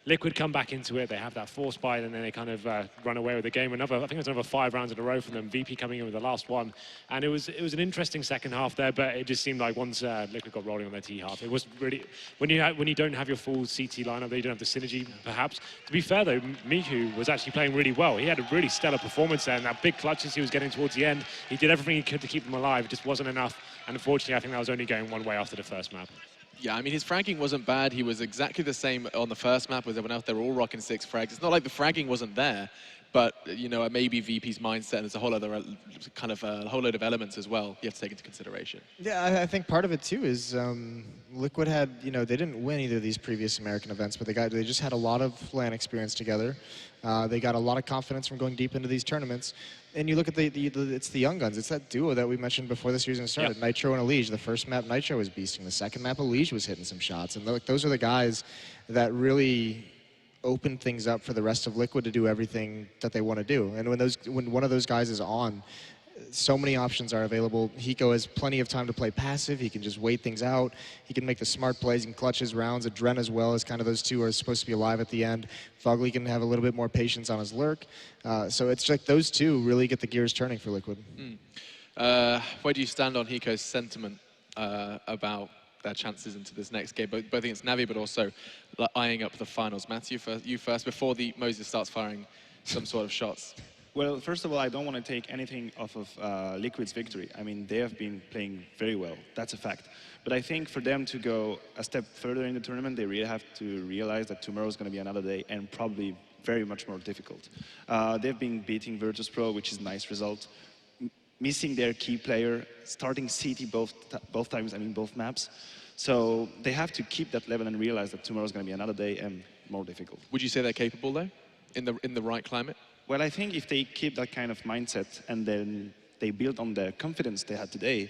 Liquid come back into it. They have that 4 spy, and then they kind of run away with the game. I think it was another 5 rounds in a row from them. VP coming in with the last one, and it was an interesting second half there. But it just seemed like once Liquid got rolling on their T half, it was really when you don't have your full CT lineup, you don't have the synergy. Perhaps to be fair though, Mihu was actually playing really well. He had a really stellar performance there, and that big clutches he was getting towards the end. He did everything he could to keep them alive. It just wasn't enough, and unfortunately, I think that was only going one way after the first map. Yeah, I mean, his fragging wasn't bad. He was exactly the same on the first map as everyone else. They were all rocking 6 frags. It's not like the fragging wasn't there, but, you know, maybe VP's mindset, and there's a whole other kind of a whole load of elements as well you have to take into consideration. Yeah, I think part of it, too, is Liquid had, you know, they didn't win either of these previous American events, but they just had a lot of LAN experience together. They got a lot of confidence from going deep into these tournaments. And you look at it's the young guns. It's that duo that we mentioned before the season started, Nitro and Elige. The first map, Nitro was beasting. The second map, Elige was hitting some shots. And those are the guys that really open things up for the rest of Liquid to do everything that they want to do. And when one of those guys is on, so many options are available. Hiko has plenty of time to play passive. He can just wait things out. He can make the smart plays and clutch his rounds. Adren as well, as kind of those two are supposed to be alive at the end. Fugly can have a little bit more patience on his lurk. So it's like those two really get the gears turning for Liquid. Where do you stand on Hiko's sentiment about their chances into this next game? Both against Navi, but also eyeing up the finals. Matthew, you first, before Moses starts firing some sort of shots. Well, first of all, I don't want to take anything off of Liquid's victory. I mean, they have been playing very well. That's a fact. But I think for them to go a step further in the tournament, they really have to realize that tomorrow is going to be another day and probably very much more difficult. They've been beating Virtus.pro, which is a nice result. Missing their key player, starting CT both times, I mean, both maps. So they have to keep that level and realize that tomorrow is going to be another day and more difficult. Would you say they're capable, though, in the right climate? Well, I think if they keep that kind of mindset and then they build on the confidence they had today,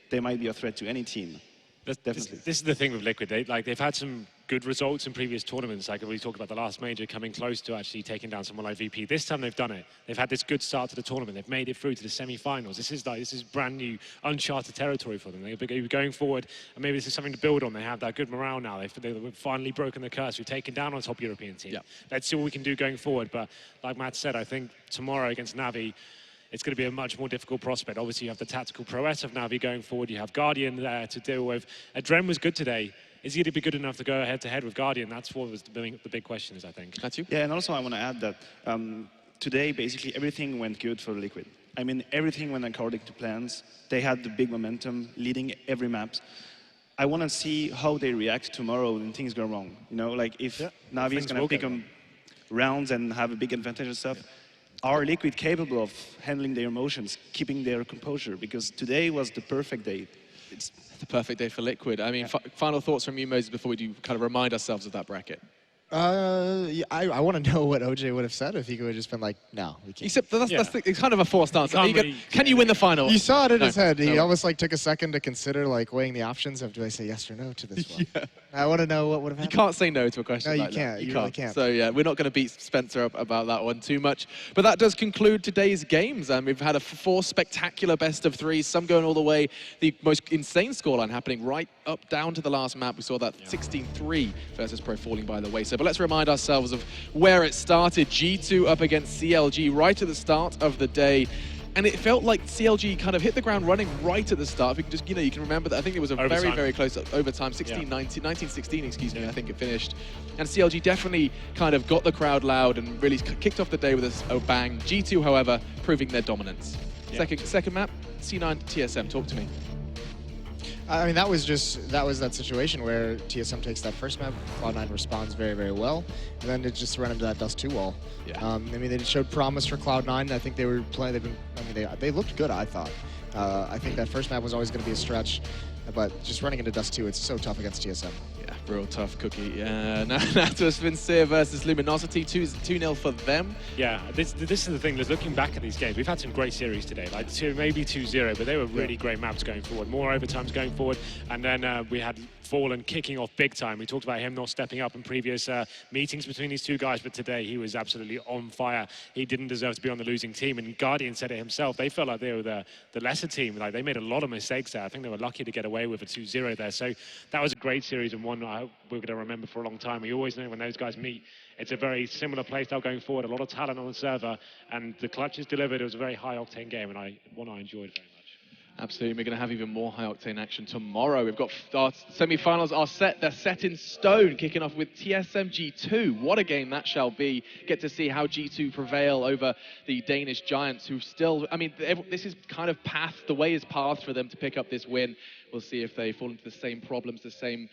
they might be a threat to any team. Definitely. This is the thing with Liquid. They've had some good results in previous tournaments. Like we talked about the last major, coming close to actually taking down someone like VP. This time they've done it. They've had this good start to the tournament. They've made it through to the semi-finals. This is brand new, uncharted territory for them. They're going forward, and maybe this is something to build on. They have that good morale now. They've finally broken the curse. We've taken down a top European team. Let's see what we can do going forward. But like Matt said, I think tomorrow against Navi, it's going to be a much more difficult prospect. Obviously, you have the tactical prowess of Navi going forward. You have Guardian there to deal with. Adren was good today. Is he going to be good enough to go head-to-head with Guardian? That's what was the big question is, I think. That's you? Yeah, and also I want to add that today, basically, everything went good for Liquid. I mean, everything went according to plans. They had the big momentum, leading every map. I want to see how they react tomorrow when things go wrong. You know, like if Navi is going to pick them rounds and have a big advantage and stuff, are Liquid capable of handling their emotions, keeping their composure? Because today was the perfect day. It's the perfect day for Liquid. I mean, final thoughts from you, Moses, before we do kind of remind ourselves of that bracket. Yeah, I want to know what OJ would have said if he would have just been like, no, we can't. Except it's kind of a forced answer. Can you win the final? You saw it in his head. He almost like took a second to consider like weighing the options of do I say yes or no to this one. I want to know what would have happened. You can't say no to a question like that. No, you really can't. So yeah, we're not going to beat Spencer up about that one too much. But that does conclude today's games. We've had 4 spectacular best of 3s, some going all the way. The most insane scoreline happening right up down to the last map. We saw that 16-3 Virtus.pro falling by the wayside. But let's remind ourselves of where it started. G2 up against CLG right at the start of the day. And it felt like CLG kind of hit the ground running right at the start. If you can just, you can remember that. I think it was a very, very close overtime, 19-16, excuse me, I think it finished. And CLG definitely kind of got the crowd loud and really kicked off the day with a bang. G2, however, proving their dominance. Second map, C9 TSM, talk to me. I mean, that was that situation where TSM takes that first map, Cloud9 responds very, very well, and then it just ran into that Dust 2 wall. Yeah. I mean, they showed promise for Cloud9. I think they were playing. They looked good, I thought. I think that first map was always going to be a stretch, but just running into Dust 2, it's so tough against TSM. Yeah, real tough cookie. Now to Vincere versus Luminosity, 2-0 for them. Yeah, this is the thing. Looking back at these games, we've had some great series today, like maybe 2-0, but they were really great maps going forward. More overtimes going forward, and then we had Fallen kicking off big time. We talked about him not stepping up in previous meetings between these two guys, but today he was absolutely on fire. He didn't deserve to be on the losing team, and Guardian said it himself. They felt like they were the lesser team. Like, they made a lot of mistakes there. I think they were lucky to get away with a 2-0 there. So that was a great series, and one I hope we're going to remember for a long time. We always know when those guys meet, it's a very similar playstyle going forward, a lot of talent on the server, and the clutches delivered. It was a very high-octane game, and one I enjoyed very much. Absolutely, we're going to have even more high-octane action tomorrow. We've got our semi-finals are set. They're set in stone, kicking off with TSM G2. What a game that shall be. Get to see how G2 prevail over the Danish Giants, who still, I mean, this is kind of the way is path for them to pick up this win. We'll see if they fall into the same problems, the same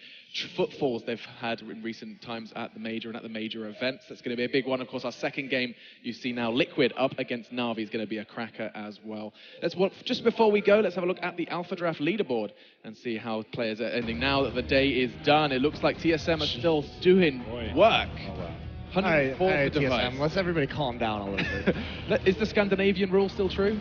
footfalls they've had in recent times at the major and at the major events. That's going to be a big one. Of course, our second game, you see now Liquid up against Na'Vi is going to be a cracker as well. Just before we go, let's have a look at the Alpha Draft leaderboard and see how players are ending. Now that the day is done, it looks like TSM are still doing work. Oh, wow. 104 Hey, for device. TSM, let's everybody calm down a little bit. Is the Scandinavian rule still true?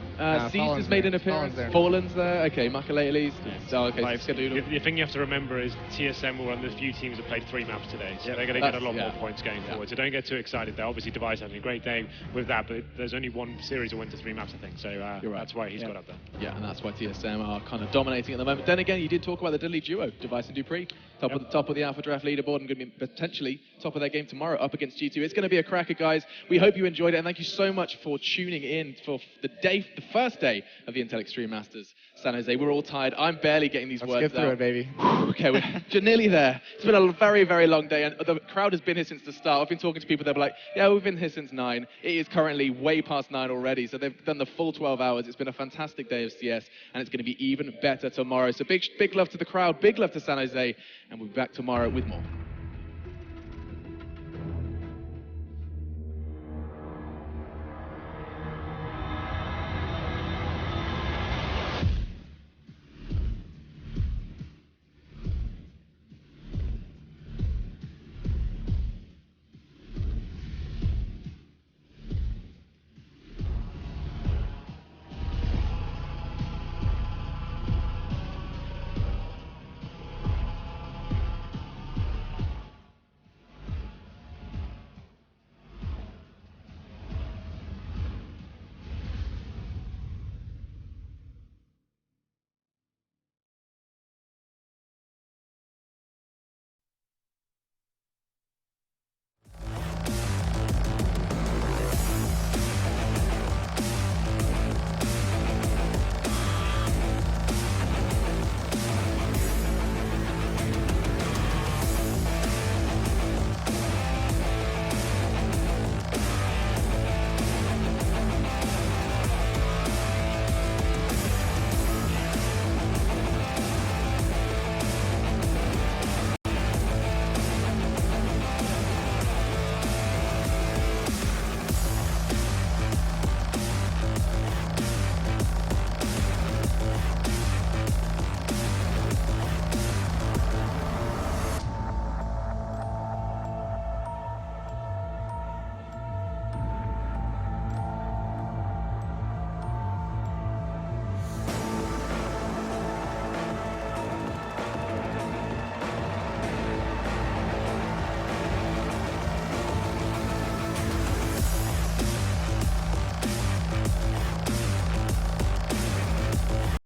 Cease has made an appearance. Fallen's there. Okay, Makalele's. Oh, okay. The thing you have to remember is TSM were one of the few teams that played 3 maps today, so they're going to get a lot more points going forward. So don't get too excited. They're obviously Device having a great day with that, but there's only one series that went to 3 maps, I think. So that's why he's got up there. Yeah, and that's why TSM are kind of dominating at the moment. Then again, you did talk about the deadly duo, Device and Dupree, top of the Alpha Draft leaderboard, and going to be potentially top of their game tomorrow up against G2. It's going to be a cracker, guys. We hope you enjoyed it, and thank you so much for tuning in for the first day of the Intel Extreme Masters San Jose. We're all tired. I'm barely getting these words out. Let's get through it, baby. Okay, we're nearly there. It's been a very, very long day, and the crowd has been here since the start. I've been talking to people, they're like, yeah, we've been here since 9. It is currently way past 9 already, so they've done the full 12 hours. It's been a fantastic day of CS, and it's going to be even better tomorrow. So big love to the crowd, big love to San Jose, and we'll be back tomorrow with more.